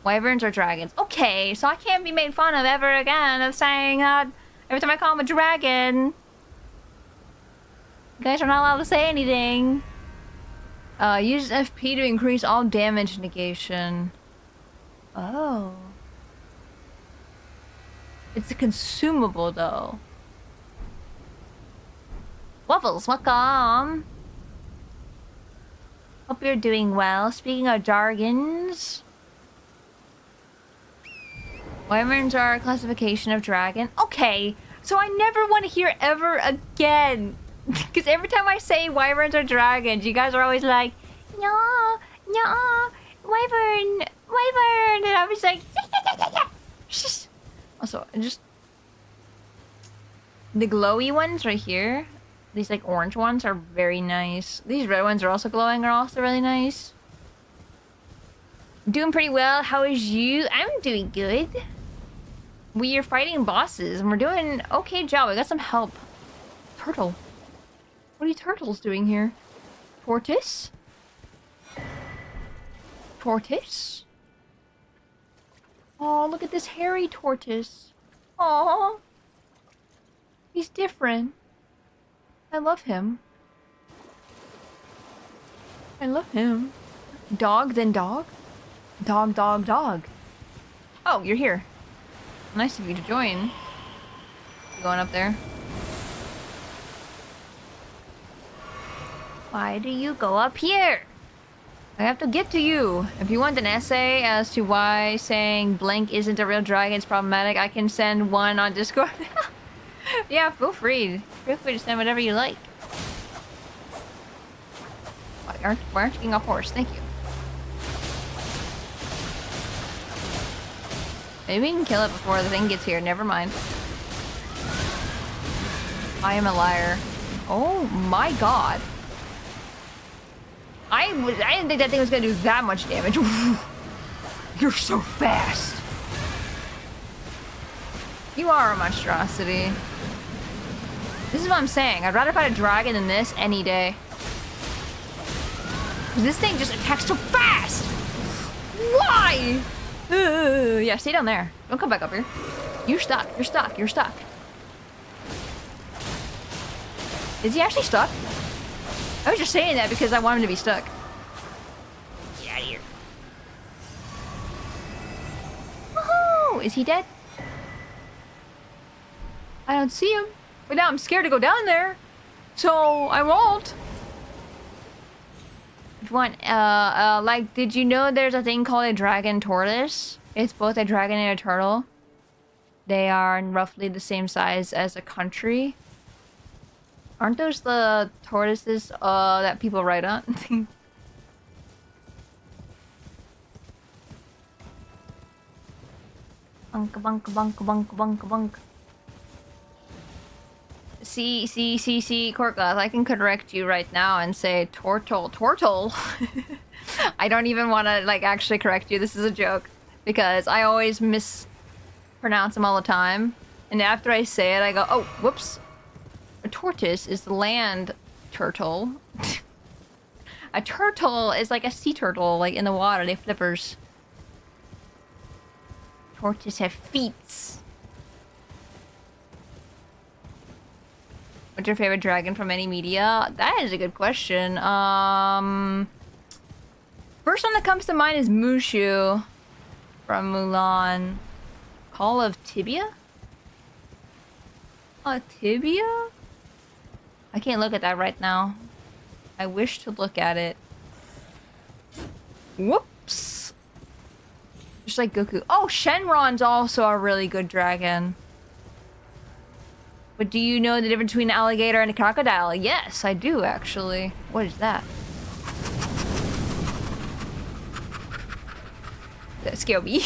Wyverns or dragons? Okay, so I can't be made fun of ever again of saying that every time I call him a dragon. You guys are not allowed to say anything. Use FP to increase all damage negation. Oh. It's a consumable though. Waffles, welcome. Hope you're doing well. Speaking of dragons. Wyverns are a classification of dragon. Okay, so I never want to hear ever again. Because every time I say wyverns are dragons, you guys are always like, no, no, wyvern, wyvern. And I was like, yeah. Also, just the glowy ones right here. These like orange ones are very nice. These red ones are also glowing, are also really nice. Doing pretty well. How is you? I'm doing good. We are fighting bosses and we're doing an okay job. We got some help. Turtle. What are you turtles doing here? Tortoise? Tortoise? Oh, look at this hairy tortoise. Aww. He's different. I love him. I love him. Dog, then dog? Dog, dog, dog. Oh, you're here. Nice of you to join. You going up there? Why do you go up here? I have to get to you. If you want an essay as to why saying blank isn't a real dragon is problematic, I can send one on Discord. Yeah, feel free. Feel free to send whatever you like. Why aren't you getting off horse? Thank you. Maybe we can kill it before the thing gets here. Never mind. I am a liar. Oh my god. I didn't think that thing was gonna do that much damage. You're so fast. You are a monstrosity. This is what I'm saying. I'd rather fight a dragon than this any day. This thing just attacks so fast! Why? Yeah, stay down there. Don't come back up here. You're stuck. You're stuck. You're stuck. Is he actually stuck? I was just saying that because I want him to be stuck. Get out of here. Woohoo! Is he dead? I don't see him. But now I'm scared to go down there. So I won't. Like, did you know there's a thing called a dragon tortoise? It's both a dragon and a turtle. They are roughly the same size as a country. Aren't those the tortoises that people ride on? Bunk, bunk, bunk, bunk, bunk, bunk. See, Korgoth, I can correct you right now and say tortle. I don't even want to, like, actually correct you. This is a joke. Because I always mispronounce them all the time. And after I say it, I go, oh, whoops. A tortoise is the land turtle. A turtle is like a sea turtle, like in the water. They flippers. Tortoise have feet. What's your favorite dragon from any media? That is a good question. First one that comes to mind is Mushu from Mulan. Call of Tibia? Tibia? I can't look at that right now. I wish to look at it. Whoops! Just like Goku. Oh, Shenron's also a really good dragon. But do you know the difference between an alligator and a crocodile? Yes, I do, actually. What is that? That scared me.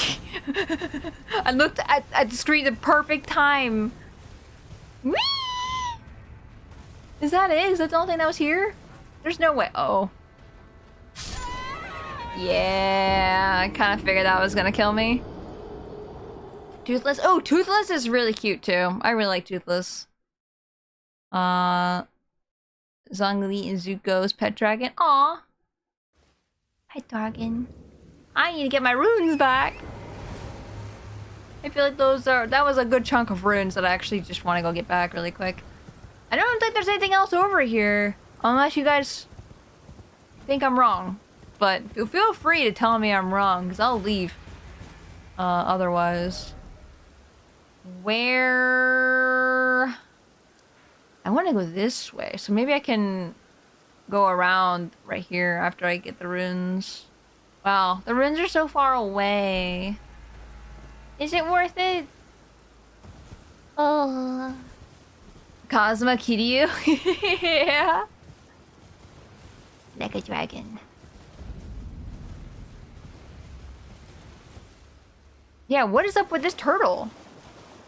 I looked at the screen at the perfect time. Whee! Is that it? Is that the only thing that was here? There's no way. Uh oh. Yeah, I kind of figured that was gonna kill me. Toothless. Oh, Toothless is really cute too. I really like Toothless. Zhongli and Zuko's pet dragon. Aw. Pet dragon. I need to get my runes back. I feel like that was a good chunk of runes that I actually just want to go get back really quick. I don't think there's anything else over here. Unless you guys think I'm wrong. But feel free to tell me I'm wrong, because I'll leave. Otherwise. Where... I want to go this way, so maybe I can go around right here after I get the runes. Wow, the runes are so far away. Is it worth it? Oh. Cosma Kiryu? Yeah. Like a dragon. Yeah, what is up with this turtle?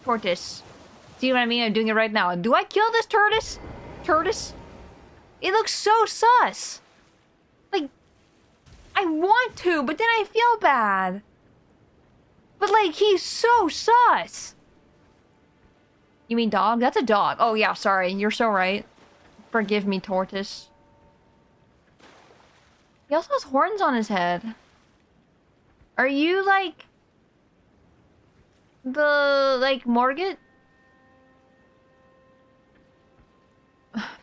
Tortoise. See what I mean? I'm doing it right now. Do I kill this tortoise? Tortoise? It looks so sus. Like, I want to, but then I feel bad. But like, he's so sus. You mean dog? That's a dog. Oh yeah, sorry. You're so right. Forgive me, tortoise. He also has horns on his head. Are you like... Morgott?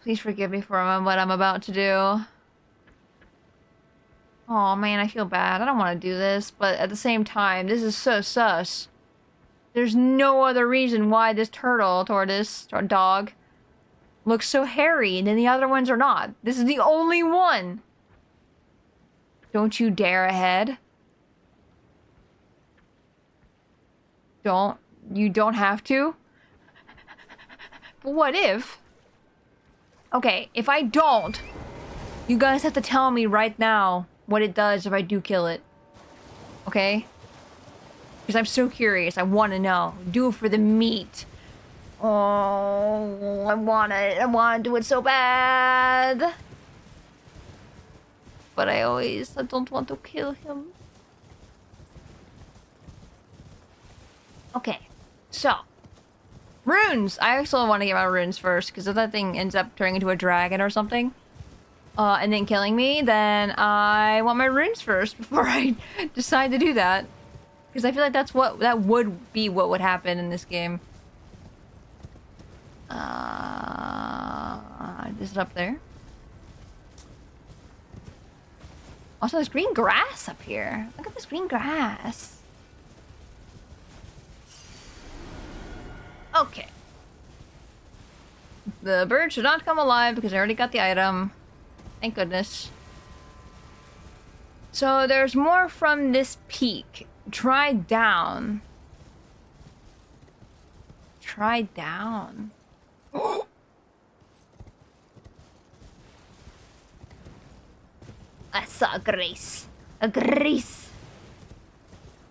Please forgive me for what I'm about to do. Oh man, I feel bad. I don't want to do this, but at the same time, this is so sus. There's no other reason why this tortoise, or dog, looks so hairy, and then the other ones are not. This is the only one. Don't you dare ahead. You don't have to? But what if? Okay, if I don't, you guys have to tell me right now what it does if I do kill it. Okay? Because I'm so curious. I want to know. Do it for the meat. Oh, I want it. I want to do it so bad. But I don't want to kill him. Okay, so. Runes! I also want to get my runes first, because if that thing ends up turning into a dragon or something, and then killing me, then I want my runes first before I decide to do that. Because I feel like that would be what would happen in this game. Is it up there? Also, there's green grass up here. Look at this green grass. Okay. The bird should not come alive because I already got the item. Thank goodness. So there's more from this peak. Try down. Try down. I saw a grace. A grace.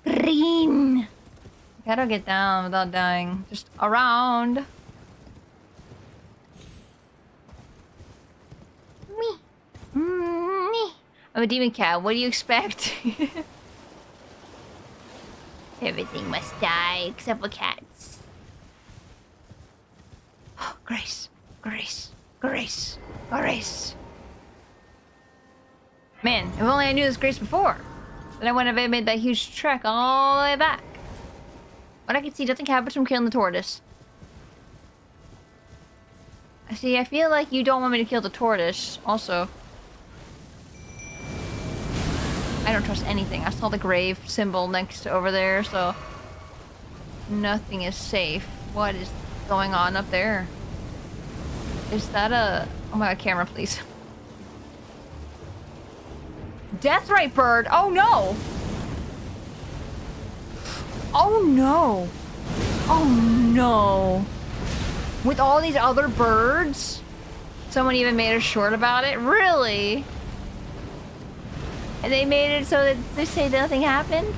Green. How do I get down without dying? Just around. Me. Me. I'm a demon cat. What do you expect? Everything must die except for cats. Grace. Grace. Grace. Grace. Man, if only I knew this grace before. Then I wouldn't have made that huge trek all the way back. But I can see nothing happens from killing the tortoise. See, I feel like you don't want me to kill the tortoise, also. I don't trust anything. I saw the grave symbol next to over there, so... Nothing is safe. What is going on up there? Is that a... Oh my god, camera, please. Deathrite bird! Oh no! Oh no! Oh no! With all these other birds? Someone even made a short about it? Really? And they made it so that they say nothing happened?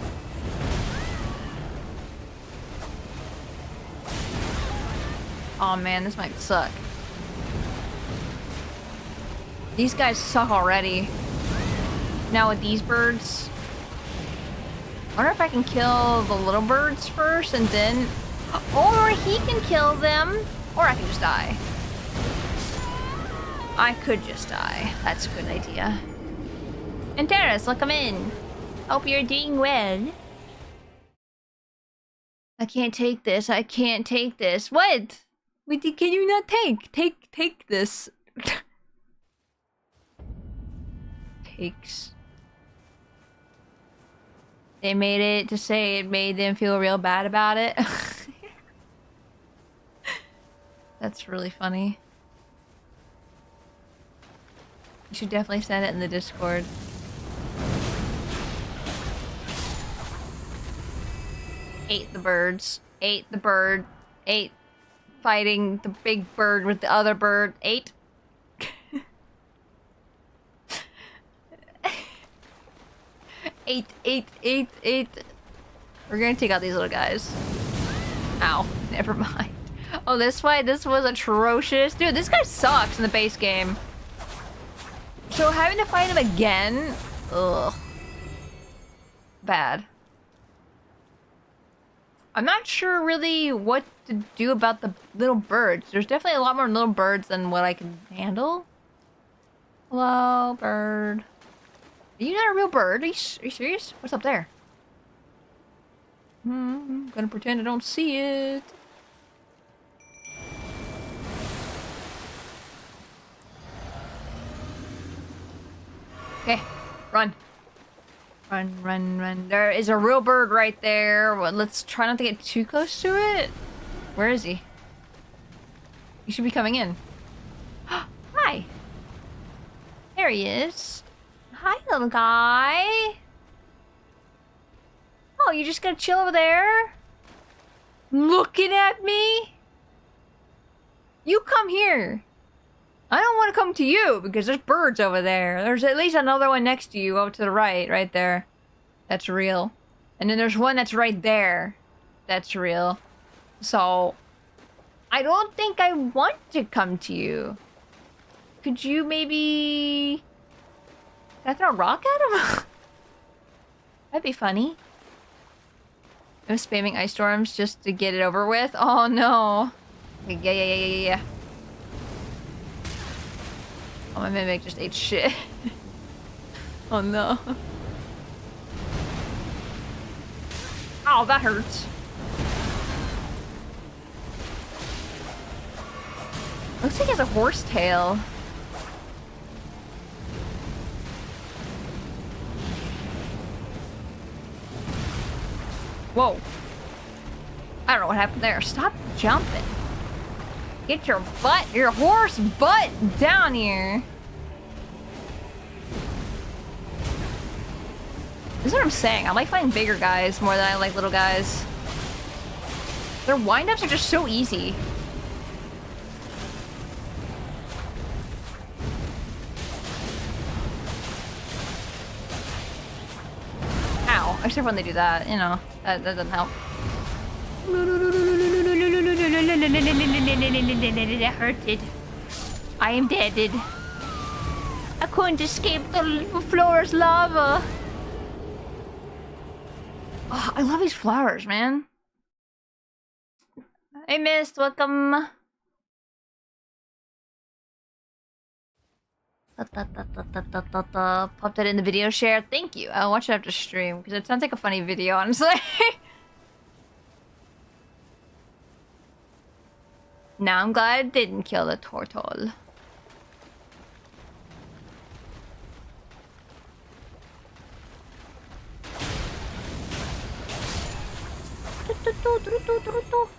Oh man, this might suck. These guys suck already. Now with these birds. I wonder if I can kill the little birds first and then... Or he can kill them. Or I can just die. I could just die. That's a good idea. And Terrace, welcome in. Hope you're doing well. I can't take this. I can't take this. What? Can you not take? Take this. Takes. They made it to say it made them feel real bad about it. That's really funny. You should definitely send it in the Discord. Ate the birds. Ate the bird. Ate fighting the big bird with the other bird. Ate. Eight. We're gonna take out these little guys. Ow. Never mind. Oh, this fight? This was atrocious. Dude, this guy sucks in the base game. So having to fight him again? Ugh. Bad. I'm not sure really what to do about the little birds. There's definitely a lot more little birds than what I can handle. Hello, bird. Are you not a real bird? Are you serious? What's up there? I'm gonna pretend I don't see it. Okay, run. Run. There is a real bird right there. Well, let's try not to get too close to it. Where is he? He should be coming in. Hi. There he is. Hi, little guy. Oh, you just gonna chill over there? Looking at me? You come here. I don't want to come to you because there's birds over there. There's at least another one next to you over to the right there. That's real. And then there's one that's right there. That's real. So, I don't think I want to come to you. Could you maybe... Can I throw a rock at him? That'd be funny. I'm spamming ice storms just to get it over with. Oh no. Yeah. Oh, my mimic just ate shit. Oh no. Oh, that hurts. Looks like he has a horse tail. Whoa. I don't know what happened there. Stop jumping. Get your butt, your horse butt down here. This is what I'm saying. I like fighting bigger guys more than I like little guys. Their windups are just so easy. Ow. Except when they do that, you know, that doesn't help. That hurted. I am deaded. I couldn't escape the floor's lava. Oh, I love these flowers, man. Hey, Mist, welcome. Popped that in the video share. Thank you. I'll watch it after stream because it sounds like a funny video, honestly. Now I'm glad I didn't kill the turtle.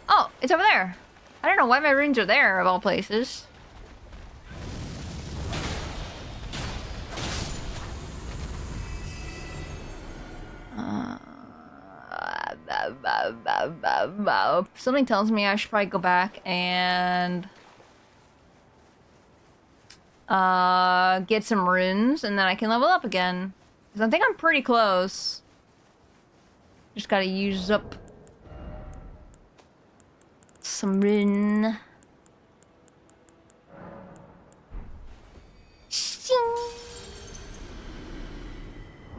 Oh, it's over there. I don't know why my runes are there, of all places. Something tells me I should probably go back and get some runes, and then I can level up again. Because I think I'm pretty close. Just gotta use up some rune.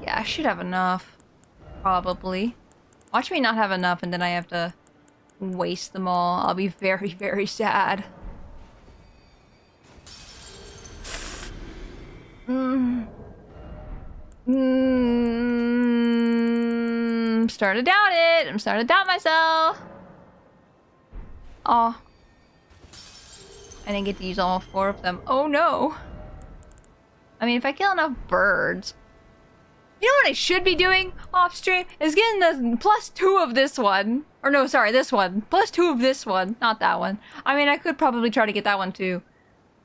Yeah, I should have enough. Probably. Watch me not have enough and then I have to waste them all. I'll be very, very sad. I'm starting to doubt it. I'm starting to doubt myself. Oh. I didn't get to use all 4 of them. Oh no. I mean, if I kill enough birds... You know what I should be doing off stream? Is getting the +2 of this one. Or no, sorry, this one. +2 of this one. Not that one. I mean, I could probably try to get that one too.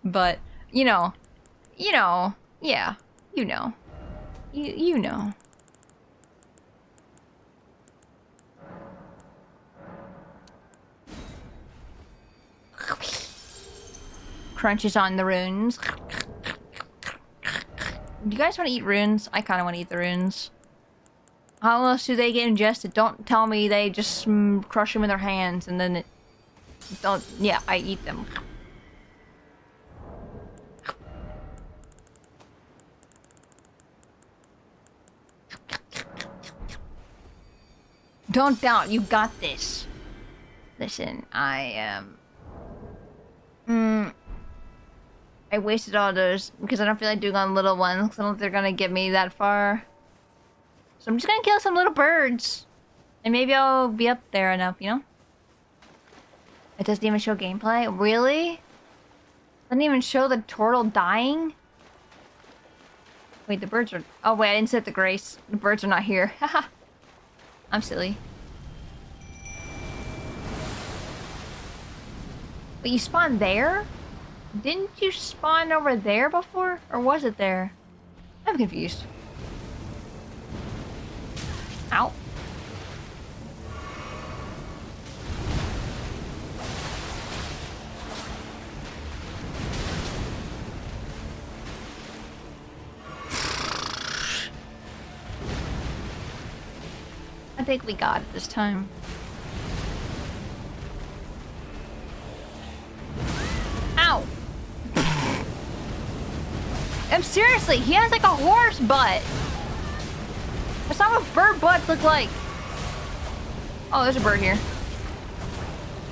But, you know. Yeah. You know. You know. Crunches on the runes. Do you guys want to eat runes? I kind of want to eat the runes. How else do they get ingested? Don't tell me they just crush them in their hands and then it... Don't... Yeah, I eat them. Don't doubt, you got this. Listen, I I wasted all those because I don't feel like doing on little ones because I don't think they're gonna get me that far. So I'm just gonna kill some little birds. And maybe I'll be up there enough, you know? It doesn't even show gameplay? Really? Doesn't even show the turtle dying? Wait, the birds are... Oh wait, I didn't set the grace. The birds are not here. Haha. I'm silly. But you spawned there? Didn't you spawn over there before? Or was it there? I'm confused. Ow. I think we got it this time. Ow! Seriously, he has like a horse butt. That's not what bird butts look like. Oh, there's a bird here.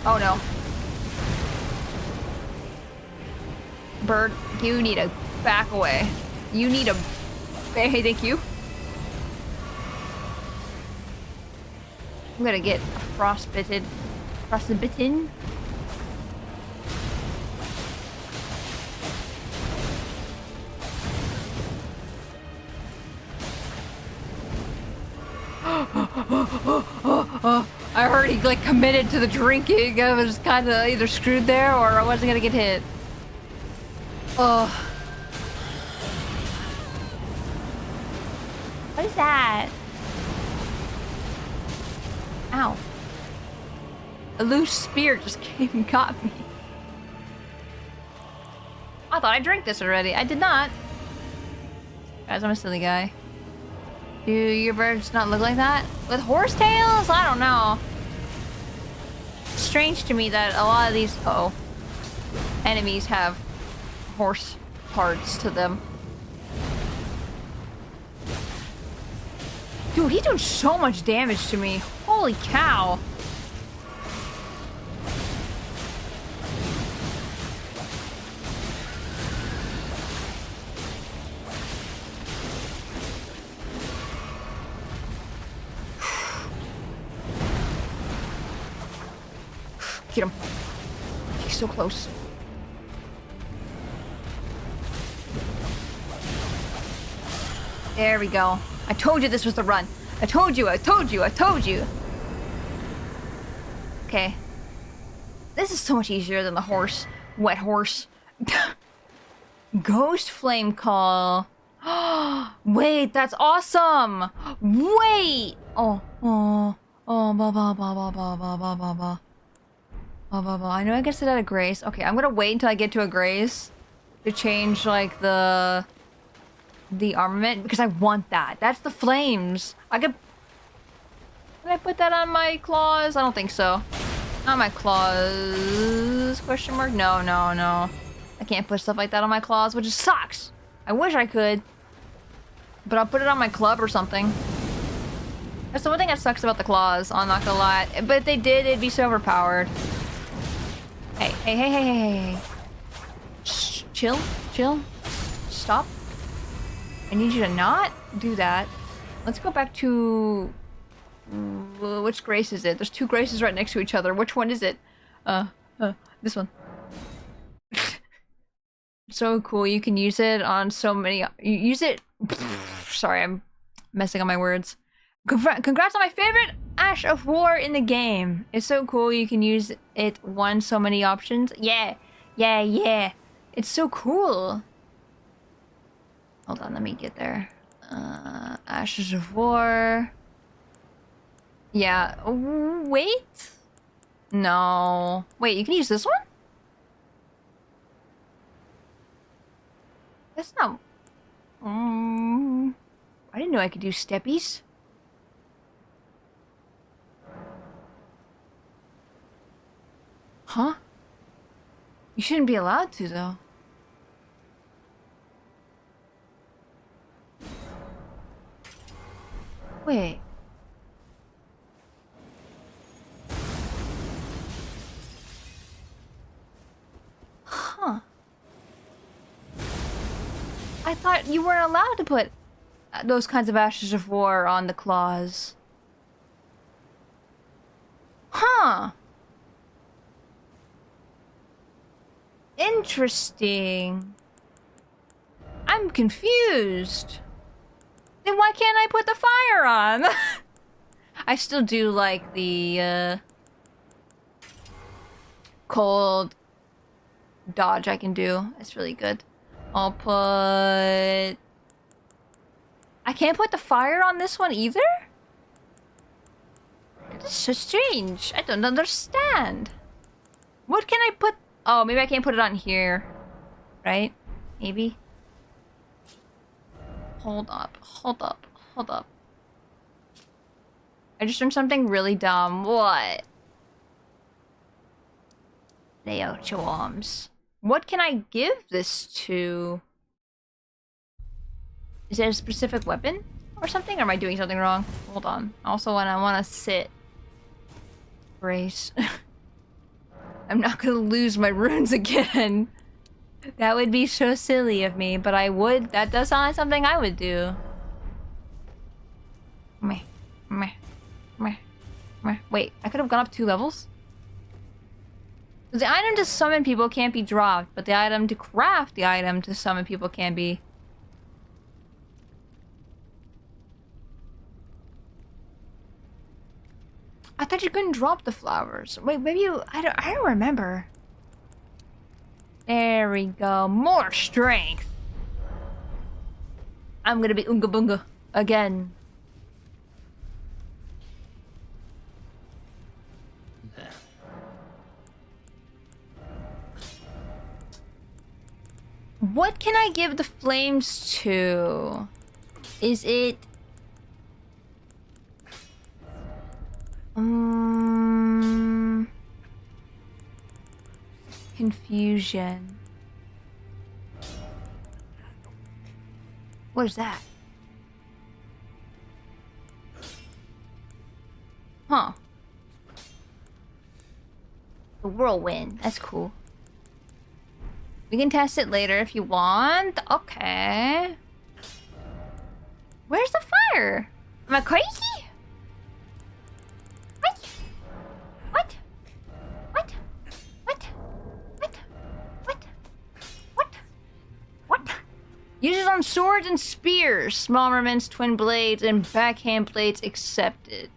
Oh no. Bird, you need to back away. You need a... Hey, thank you. I'm gonna get frostbitten. Frostbitten? I already like committed to the drinking. I was kind of either screwed there or I wasn't gonna get hit. Oh. What is that? Ow. A loose spear just came and got me. I thought I drank this already. I did not. Guys, I'm a silly guy. Do your birds not look like that? With horse tails? I don't know. It's strange to me that a lot of these enemies have horse parts to them. Dude, he's doing so much damage to me. Holy cow. Get him. He's so close. There we go. I told you this was the run. I told you, I told you, I told you. Okay. This is so much easier than the horse. Wet horse. Ghost flame call. Wait, that's awesome. Wait. Oh, ba ba ba ba ba ba ba ba ba. I know I guess it had a grace. Okay, I'm gonna wait until I get to a grace to change like the armament because I want that. That's the flames. Can I put that on my claws? I don't think so. Not my claws. Question mark? No, no, no. I can't put stuff like that on my claws, which sucks. I wish I could. But I'll put it on my club or something. That's the one thing that sucks about the claws, I'm not gonna lie. But if they did, it'd be so overpowered. Hey, hey, hey, hey, hey, hey. Shh, chill, chill. Stop. I need you to not do that. Let's go back to... which grace is it? There's two graces right next to each other. Which one is it? This one. So cool. You can use it on so many... You use it... Sorry, I'm messing on my words. Congrats on my favorite Ash of War in the game. It's so cool. You can use it on so many options. Yeah. Yeah, yeah. It's so cool. Hold on, let me get there. Ashes of War. Yeah. Wait. No. Wait, you can use this one? That's not... I didn't know I could do steppies. Huh? You shouldn't be allowed to, though. Wait. Huh. I thought you weren't allowed to put those kinds of Ashes of War on the claws. Huh. Interesting. I'm confused. Then why can't I put the fire on? I still do like the cold dodge I can do. It's really good. I'll put... I can't put the fire on this one either? This is so strange. I don't understand. What can I put... Oh, maybe I can't put it on here. Right? Maybe? Hold up. Hold up. Hold up. I just learned something really dumb. What? Lay out your arms. What can I give this to? Is it a specific weapon or something? Or am I doing something wrong? Hold on. Also, when I want to sit... Brace. I'm not gonna lose my runes again. That would be so silly of me, but I would. That does sound like something I would do. Meh. Meh. Meh. Meh. Wait, I could have gone up 2 levels? The item to summon people can't be dropped, but the item to craft the item to summon people can be. I thought you couldn't drop the flowers. Wait, maybe you... I don't remember. There we go. More strength. I'm gonna be Oonga Boonga again. What can I give the flames to? Is it... Confusion. What is that? Huh. The whirlwind. That's cool. We can test it later if you want. Okay. Where's the fire? Am I crazy? What? What? What? What? What? What? What? What? Uses on swords and spears, small armaments, twin blades, and backhand blades accepted.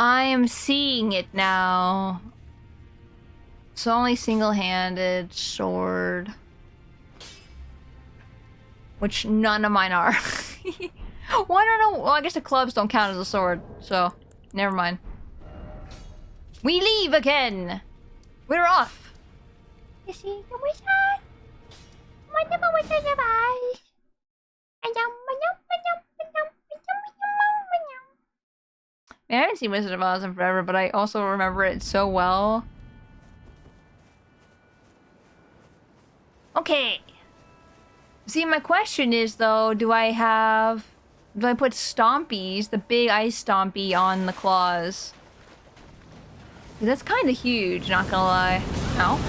I am seeing it now. It's only single-handed sword. Which none of mine are. Well, I don't know. Well, I guess the clubs don't count as a sword, so never mind. We leave again! We're off! You see the wizard? Man, I haven't seen Wizard of Oz in forever, but I also remember it so well. Okay. See, my question is, though, do I put Stompies, the big ice Stompy, on the claws? That's kind of huge, not gonna lie. Ow.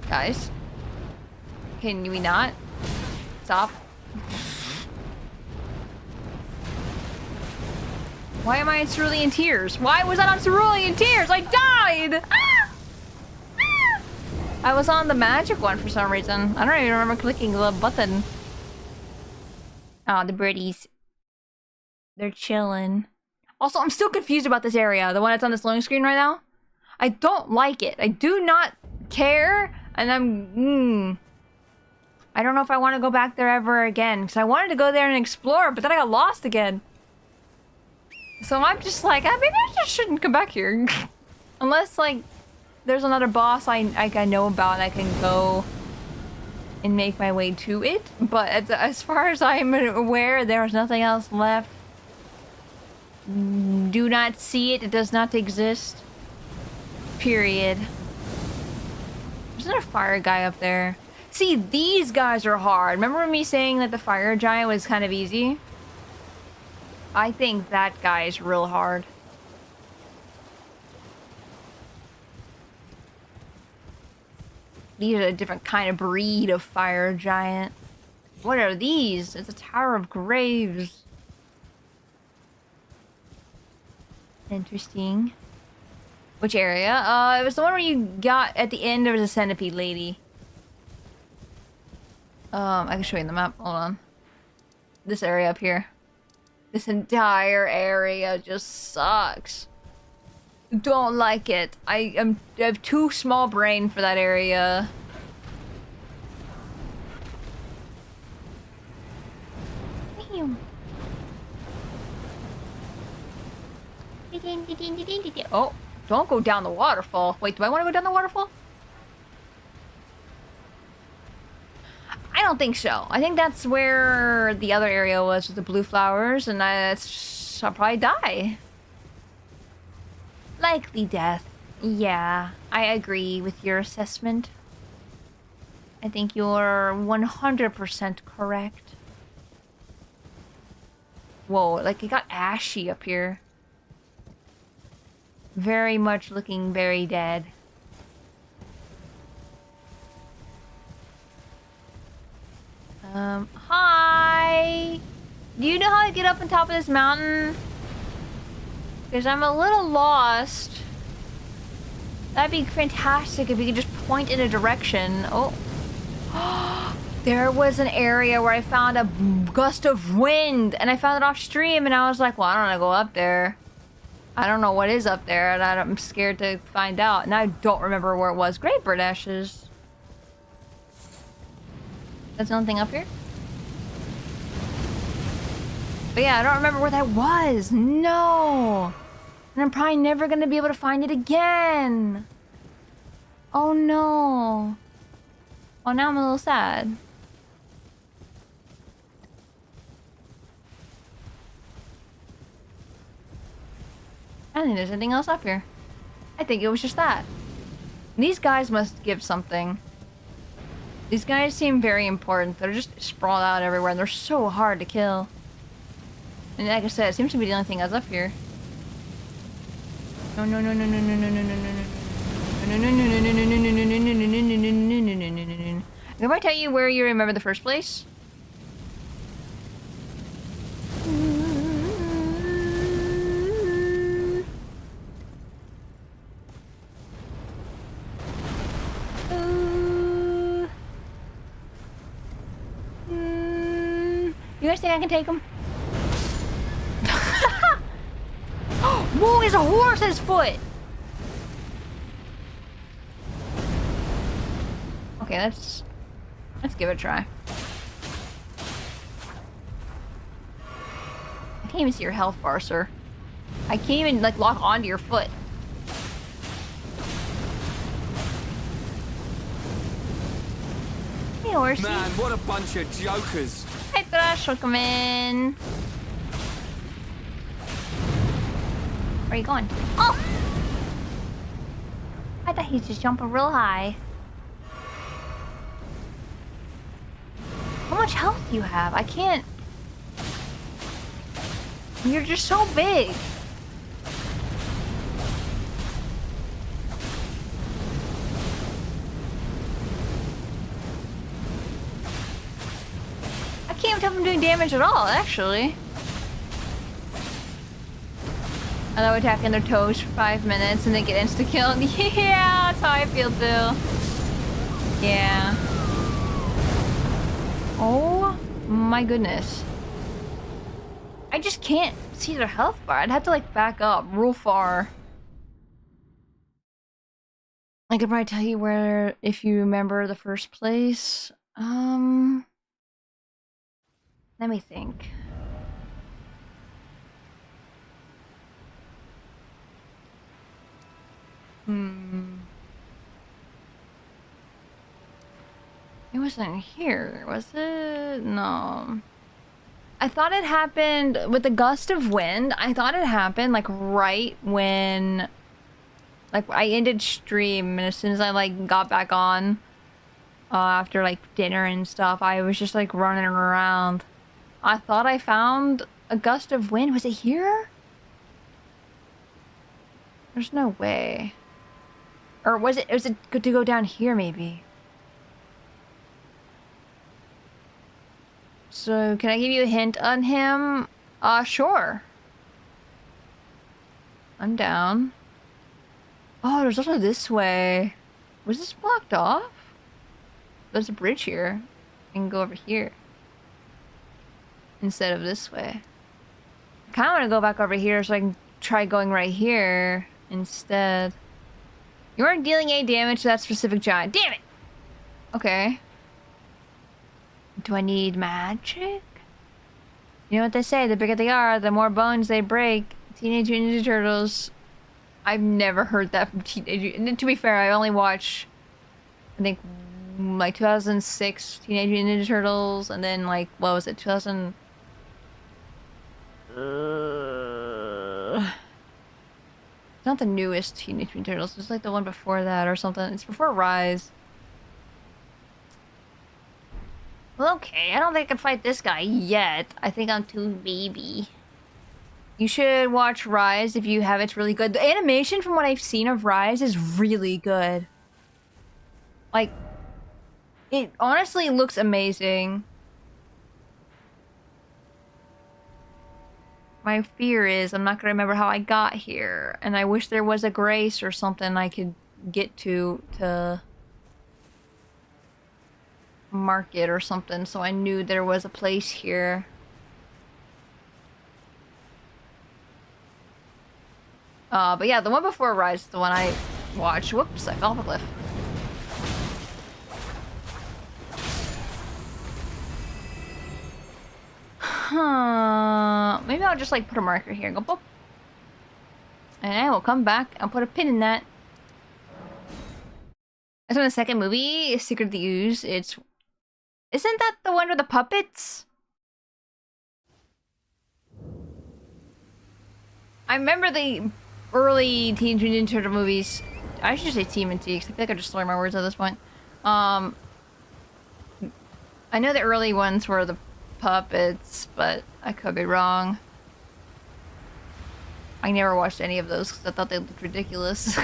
Guys. Can we not? Stop. Why am I in cerulean tears? Why was I on cerulean tears? I died! Ah! Ah! I was on the magic one for some reason. I don't even remember clicking the button. Oh, the birdies. They're chilling. Also, I'm still confused about this area. The one that's on this loading screen right now. I don't like it. I do not care. And I don't know if I want to go back there ever again. Because I wanted to go there and explore, but then I got lost again. So I'm just like, maybe I just shouldn't come back here. Unless, like, there's another boss I know about and I can go and make my way to it. But as far as I'm aware, there's nothing else left. Do not see it. It does not exist. Period. There's another fire guy up there. See, these guys are hard. Remember me saying that the fire giant was kind of easy? I think that guy is real hard. These are a different kind of breed of fire giant. What are these? It's a Tower of Graves. Interesting. Which area? It was the one where you got at the end. There was a centipede lady. I can show you the map. Hold on. This area up here. This entire area just sucks. Don't like it. I have too small brain for that area. Oh, don't go down the waterfall. Wait, do I want to go down the waterfall? I don't think so. I think that's where the other area was with the blue flowers, and I'll probably die. Likely death. Yeah, I agree with your assessment. I think you're 100% correct. Whoa, like it got ashy up here. Very much looking very dead. Hi! Do you know how to get up on top of this mountain? Because I'm a little lost. That'd be fantastic if you could just point in a direction. Oh. There was an area where I found a gust of wind, and I found it off stream, and I was like, well, I don't want to go up there. I don't know what is up there, and I'm scared to find out. And I don't remember where it was. Great bird ashes. There's nothing up here? But yeah, I don't remember where that was. No! And I'm probably never gonna be able to find it again. Oh no. Oh, now I'm a little sad. I don't think there's anything else up here. I think it was just that. These guys must give something. These guys seem very important. They're just sprawled out everywhere, and they're so hard to kill. And like I said, it seems to be the only thing that's up here. No, no, no, no, no, no, no, no, no, no, no. Can I tell you where you remember the first place? You guys think I can take him? Whoa, he's a horse at his foot! Okay, let's give it a try. I can't even see your health bar, sir. I can't even, like, lock onto your foot. Hey, horsey. Man, what a bunch of jokers. Hey, Thrush, welcome in. Where are you going? Oh! I thought he's just jumping real high. How much health do you have? I can't... You're just so big. I can't even tell if I'm doing damage at all, actually. I love attacking their toes for 5 minutes and then get insta-killed. Yeah, that's how I feel too. Yeah. Oh my goodness. I just can't see their health bar. I'd have to like back up real far. I could probably tell you where, if you remember the first place. Let me think. It wasn't here, was it? No. I thought it happened with the gust of wind. I thought it happened like right when, like, I ended stream, and as soon as I like got back on after like dinner and stuff, I was just like running around. I thought I found a gust of wind. Was it here? There's no way. Or was it good to go down here maybe? So, can I give you a hint on him? Sure. I'm down. Oh, there's also this way. Was this blocked off? There's a bridge here. I can go over here. Instead of this way. I kind of want to go back over here so I can try going right here instead. You aren't dealing any damage to that specific giant. Damn it! Okay. Do I need magic? You know what they say, the bigger they are, the more bones they break. Teenage Mutant Ninja Turtles. I've never heard that from Teenage Mutant. To be fair, I only watch, I think, like 2006 Teenage Mutant Ninja Turtles, and then like, what was it, 2000... It's not the newest Teenage Mutant Turtles, it's like the one before that or something. It's before Rise. Well, okay, I don't think I can fight this guy yet. I think I'm too baby. You should watch Rise if you have. It's really good. The animation from what I've seen of Rise is really good. Like, it honestly looks amazing. My fear is I'm not gonna remember how I got here, and I wish there was a grace or something I could get to mark it or something, so I knew there was a place here. But yeah, the one before Rise is the one I watched. Whoops, I fell off a cliff. Huh. Maybe I'll just like put a marker here and go boop. And I will come back and put a pin in that. That's when the second movie is Secret of the Ooze. Isn't that the one with the puppets? I remember the early Teenage Mutant Ninja Turtle movies. I should say TMNT because I feel like I'm just slurring my words at this point. I know the early ones were the puppets, but I could be wrong. I never watched any of those because I thought they looked ridiculous.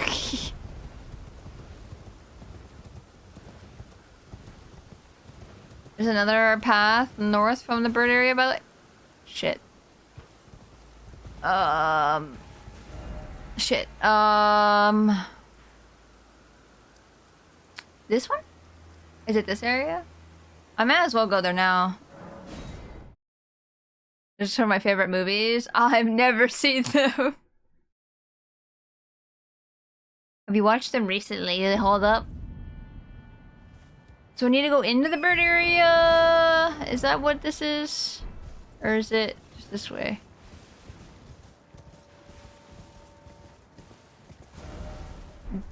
There's another path north from the bird area, by the way. Shit. Shit. This one? Is it this area? I might as well go there now. This is one of my favorite movies. I've never seen them. Have you watched them recently? Do they hold up? So we need to go into the bird area? Is that what this is? Or is it just this way?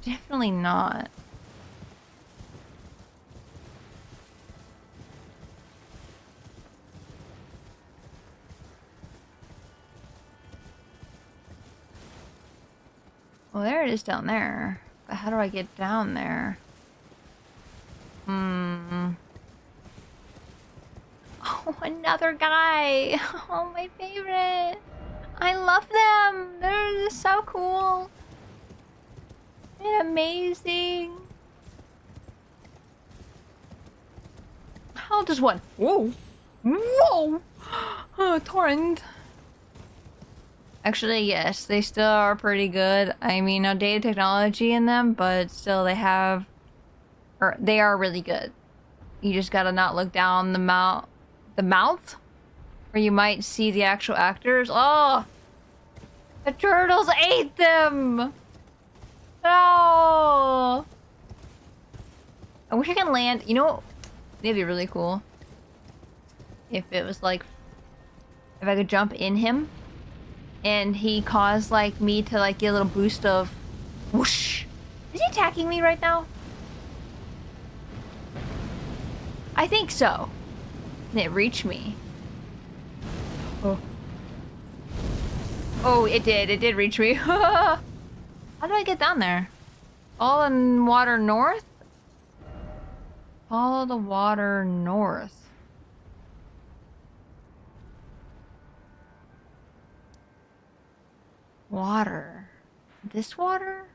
Definitely not. Well, there it is down there. But how do I get down there? Oh, another guy. Oh, my favorite. I love them. They're just so cool. And amazing. How does one? Whoa. Whoa. Oh, torrent. Actually, yes, they still are pretty good. I mean, no data technology in them, but still they have... Or they are really good. You just gotta not look down the mouth... The mouth? Or you might see the actual actors. Oh! The turtles ate them! No! I wish I could land... You know, it'd be really cool. If it was like... If I could jump in him. And he caused, like, me to, like, get a little boost of... Whoosh! Is he attacking me right now? I think so. And it reached me. Oh. Oh, it did. It did reach me. How do I get down there? Follow the water north? Follow the water north. Water. This water?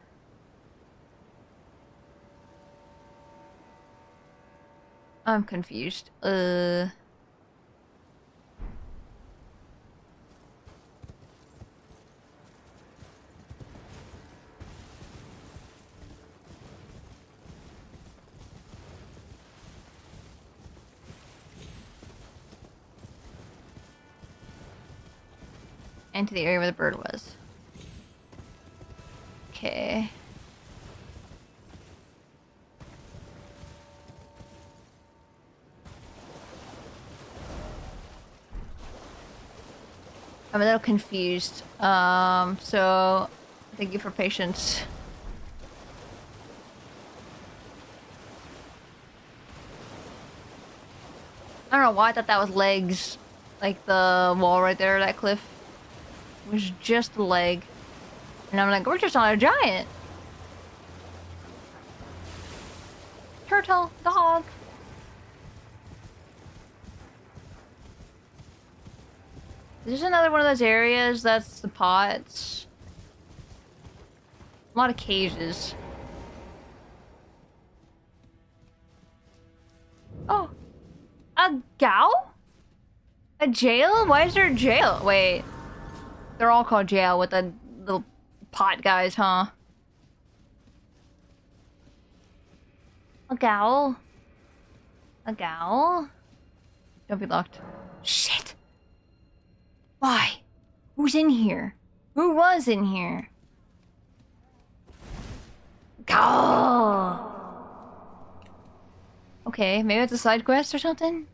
I'm confused. And to the area where the bird was. Okay. I'm a little confused. So thank you for patience. I don't know why I thought that was legs. Like the wall right there, that cliff was just a leg. And I'm like, we're just on a giant. Turtle, dog. There's another one of those areas that's the pots. A lot of cages. Oh. A gal? A jail? Why is there a jail? Wait. They're all called jail with the little pot guys, huh? A gal? A gal? Don't be locked. Shit! Why? Who's in here? Who was in here? Gal! Okay, maybe it's a side quest or something?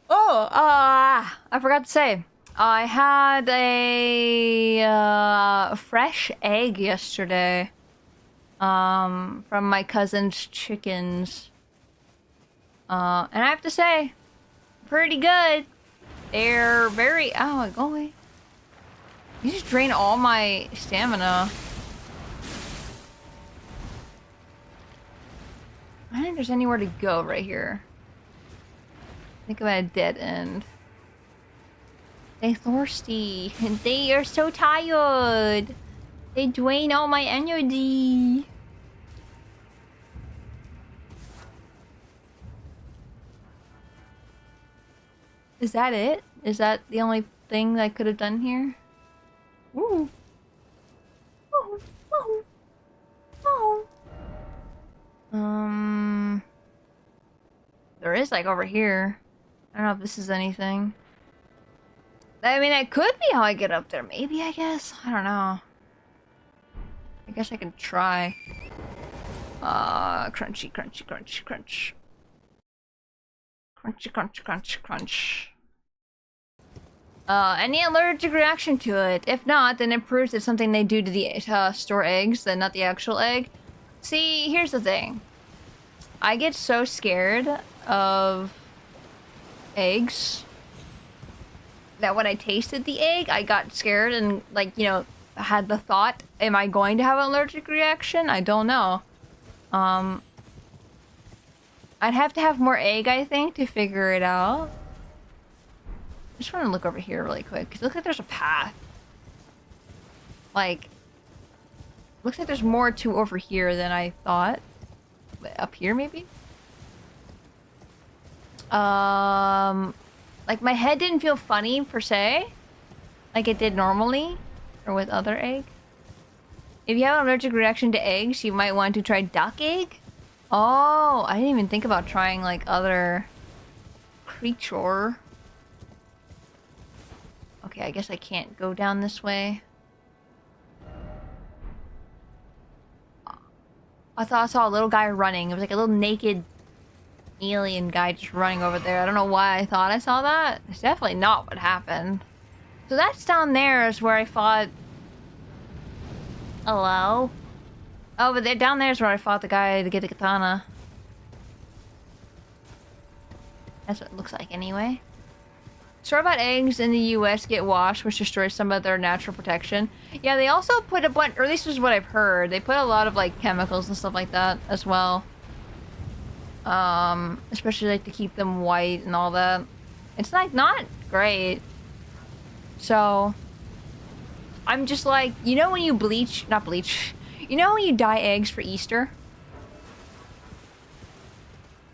Oh, I forgot to say. I had a fresh egg yesterday. From my cousin's chickens. And I have to say, pretty good. They're very... Oh, go away. You just drain all my stamina. I don't think there's anywhere to go right here. I think I'm at a dead end. They're thirsty. They are so tired. They drain all my energy. Is that it? Is that the only thing that I could have done here? Ooh. Oh, oh, oh. There is like over here. I don't know if this is anything. I mean, that could be how I get up there. Maybe, I guess. I don't know. I guess I can try. Crunchy, crunchy, crunchy, crunch. Crunchy, crunchy, crunchy, crunch. Any allergic reaction to it? If not, then it proves it's something they do to the store eggs, then not the actual egg. See, here's the thing. I get so scared of eggs that when I tasted the egg, I got scared and, like, you know, had the thought, am I going to have an allergic reaction? I don't know. I'd have to have more egg, I think, to figure it out. I just want to look over here really quick, because it looks like there's a path. Like, looks like there's more to over here than I thought. Up here, maybe? Like, my head didn't feel funny, per se. Like it did normally. Or with other egg. If you have an allergic reaction to eggs, you might want to try duck egg. Oh, I didn't even think about trying, like, other creature. Okay, I guess I can't go down this way. I thought I saw a little guy running. It was like a little naked alien guy just running over there. I don't know why I thought I saw that. It's definitely not what happened. So that's down there is where I fought... Hello? Oh, but there, down there is where I fought the guy to get the katana. That's what it looks like anyway. Store-bought eggs in the US get washed, which destroys some of their natural protection. Yeah, they also put a bunch, or at least this is what I've heard, they put a lot of, like, chemicals and stuff like that as well. Especially, like, to keep them white and all that. It's, like, not great. So, I'm just like, you know when you bleach, not bleach, you know when you dye eggs for Easter?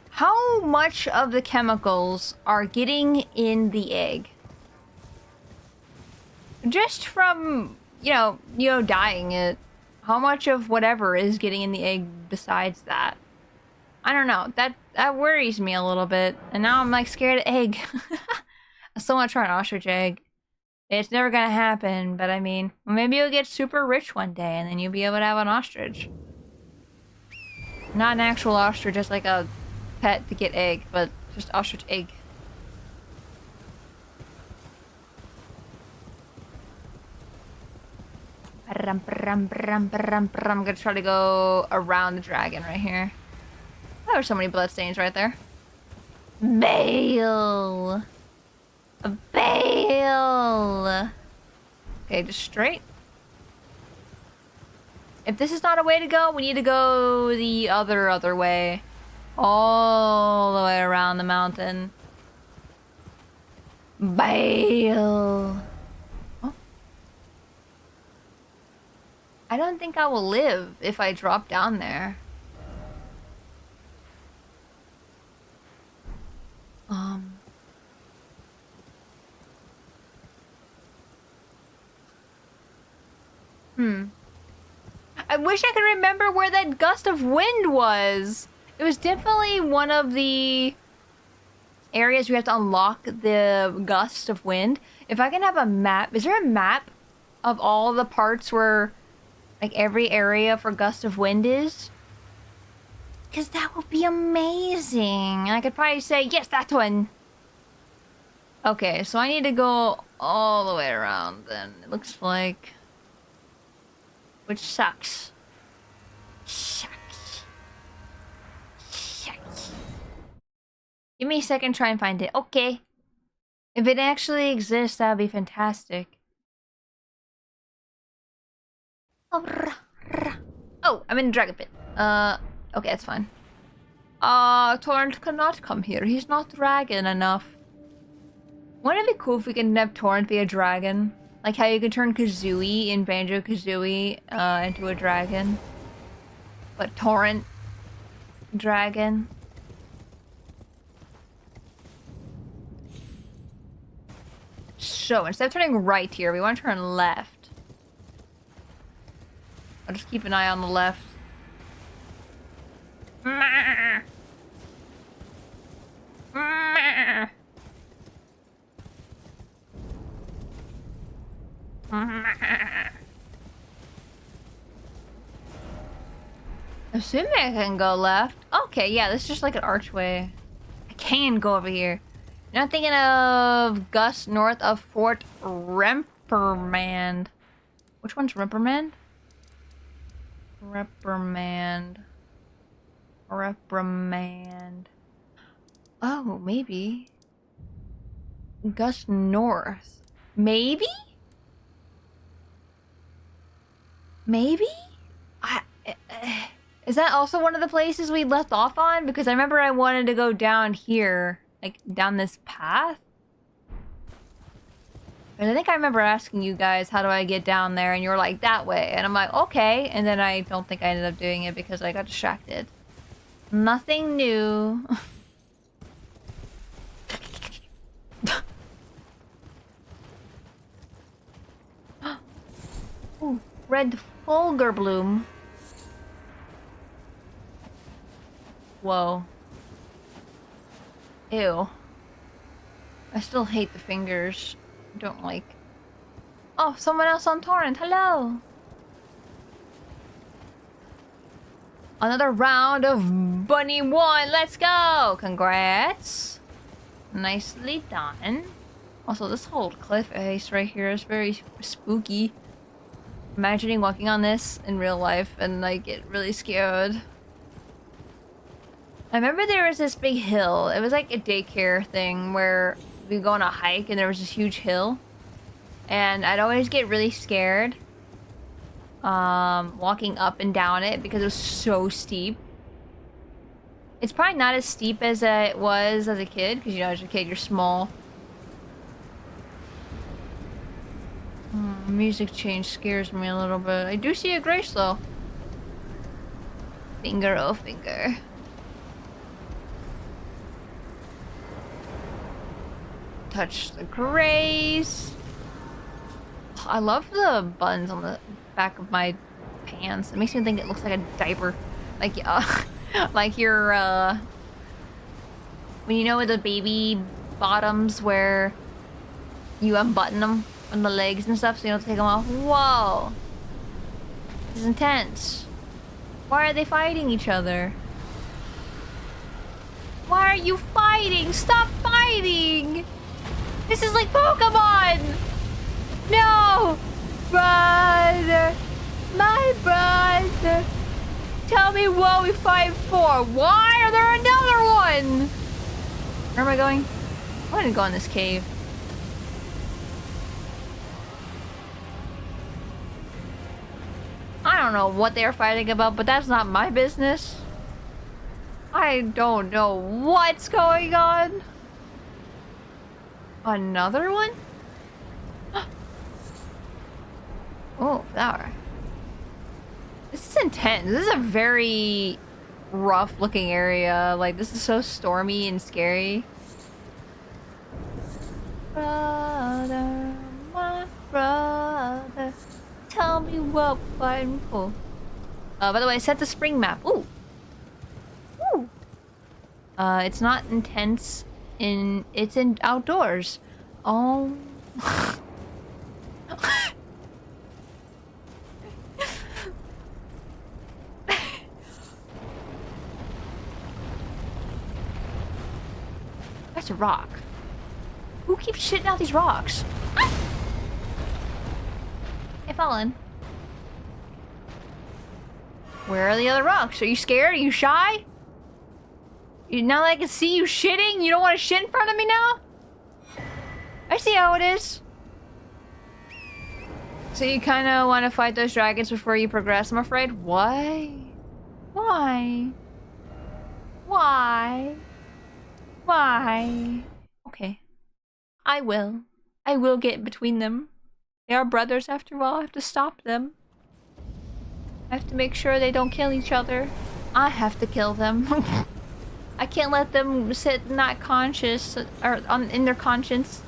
How much of the chemicals are getting in the egg? Just from, you know, dyeing it, how much of whatever is getting in the egg besides that? I don't know, that worries me a little bit, and now I'm like scared of egg. I still want to try an ostrich egg. It's never gonna happen, but I mean, maybe you'll get super rich one day and then you'll be able to have an ostrich. Not an actual ostrich, just like a pet to get egg, but just ostrich egg. I'm gonna try to go around the dragon right here. Oh, there's so many bloodstains right there. Bale! A bale! Okay, just straight. If this is not a way to go, we need to go the other way. All the way around the mountain. BAAAAAAAYLE. Oh. I don't think I will live if I drop down there. I wish I could remember where that gust of wind was. It was definitely one of the areas we have to unlock the gust of wind. If I can have a map, is there a map of all the parts where, like, every area for gust of wind is? Because that would be amazing. I could probably say, yes, that one. Okay, so I need to go all the way around then. It looks like... Which sucks. Sucks. Sucks. Give me a second, try and find it. Okay. If it actually exists, that would be fantastic. Oh, I'm in the dragon pit. Okay, that's fine. Torrent cannot come here. He's not dragon enough. Wouldn't it be cool if we can have Torrent be a dragon? Like how you can turn Kazooie in Banjo-Kazooie into a dragon. But Torrent dragon. So, instead of turning right here, we want to turn left. I'll just keep an eye on the left. Assuming I can go left. Okay, yeah, this is just like an archway. I can go over here. You're not thinking of Gus north of Fort Reprimand. Which one's Reprimand? Reprimand. Reprimand. Oh, maybe. Gus north. Maybe? Maybe? Is that also one of the places we left off on? Because I remember I wanted to go down here. Like, down this path? And I think I remember asking you guys, how do I get down there? And you were like, that way. And I'm like, okay. And then I don't think I ended up doing it because I got distracted. Nothing new. Ooh, red Fulgur bloom. Whoa. Ew. I still hate the fingers. Don't like. Oh, someone else on Torrent. Hello. Another round of Bunny 1. Let's go. Congrats. Nicely done. Also, this whole cliff face right here is very spooky. Imagining walking on this in real life and I get really scared. I remember there was this big hill. It was like a daycare thing where we go on a hike and there was this huge hill. And I'd always get really scared walking up and down it because it was so steep. It's probably not as steep as it was as a kid because, you know, as a kid you're small. Music change scares me a little bit. I do see a grace though. Finger, oh finger. Touch the grace. I love the buttons on the back of my pants. It makes me think it looks like a diaper. Like, like your, when you know with the baby bottoms where you unbutton them on the legs and stuff so you don't take them off. Whoa. This is intense. Why are they fighting each other? Why are you fighting? Stop fighting! This is like Pokemon! No! Brother! My brother! Tell me what we fight for! Why are there another one? Where am I going? I'm gonna go in this cave. I don't don't know what they're fighting about, but that's not my business. I don't know what's going on. Another one? Oh, flower. This is intense. This is a very rough looking area. Like, this is so stormy and scary. Brother, my brother, tell me what we're fighting for. By the way, I set the spring map. Ooh. Ooh. It's not intense it's in outdoors. Oh. That's a rock. Who keeps shitting out these rocks? Hey, Fallen. Where are the other rocks? Are you scared? Are you shy? Now that I can see you shitting, you don't want to shit in front of me now? I see how it is. So you kind of want to fight those dragons before you progress, I'm afraid? Why? Why? Why? Why? Okay. I will. I will get between them. They are brothers after all. I have to stop them. I have to make sure they don't kill each other. I have to kill them. I can't let them sit not conscious or in their conscience.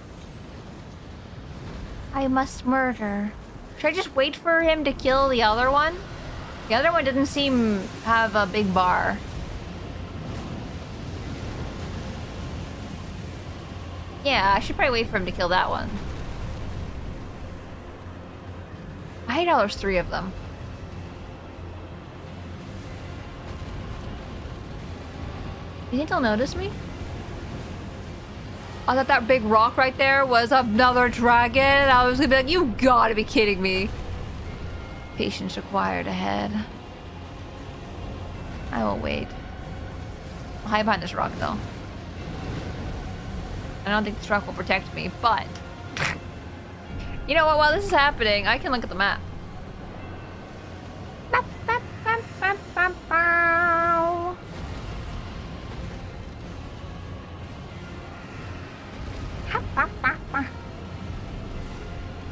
I must murder. Should I just wait for him to kill the other one? The other one didn't seem to have a big bar. Yeah, I should probably wait for him to kill that one. I hate how there's 3 of them. You think they'll notice me? I thought that big rock right there was another dragon. I was gonna be like, you gotta be kidding me. Patience required ahead. I will wait. I'll hide behind this rock though. I don't think this rock will protect me, but... You know what, while this is happening, I can look at the map.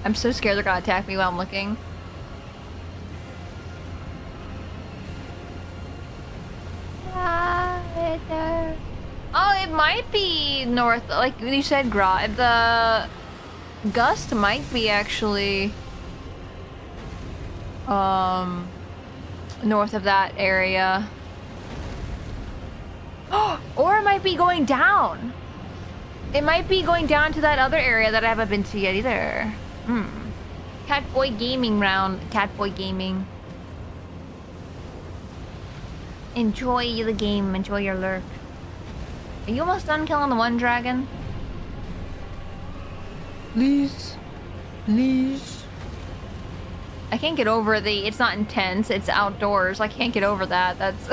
I'm so scared they're gonna attack me while I'm looking. Oh, it might be north, like you said, Gra. The gust might be actually north of that area. Or it might be going down. It might be going down to that other area that I haven't been to yet either. Catboy Gaming round. Catboy Gaming. Enjoy the game. Enjoy your lurk. Are you almost done killing the one dragon? Please. Please. I can't get over the... It's not intense. It's outdoors. I can't get over that. That's...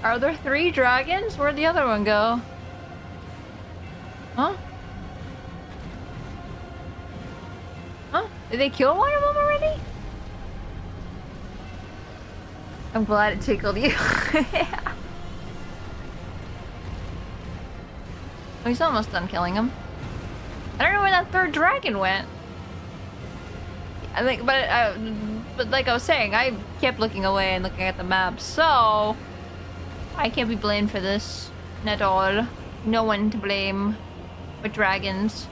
Are there 3 dragons? Where'd the other one go? Huh? Huh? Did they kill one of them already? I'm glad it tickled you. Yeah. Oh, he's almost done killing him. I don't know where that 3rd dragon went. I think, but like I was saying, I kept looking away and looking at the map, so I can't be blamed for this at all. No one to blame but dragons.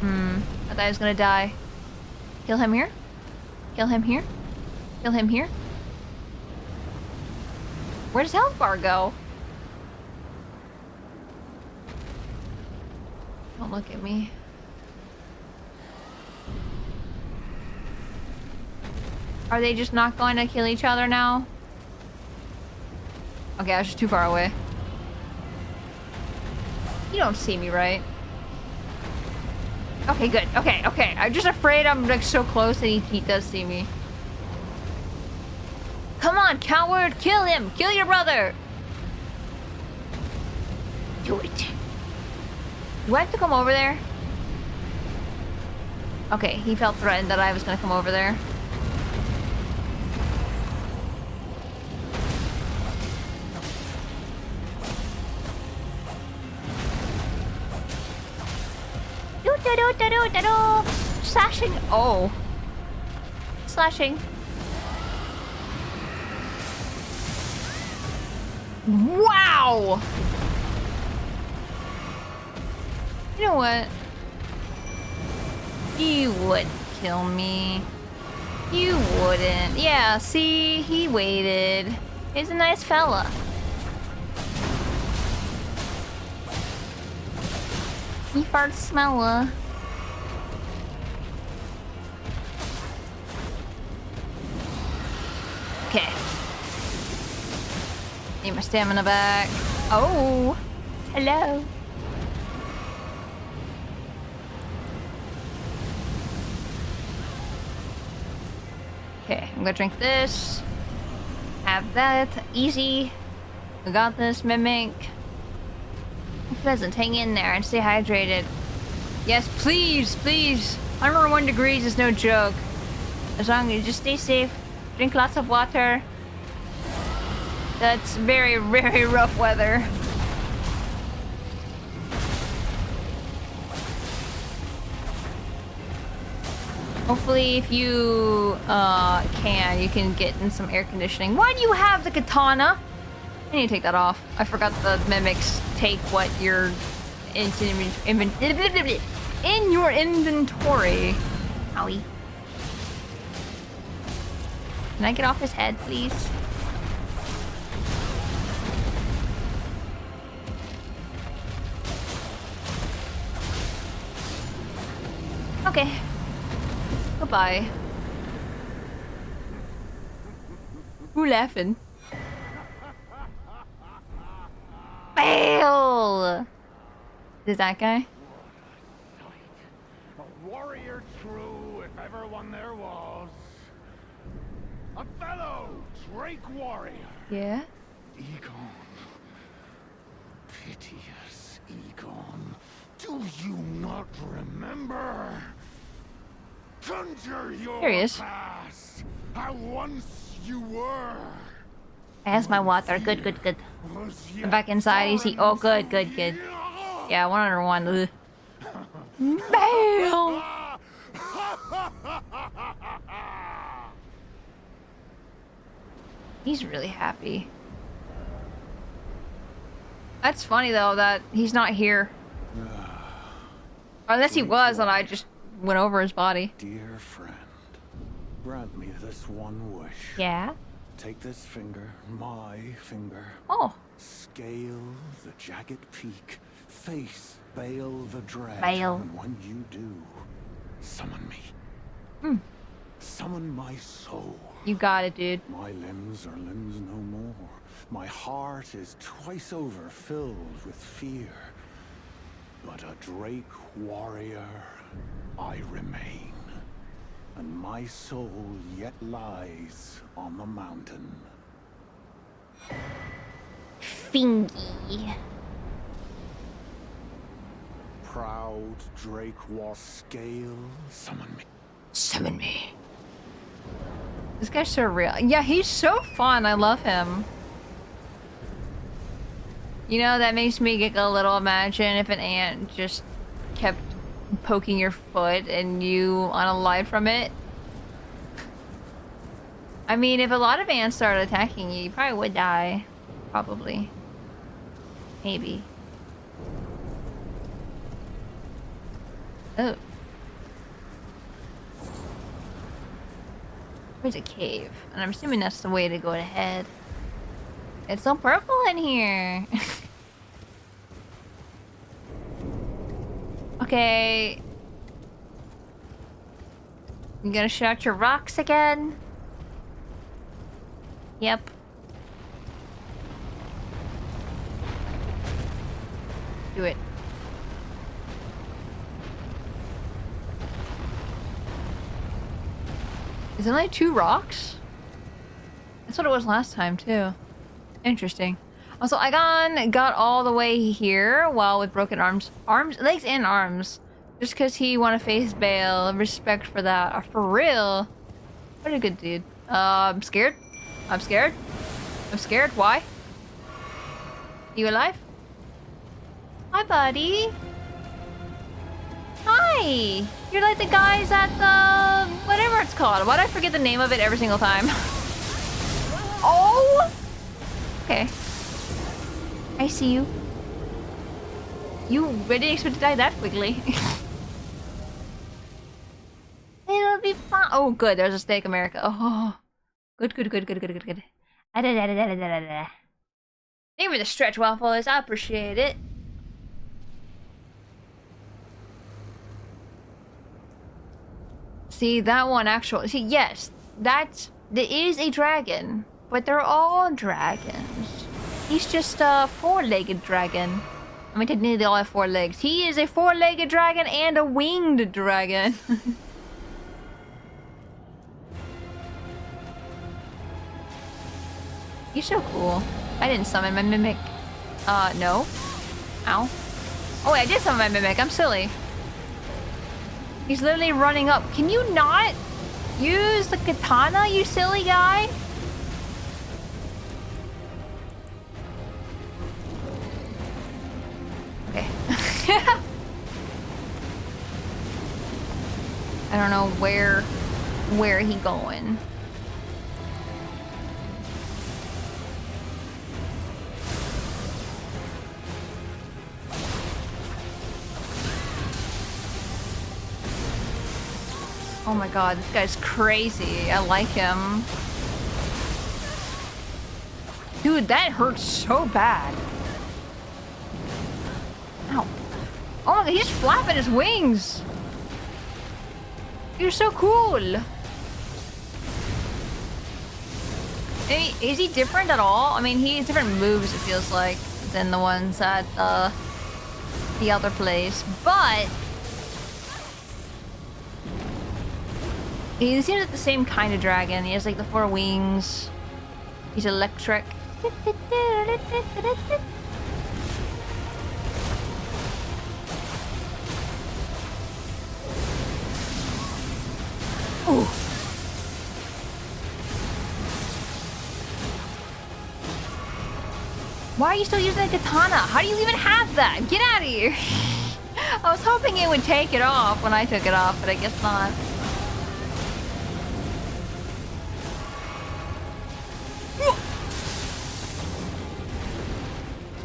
I thought I was gonna die. Kill him here? Kill him here? Kill him here? Where does health bar go? Don't look at me. Are they just not going to kill each other now? Okay, I was just too far away. You don't see me, right? Okay, good. Okay, okay. I'm just afraid I'm like so close and he does see me. Come on, coward! Kill him! Kill your brother! Do it. Do I have to come over there? Okay, he felt threatened that I was gonna come over there. Slashing. Oh. Slashing. Wow! You know what? You would kill me. You wouldn't. Yeah, see? He waited. He's a nice fella. He farts smella. Okay. Need my stamina back. Oh! Hello. Okay, I'm gonna drink this. Have that. Easy. We got this, Mimic. Peasant, hang in there and stay hydrated. Yes, please, please. 101 degrees is no joke. As long as you just stay safe, drink lots of water. That's very, very rough weather. Hopefully, if you you can get in some air conditioning. Why do you have the katana? I need to take that off. I forgot the mimics take what you're in your inventory. Owie. Can I get off his head, please? Okay. Goodbye. Who laughing? Fail! Is that guy? A warrior true, if ever one there was. A fellow Drake warrior. Yeah? Egon. Piteous Egon. Do you not remember? Conjure your Here he is. past. How once you were. Has my water. Good, good, good. I'm back inside. Easy. Oh, good, good, good. Yeah, 101. Ugh. Fail! He's really happy. That's funny though that he's not here. Unless he was and I just went over his body. Dear friend, grant me this one wish. Yeah? Take this finger, my finger. Oh. Scale the jagged peak. Face Baal the Dread. Baal. And when you do, summon me. Hmm. Summon my soul. You got it, dude. My limbs are limbs no more. My heart is twice over filled with fear. But a Drake warrior I remain. And my soul yet lies on the mountain. Fingy. Proud Drake was scale. Summon me. Summon me. This guy's so real. Yeah, he's so fun. I love him. You know, that makes me giggle a little. Imagine if an ant just kept poking your foot and you unalive from it. I mean, if a lot of ants started attacking you, you probably would die. Probably. Maybe. Oh. There's a cave, and I'm assuming that's the way to go ahead. It's so purple in here. Okay. You gonna shoot your rocks again? Yep. Do it. Is it only 2 rocks? That's what it was last time, too. Interesting. Also, Igon got all the way here while with broken arms. Legs and arms. Just because he want to face Bale. Respect for that. For real. What a good dude. I'm scared. I'm scared. I'm scared. Why? You alive? Hi, buddy. Hi. You're like the guys at the... whatever it's called. Why do I forget the name of it every single time? Oh! Okay. I see you. You didn't expect to die that quickly. It'll be fine. Oh, good. There's a steak, America. Oh, good, good, good, good, good, good, good. Thank you for the stretch waffles. I appreciate it. See, that one actually... See, yes, that's... There is a dragon, but they're all dragons. He's just a four-legged dragon. I mean, technically they all have 4 legs. He is a 4-legged dragon and a winged dragon. He's so cool. I didn't summon my mimic. No. Ow. Oh wait, I did summon my mimic. I'm silly. He's literally running up. Can you not use the katana, you silly guy? Okay. I don't know where he going. Oh my god, this guy's crazy. I like him. Dude, that hurts so bad. Ow. Oh my god, he's just flapping his wings. You're so cool. Is he different at all? I mean, he has different moves, it feels like, than the ones at the other place. But he seems like the same kind of dragon. He has like the 4 wings. He's electric. Ooh. Why are you still using the katana? How do you even have that? Get out of here! I was hoping it would take it off when I took it off, but I guess not.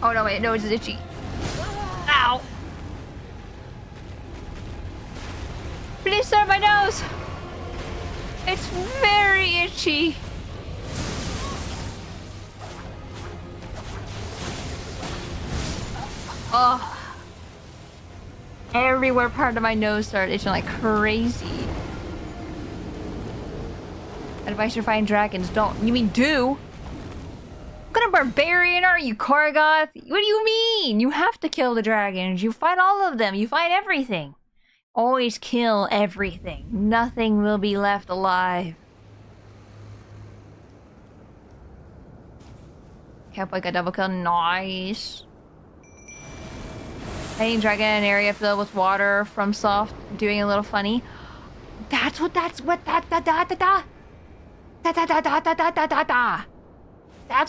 Oh no, wait, no, it's itchy. Ow! Please serve my nose! It's very itchy. Oh. Everywhere part of my nose started itching like crazy. Advice to find dragons, don't. You mean do? What kind of barbarian are you, Korgoth? What do you mean? You have to kill the dragons. You fight all of them. You fight everything. Always kill everything. Nothing will be left alive. Cowboy got double kill. Nice. Fighting dragon in an area filled with water from soft, doing a little funny. That's what That's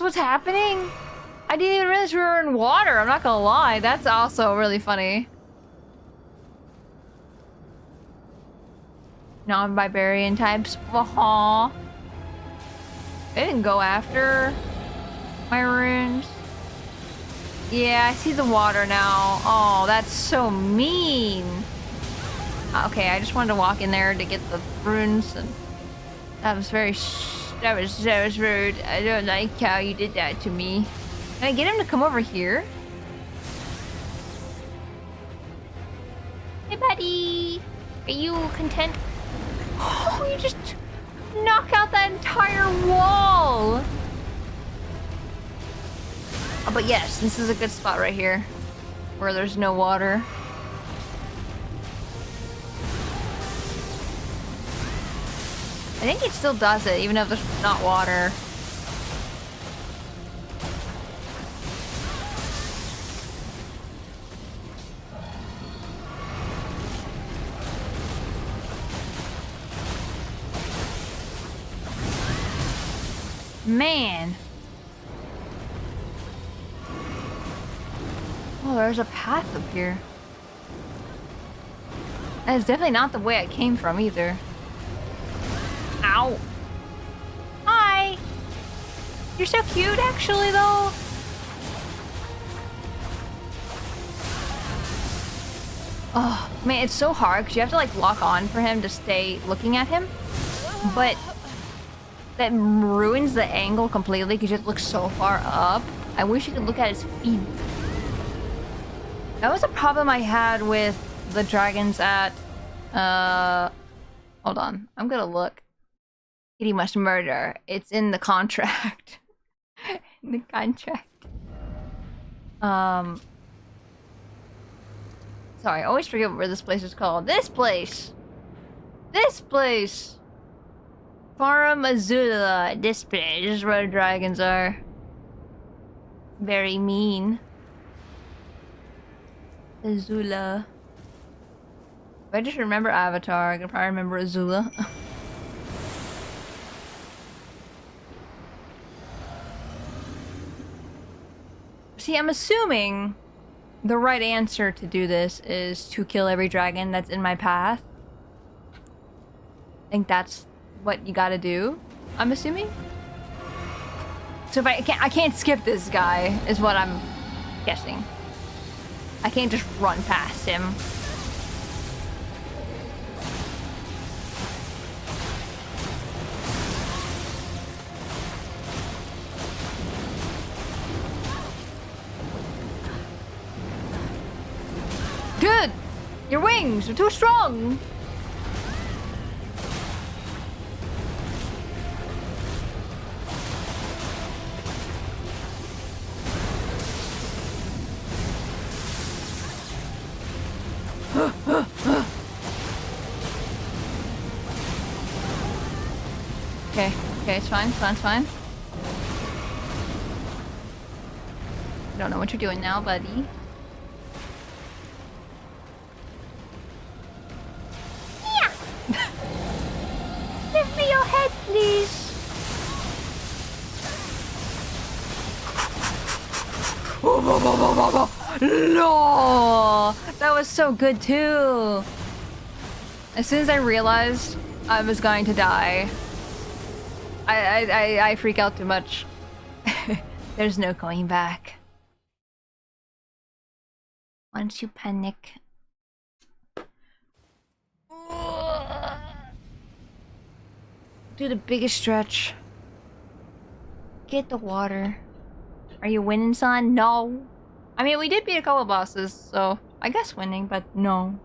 what's happening? I didn't even realize we were in water. I'm not gonna lie. That's also really funny. Non-barbarian types. Aww. They didn't go after my runes. Yeah, I see the water now. Oh, that's so mean. Okay, I just wanted to walk in there to get the runes, and that was very that was rude. I don't like how you did that to me. Can I get him to come over here? Hey, buddy. Are you content? Oh, you just knock out that entire wall. Oh, but yes, this is a good spot right here, where there's no water. I think it still does it, even if there's not water. Man. Oh, there's a path up here. That is definitely not the way I came from either. Ow. Hi. You're so cute, actually, though. Oh, man, it's so hard because you have to, like, lock on for him to stay looking at him. But that ruins the angle completely because you have to look so far up. I wish you could look at his feet. That was a problem I had with the dragons at... Hold on. I'm gonna look. Kitty must murder. It's in the contract. In the contract. Sorry, I always forget where this place is called. This place! This place! Farum Azula. This place. This is where the dragons are. Very mean. Azula. If I just remember Avatar, I can probably remember Azula. See, I'm assuming the right answer to do this is to kill every dragon that's in my path. I think that's what you gotta do, I'm assuming. So if I can't skip this guy, is what I'm guessing. I can't just run past him. Dude! Your wings are too strong! Okay, it's fine, it's fine. I don't know what you're doing now, buddy. Yeah! Give me your head, please! No! That was so good, too! As soon as I realized I was going to die, I freak out too much. There's no going back. Once you panic. Do the biggest stretch. Get the water. Are you winning, son? No. I mean, we did beat a couple bosses, so I guess winning, but no.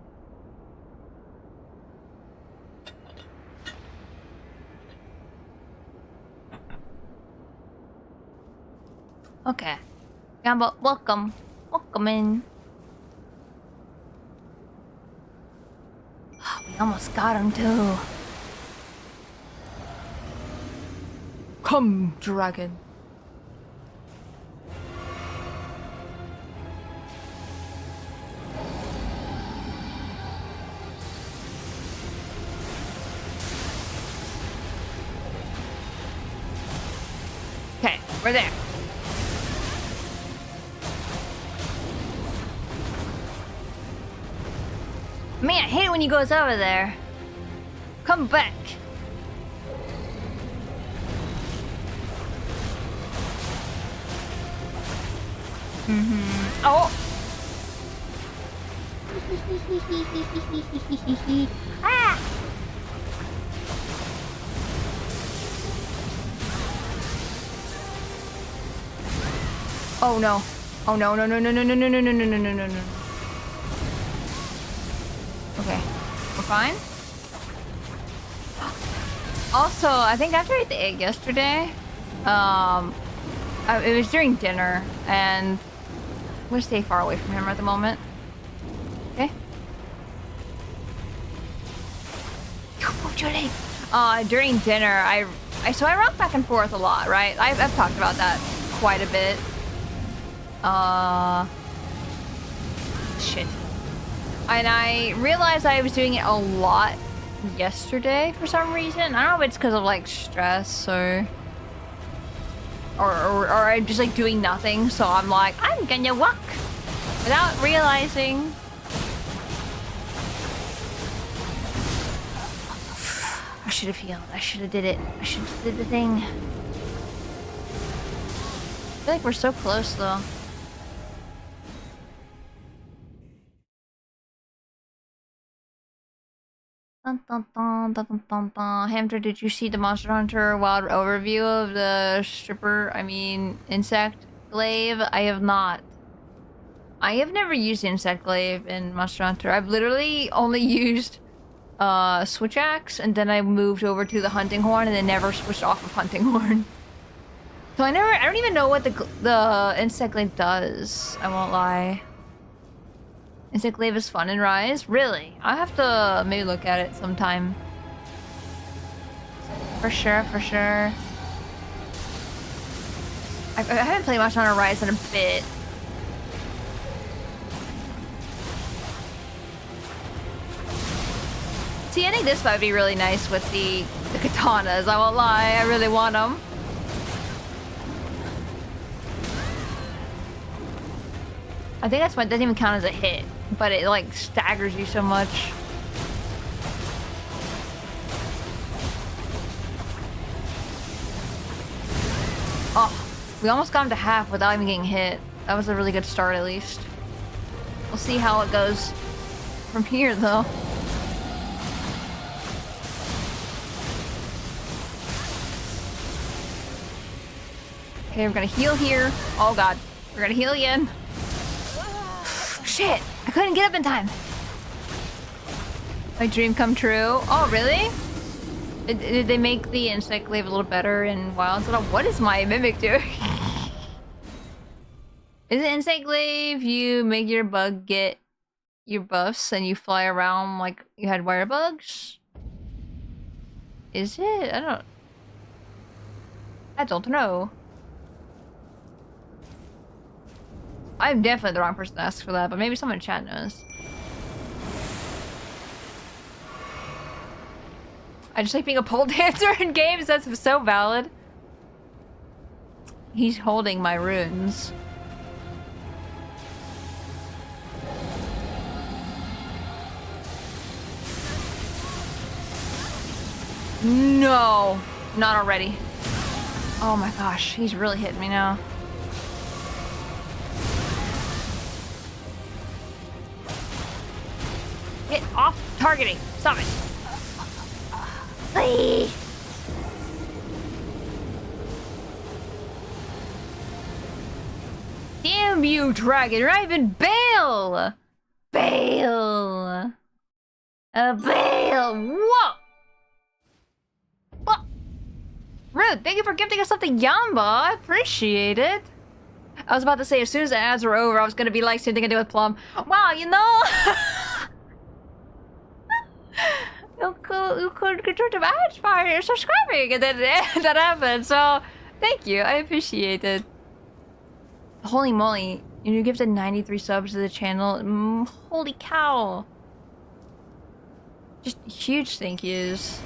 Okay. Gamble, welcome. Welcome in. We almost got him too. Come, dragon. Okay, we're there. Man, I hate it when he goes over there. Come back. Oh. Ah. Oh no. Oh no, no, no, no, no, no, no, no, no, no, no, no, no. Okay, we're fine. Also, I think after I ate the egg yesterday, it was during dinner, and I'm gonna stay far away from him at the moment. Okay. During dinner, I rock back and forth a lot, right? I've talked about that quite a bit. Shit. And I realized I was doing it a lot yesterday for some reason. I don't know if it's because of like stress or or I'm just like doing nothing, so I'm like, I'm gonna walk without realizing. I should have healed. I should have did it. I should have did the thing. I feel like we're so close though. Dun, dun, dun, dun, dun, dun, dun. Hamster, did you see the Monster Hunter Wild overview of the insect glaive? I have not. I have never used insect glaive in Monster Hunter. I've literally only used switch axe, and then I moved over to the hunting horn, and then never switched off of hunting horn. So I don't even know what the insect glaive does. I won't lie. Insect glaive is fun in Rise? Really? I'll have to maybe look at it sometime. For sure, for sure. I haven't played much on Rise in a bit. See, I think this might be really nice with the katanas. I won't lie, I really want them. I think that's why it doesn't even count as a hit, but it like staggers you so much. Oh, we almost got him to half without even getting hit. That was a really good start at least. We'll see how it goes from here though. Okay, we're gonna heal here. Oh god, we're gonna heal again. Shit, I couldn't get up in time. My dream come true. Oh, really? Did they make the insect glaive a little better in Wilds? What is my mimic doing? Is it insect glaive? You make your bug get your buffs and you fly around like you had wire bugs? Is it? I don't know. I'm definitely the wrong person to ask for that, but maybe someone in chat knows. I just like being a pole dancer in games. That's so valid. He's holding my runes. No, not already. Oh my gosh, he's really hitting me now. Get off targeting. Stop it. Please. Damn you, dragon. You're not even Bale. Bale. Bale. Whoa. What? Rude. Thank you for gifting us something, Yamba. I appreciate it. I was about to say, as soon as the ads were over, I was going to be like, same thing I did with Plum. Wow, you know... you could control the ads by subscribing, and then that happened. So, thank you. I appreciate it. Holy moly! You gifted 93 subs to the channel. Holy cow! Just huge thank yous.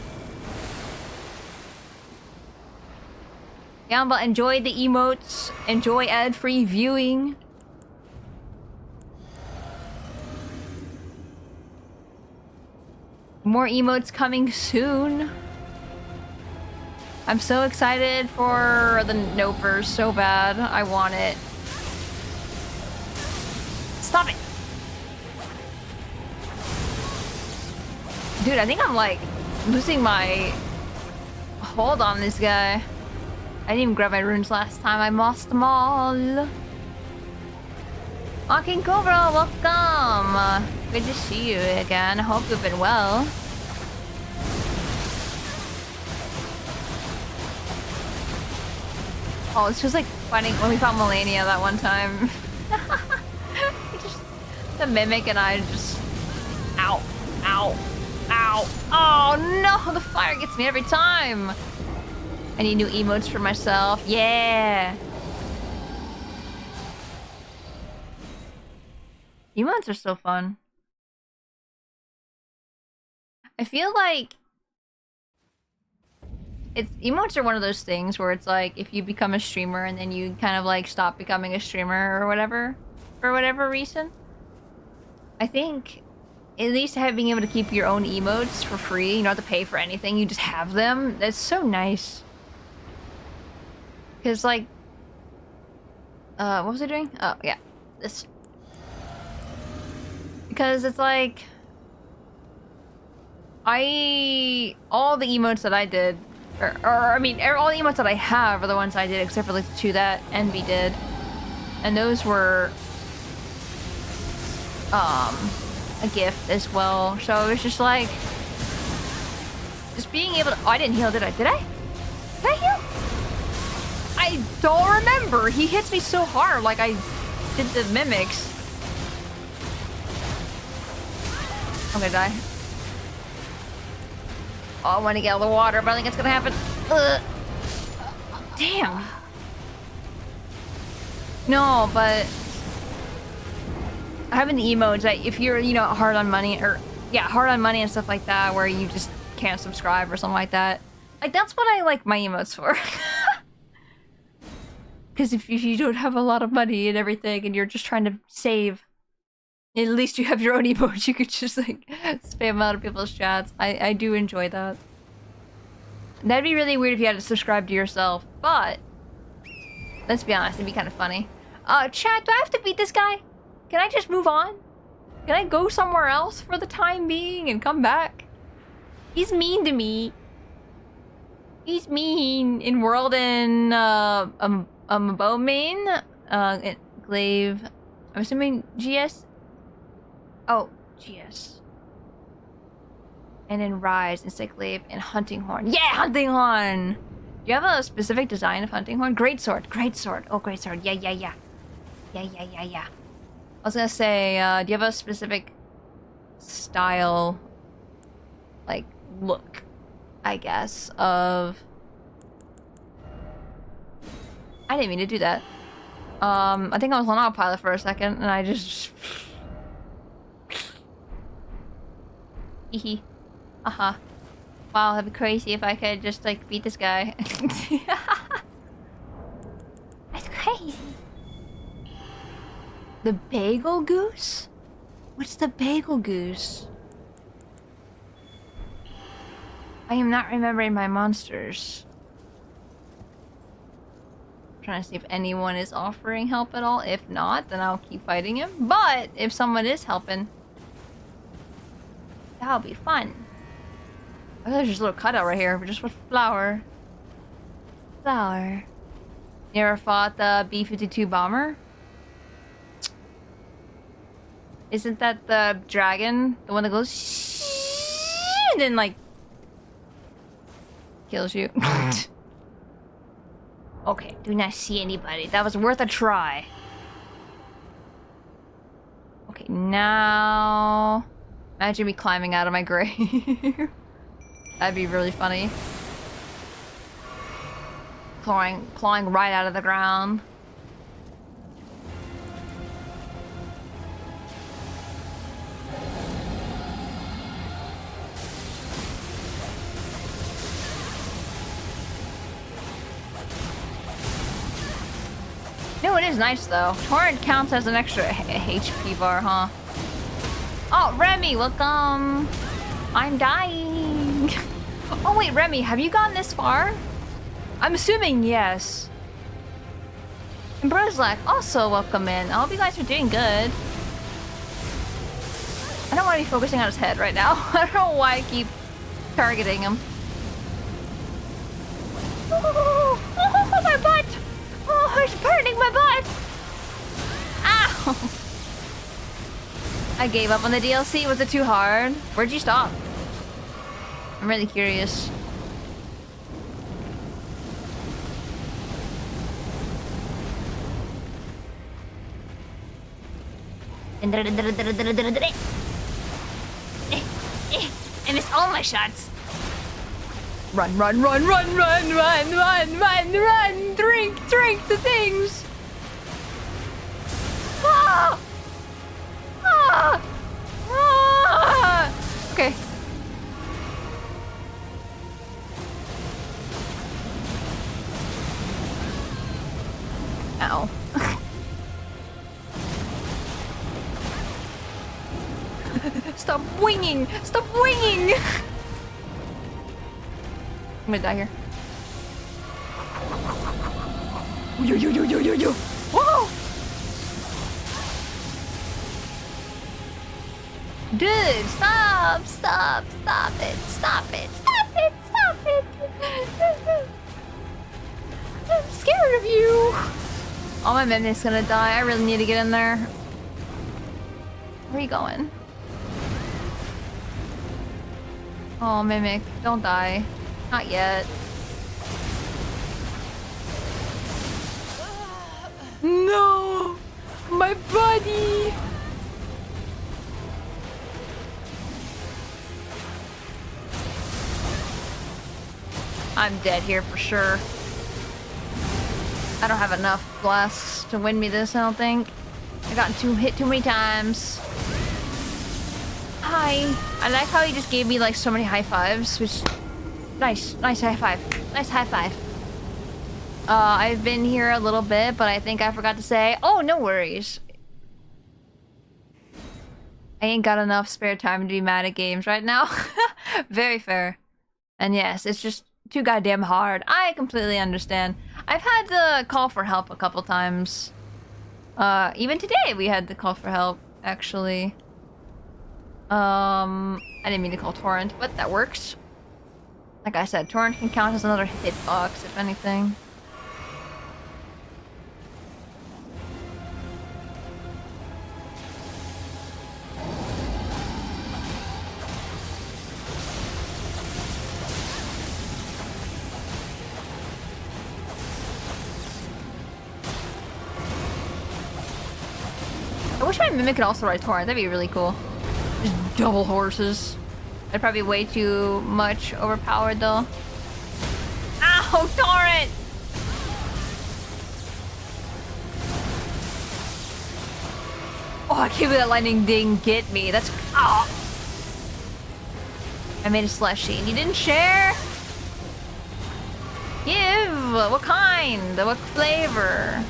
Gamba, enjoy the emotes. Enjoy ad-free viewing. More emotes coming soon. I'm so excited for the Nopers so bad. I want it. Stop it! Dude, I think I'm like losing my hold on this guy. I didn't even grab my runes last time. I lost them all. King Cobra, welcome! Good to see you again. I hope you've been well. Oh, it's just like finding when we found Melania that one time. The mimic and I just... Ow. Ow. Ow. Oh no! The fire gets me every time! I need new emotes for myself. Yeah! Emotes are so fun. I feel like emotes are one of those things where it's like if you become a streamer and then you kind of like stop becoming a streamer or whatever, for whatever reason. I think at least being able to keep your own emotes for free, you don't have to pay for anything, you just have them. That's so nice. Cause like, what was I doing? Oh yeah, this. Because it's like, all the emotes that I did, or I mean, all the emotes that I have are the ones I did, except for like the 2 that Envy did, and those were a gift as well. So it was just like, just being able to. Oh, I didn't heal, did I? Did I? Did I heal? I don't remember. He hits me so hard, like I did the mimics. I'm gonna die. Oh, I want to get out of the water, but I think it's gonna happen. Damn. No, but having the emotes, like, if you're, you know, hard on money, or yeah, hard on money and stuff like that, where you just can't subscribe or something like that. Like, that's what I like my emotes for. Because if you don't have a lot of money and everything, and you're just trying to save, at least you have your own emotes. You could just like spam out of people's chats. I do enjoy that. That'd be really weird if you had to subscribe to yourself, but let's be honest, it'd be kind of funny. Chat, do I have to beat this guy? Can I just move on? Can I go somewhere else for the time being and come back? He's mean to me. He's mean in World and Bowmain, Glaive. I'm assuming GS. Oh, GS. And then Rise and Glaive and Hunting Horn. Yeah, Hunting Horn. Do you have a specific design of Hunting Horn? Great sword, great sword. Oh, great sword. Yeah. Yeah. I was gonna say, do you have a specific style, like, look, I guess, of... I didn't mean to do that. I think I was on autopilot for a second, and I just... Hehe. Wow, that'd be crazy if I could just, like, beat this guy. That's crazy. The Bagel Goose? What's the Bagel Goose? I am not remembering my monsters. I'm trying to see if anyone is offering help at all. If not, then I'll keep fighting him. But if someone is helping, that'll be fun. Oh, there's just a little cutout right here, just with flour. Flour. You ever fought the B-52 bomber? Isn't that the dragon? The one that goes and then like kills you? Okay, do not see anybody. That was worth a try. Okay, now imagine me climbing out of my grave. That'd be really funny. Clawing right out of the ground. No, it is nice though. Torrent counts as an extra HP bar, huh? Oh, Remy, welcome. I'm dying. Oh wait, Remy, have you gotten this far? I'm assuming yes. And Broslack, also welcome in. I hope you guys are doing good. I don't want to be focusing on his head right now. I don't know why I keep targeting him. Oh, my butt! Oh, it's burning my butt! Ow! I gave up on the DLC. Was it too hard? Where'd you stop? I'm really curious. I missed all my shots. Run, run, run, run, run, run, run, run, run! Drink the things! Ah! Ah! Ah! Okay. Stop winging! Stop winging! I'm gonna die here. Yo. Whoa! Dude, stop it, stop it. I'm scared of you. Oh, my mimic's gonna die. I really need to get in there. Where are you going? Oh, Mimic, don't die. Not yet. No! My buddy! I'm dead here for sure. I don't have enough blasts to win me this, I don't think. I got hit too many times. Hi. I like how he just gave me like so many high fives, which nice high five. Nice high five. I've been here a little bit, but I think I forgot to say, oh, no worries. I ain't got enough spare time to be mad at games right now. Very fair. And yes, it's just too goddamn hard. I completely understand. I've had to call for help a couple times. Even today we had to call for help, actually. I didn't mean to call Torrent, but that works. Like I said, Torrent can count as another hitbox, if anything. I wish my Mimic could also ride Torrent. That'd be really cool. Just double horses. That'd probably be way too much overpowered, though. Ow, Torrent! Oh, I can't believe that lightning didn't get me. That's... Oh. I made a slushy and you didn't share? Give! What kind? What flavor?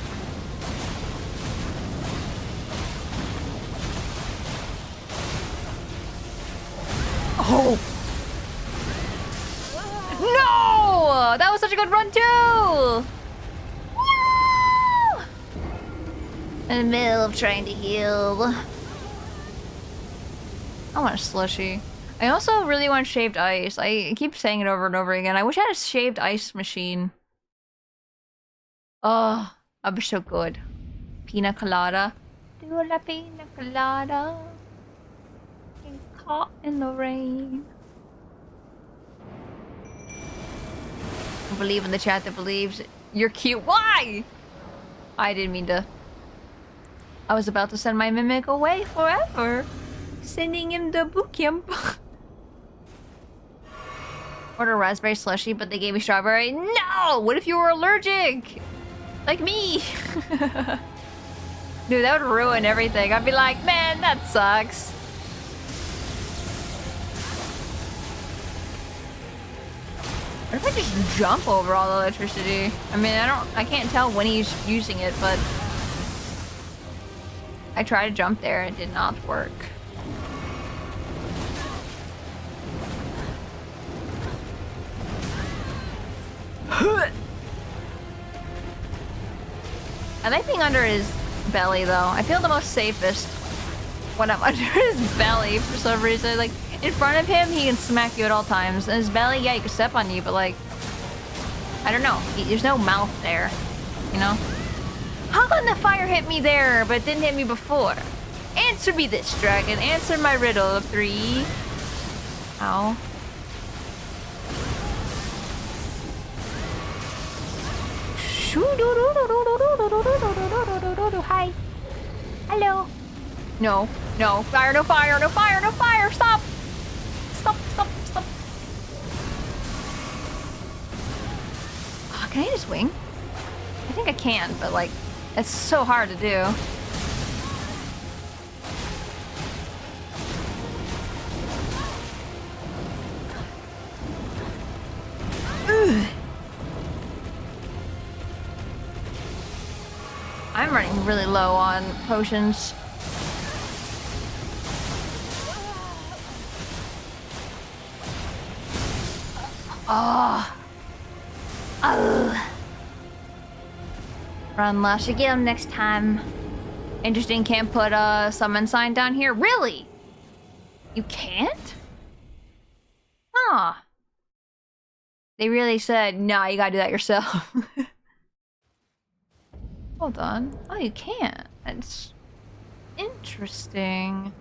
Oh! No! That was such a good run too! No! In the middle of trying to heal. I want a slushy. I also really want shaved ice. I keep saying it over and over again. I wish I had a shaved ice machine. Oh, that'd be so good. Pina colada. Do la pina colada. Caught in the rain. I believe in the chat that believes you're cute. Why? I didn't mean to. I was about to send my Mimic away forever. Sending him to boot camp. Order raspberry slushy, but they gave me strawberry. No! What if you were allergic? Like me. Dude, that would ruin everything. I'd be like, man, that sucks. What if I just jump over all the electricity? I mean, I can't tell when he's using it, but I tried to jump there and it did not work. I like being under his belly, though. I feel the most safest when I'm under his belly for some reason. Like, in front of him, he can smack you at all times. And his belly, yeah, he can step on you, but like, I don't know. There's no mouth there, you know? How come the fire hit me there, but it didn't hit me before? Answer me this, dragon. Answer my riddle of 3. Ow. Hi. Hello. No. No. Fire, no fire, no fire, no fire. Stop. Stop, stop, stop. Oh, can I just wing? I think I can, but like, it's so hard to do. Ugh. I'm running really low on potions. Oh. Oh. Run, Lush. You get him next time. Interesting, can't put a summon sign down here. Really? You can't? Huh. They really said, nah, you gotta do that yourself. Hold on. Oh, you can't. That's interesting.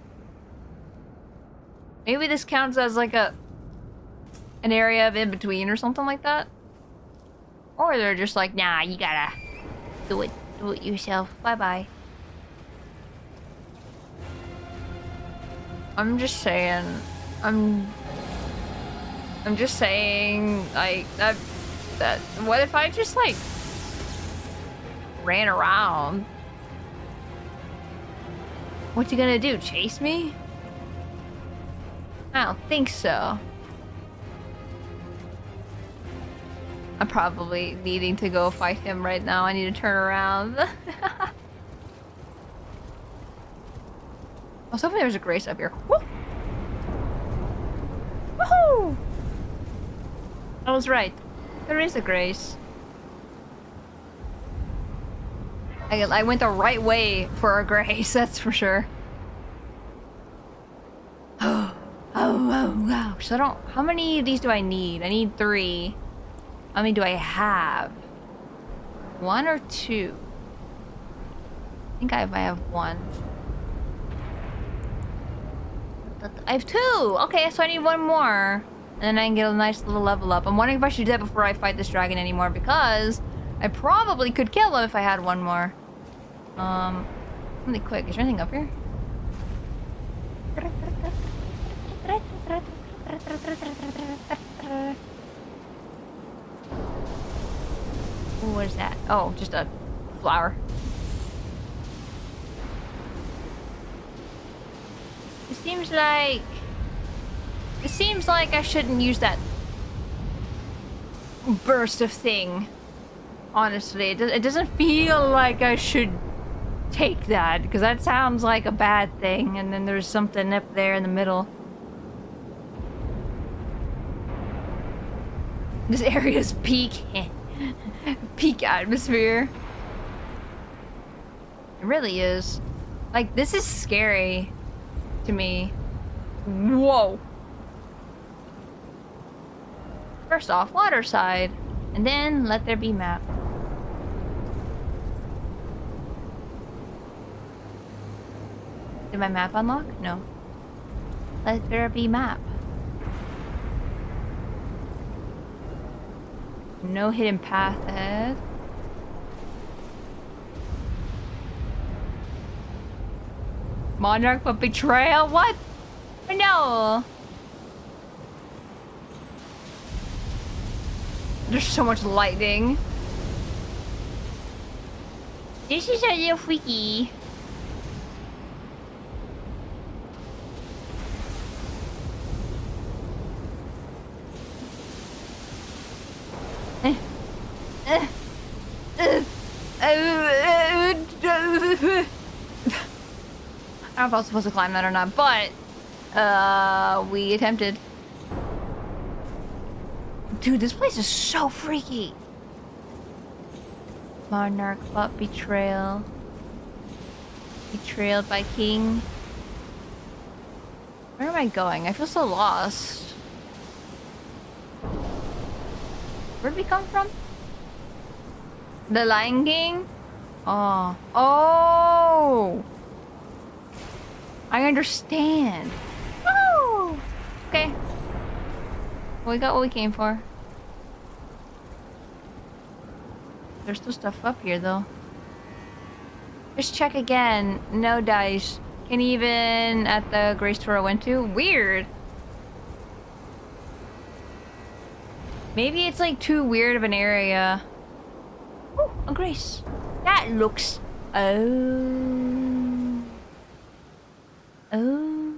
Maybe this counts as like an area of in between or something like that. Or they're just like, nah, you gotta do it yourself. Bye bye. I'm just saying. I'm just saying, like, that what if I just like ran around? What you gonna do? Chase me? I don't think so. I'm probably needing to go fight him right now. I need to turn around. I was hoping there was a Grace up here. Woo! Woohoo! I was right. There is a Grace. I went the right way for a Grace, that's for sure. Oh, wow. So I don't... How many of these do I need? I need 3. How many do I have? 1 or 2? I think I might have 1. I have 2! Okay, so I need 1 more. And then I can get a nice little level up. I'm wondering if I should do that before I fight this dragon anymore, because I probably could kill him if I had 1 more. Really quick. Is there anything up here? Ooh, what is that? Oh, just a flower. It seems like I shouldn't use that burst of thing. Honestly, it doesn't feel like I should take that, because that sounds like a bad thing, and then there's something up there in the middle. This area's peak atmosphere. It really is. Like, this is scary to me. Whoa. First off, water side, and then let there be map. Did my map unlock? No. Let there be map. No hidden path ahead. Monarch but betrayal? What? No. There's so much lightning. This is a little freaky. I don't know if I was supposed to climb that or not, but we attempted. Dude, this place is so freaky. Monarch but betrayal. Betrayed by king. Where am I going? I feel so lost. Where'd we come from? The Lion King? Oh. Oh! I understand. Woo! Okay. Well, we got what we came for. There's still stuff up here, though. Just check again. No dice. Can't even at the Grace Tour I went to. Weird. Maybe it's like too weird of an area. Oh, a Grace. That looks... Oh. Oh.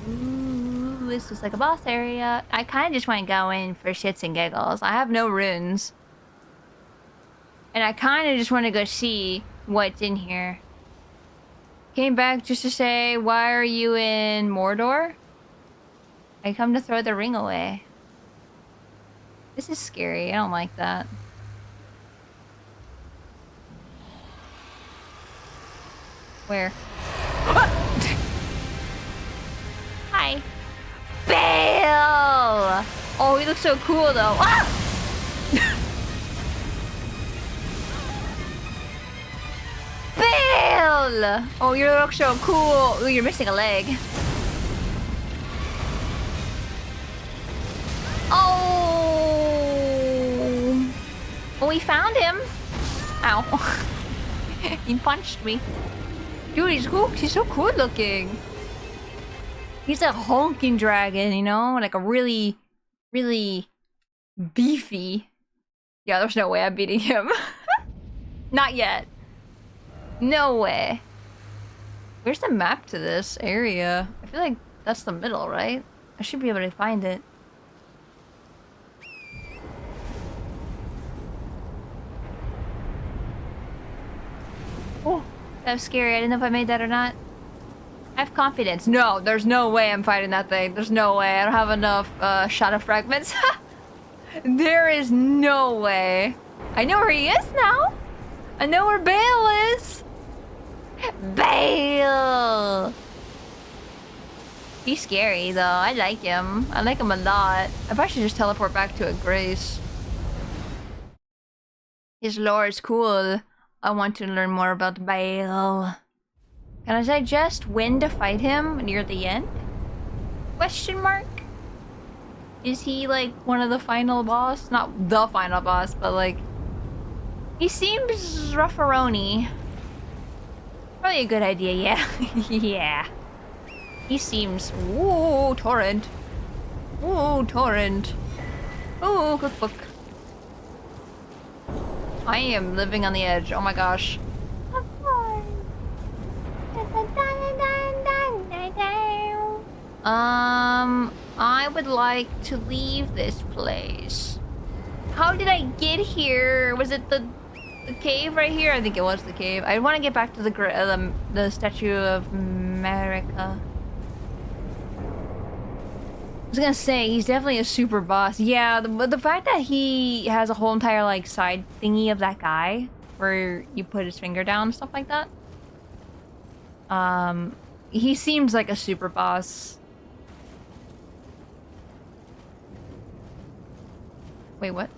Ooh, this is like a boss area. I kind of just want to go in for shits and giggles. I have no runes. And I kind of just want to go see what's in here. Came back just to say, why are you in Mordor? I come to throw the ring away. This is scary. I don't like that. Where? Hi. Bale! Oh, he looks so cool though. Ah! Bale! Oh, you look so cool. Ooh, you're missing a leg. Oh! Oh, we found him. Ow. He punched me. Dude, he's cool. He's so cool looking. He's a honking dragon, you know? Like a really, really beefy. Yeah, there's no way I'm beating him. Not yet. No way. Where's the map to this area? I feel like that's the middle, right? I should be able to find it. Oh, that was scary. I didn't know if I made that or not. I have confidence. No, there's no way I'm fighting that thing. There's no way. I don't have enough shadow fragments. There is no way. I know where he is now. I know where Bale is. Bale! He's scary though. I like him. I like him a lot. I probably should just teleport back to a Grace. His lore is cool. I want to learn more about Bale. Can I suggest when to fight him near the end? Question mark? Is he like one of the final boss? Not the final boss, but like... He seems rough-a-rony. Probably a good idea, yeah. Yeah. He seems... Ooh, torrent. Ooh, torrent. Ooh, cookbook. I am living on the edge. Oh my gosh. I would like to leave this place. How did I get here? Was it the cave right here? I think it was the cave. I want to get back to the Statue of America. I was gonna say, he's definitely a super boss. Yeah, the fact that he has a whole entire like side thingy of that guy where you put his finger down and stuff like that. He seems like a super boss. Wait, what?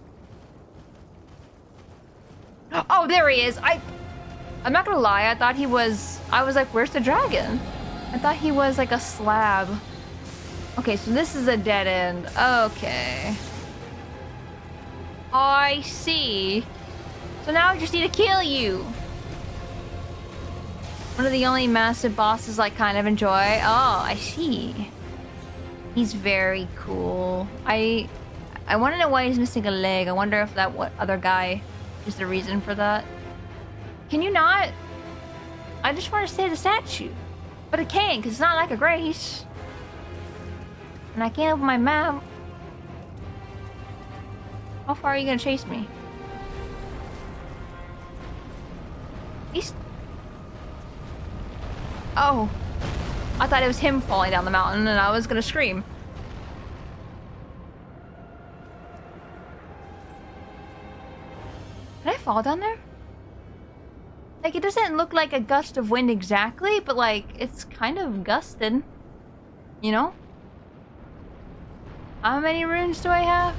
Oh, there he is. I'm not gonna lie, I thought he was... I was like, where's the dragon? I thought he was like a slab. Okay, so this is a dead end. Okay. I see. So now I just need to kill you. One of the only massive bosses I kind of enjoy. Oh, I see. He's very cool. I want to know why he's missing a leg. I wonder if that other guy is the reason for that. Can you not? I just want to stay the statue. But I can't, because it's not like a Grace. And I can't open my map. How far are you gonna chase me? He's... Oh. I thought it was him falling down the mountain and I was gonna scream. Did I fall down there? Like, it doesn't look like a gust of wind exactly, but like, it's kind of gusted. You know? How many runes do I have?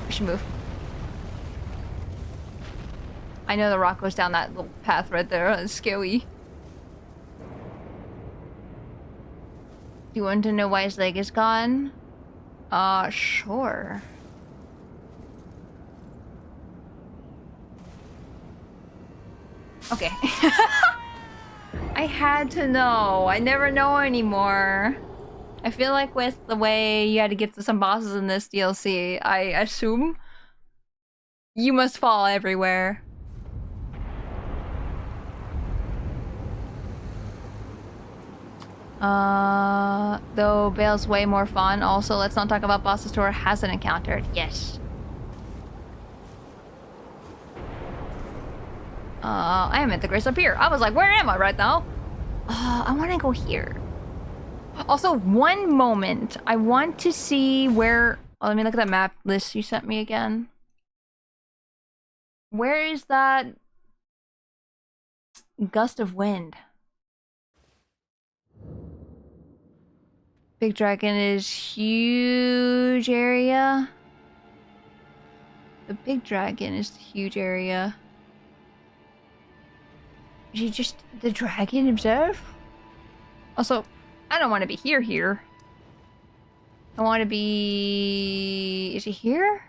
I should move. I know the rock goes down that little path right there. It's scary. Do you want to know why his leg is gone? Sure. Okay. I had to know. I never know anymore. I feel like with the way you had to get to some bosses in this DLC, I assume you must fall everywhere. Though Bale's way more fun. Also, let's not talk about bosses Tora hasn't encountered. Yes. I am at the Grace up here. I was like, where am I right now? I want to go here. Also, one moment. I want to see where Oh, let me look at that map list you sent me again. Where is that gust of wind? Big Dragon is huge area. The Big Dragon is the huge area. Is he just the dragon himself? Also, I don't want to be here. I want to be... Is he here?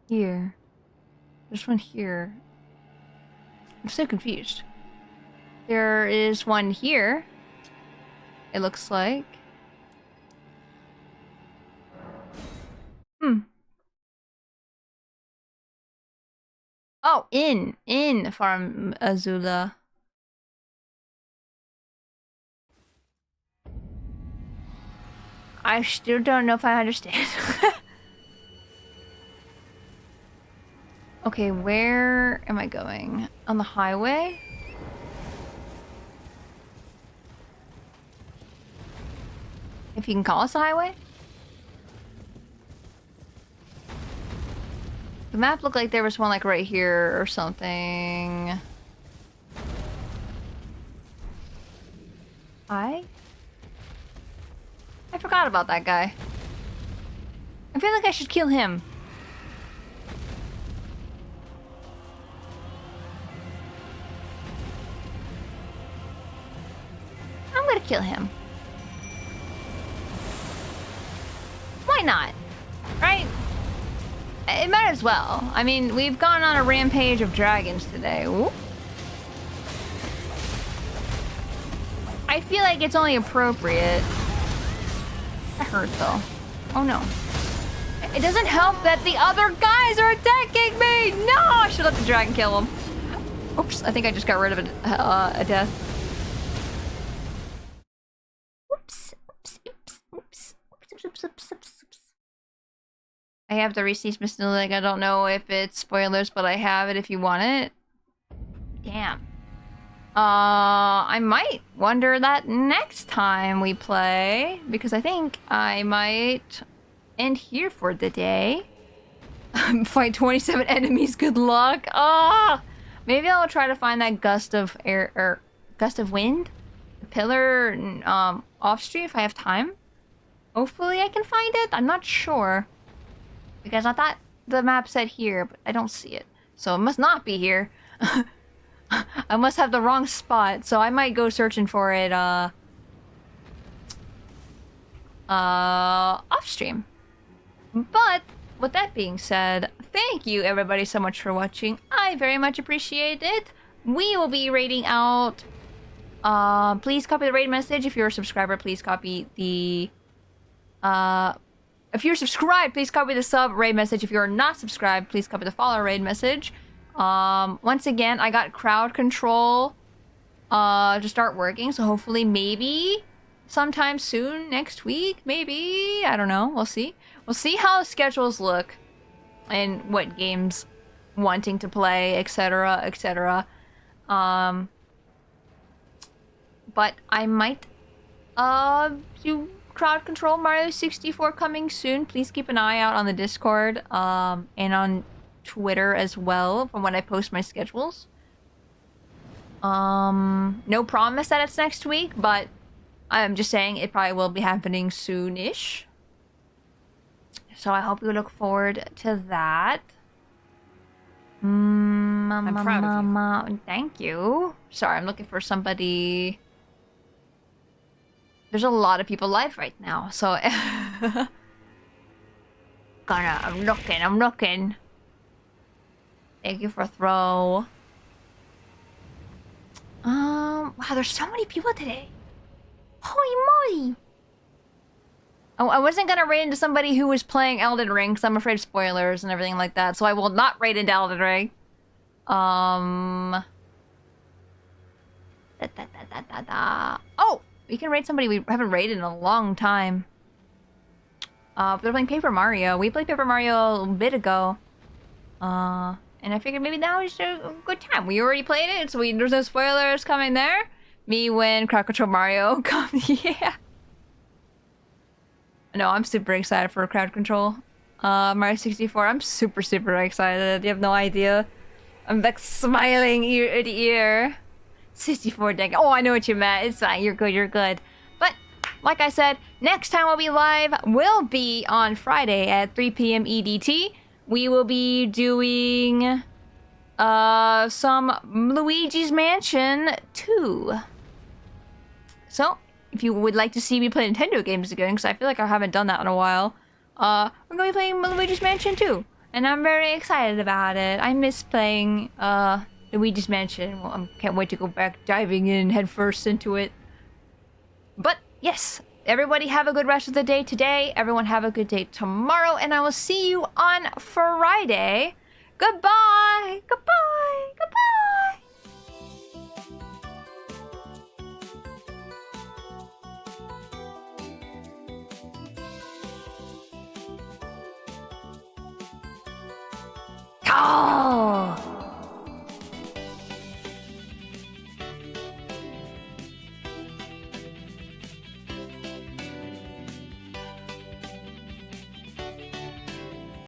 Here. There's one here. I'm so confused. There is one here. It looks like. Oh, in Farm Azula. I still don't know if I understand. Okay, where am I going? On the highway? If you can call us a highway? The map looked like there was one like right here or something. I forgot about that guy. I feel like I should kill him. I'm gonna kill him. Why not? Right? It might as well. I mean, we've gone on a rampage of dragons today. Ooh. I feel like it's only appropriate. That hurt though. Oh no. It doesn't help that the other guys are attacking me! No! I should let the dragon kill him. Oops, I think I just got rid of a death. Oops. I have the receipts, Miss Like, I don't know if it's spoilers, but I have it if you want it. Damn. I might wonder that next time we play, because I think I might end here for the day. Fight 27 enemies, good luck. Ah! Maybe I'll try to find that gust of air, or gust of wind? The pillar, off stream if I have time. Hopefully I can find it, I'm not sure. Because I thought the map said here, but I don't see it. So it must not be here. I must have the wrong spot, so I might go searching for it, off stream. But, with that being said, thank you everybody so much for watching. I very much appreciate it. We will be rating out, please copy the raid message. If you're a subscriber, please copy the, if you're subscribed, please copy the sub raid message. If you're not subscribed, please copy the follow raid message. Once again, I got crowd control to start working, so hopefully maybe sometime soon, next week, maybe. I don't know, we'll see. We'll see how schedules look and what games wanting to play, etc, etc. But I might do crowd control Mario 64 coming soon. Please keep an eye out on the Discord and on Twitter as well from when I post my schedules. No promise that it's next week, but I'm just saying it probably will be happening soon-ish. So I hope you look forward to that. I'm proud of you. Thank you. Sorry, I'm looking for somebody. There's a lot of people live right now, so I'm looking. Thank you for throw. Wow, there's so many people today. Holy moly! Oh, I wasn't gonna raid into somebody who was playing Elden Ring because I'm afraid of spoilers and everything like that, so I will not raid into Elden Ring. Oh, we can raid somebody we haven't raided in a long time. They're playing Paper Mario. We played Paper Mario a bit ago. And I figured maybe now is a good time. We already played it, so there's no spoilers coming there. Me when Crowd Control Mario comes, yeah. No, I'm super excited for Crowd Control. Mario 64. I'm super excited. You have no idea. I'm like smiling ear to ear. 64 deck. Oh, I know what you meant. It's fine. You're good. But like I said, next time we'll be live will be on Friday at 3 p.m. EDT. We will be doing some Luigi's Mansion 2. So, if you would like to see me play Nintendo games again, because I feel like I haven't done that in a while, we're going to be playing Luigi's Mansion 2. And I'm very excited about it. I miss playing Luigi's Mansion. Well, I can't wait to go back diving in headfirst into it. But, yes, everybody have a good rest of the day today. Everyone have a good day tomorrow. And I will see you on Friday. Goodbye! Goodbye! Goodbye! Oh!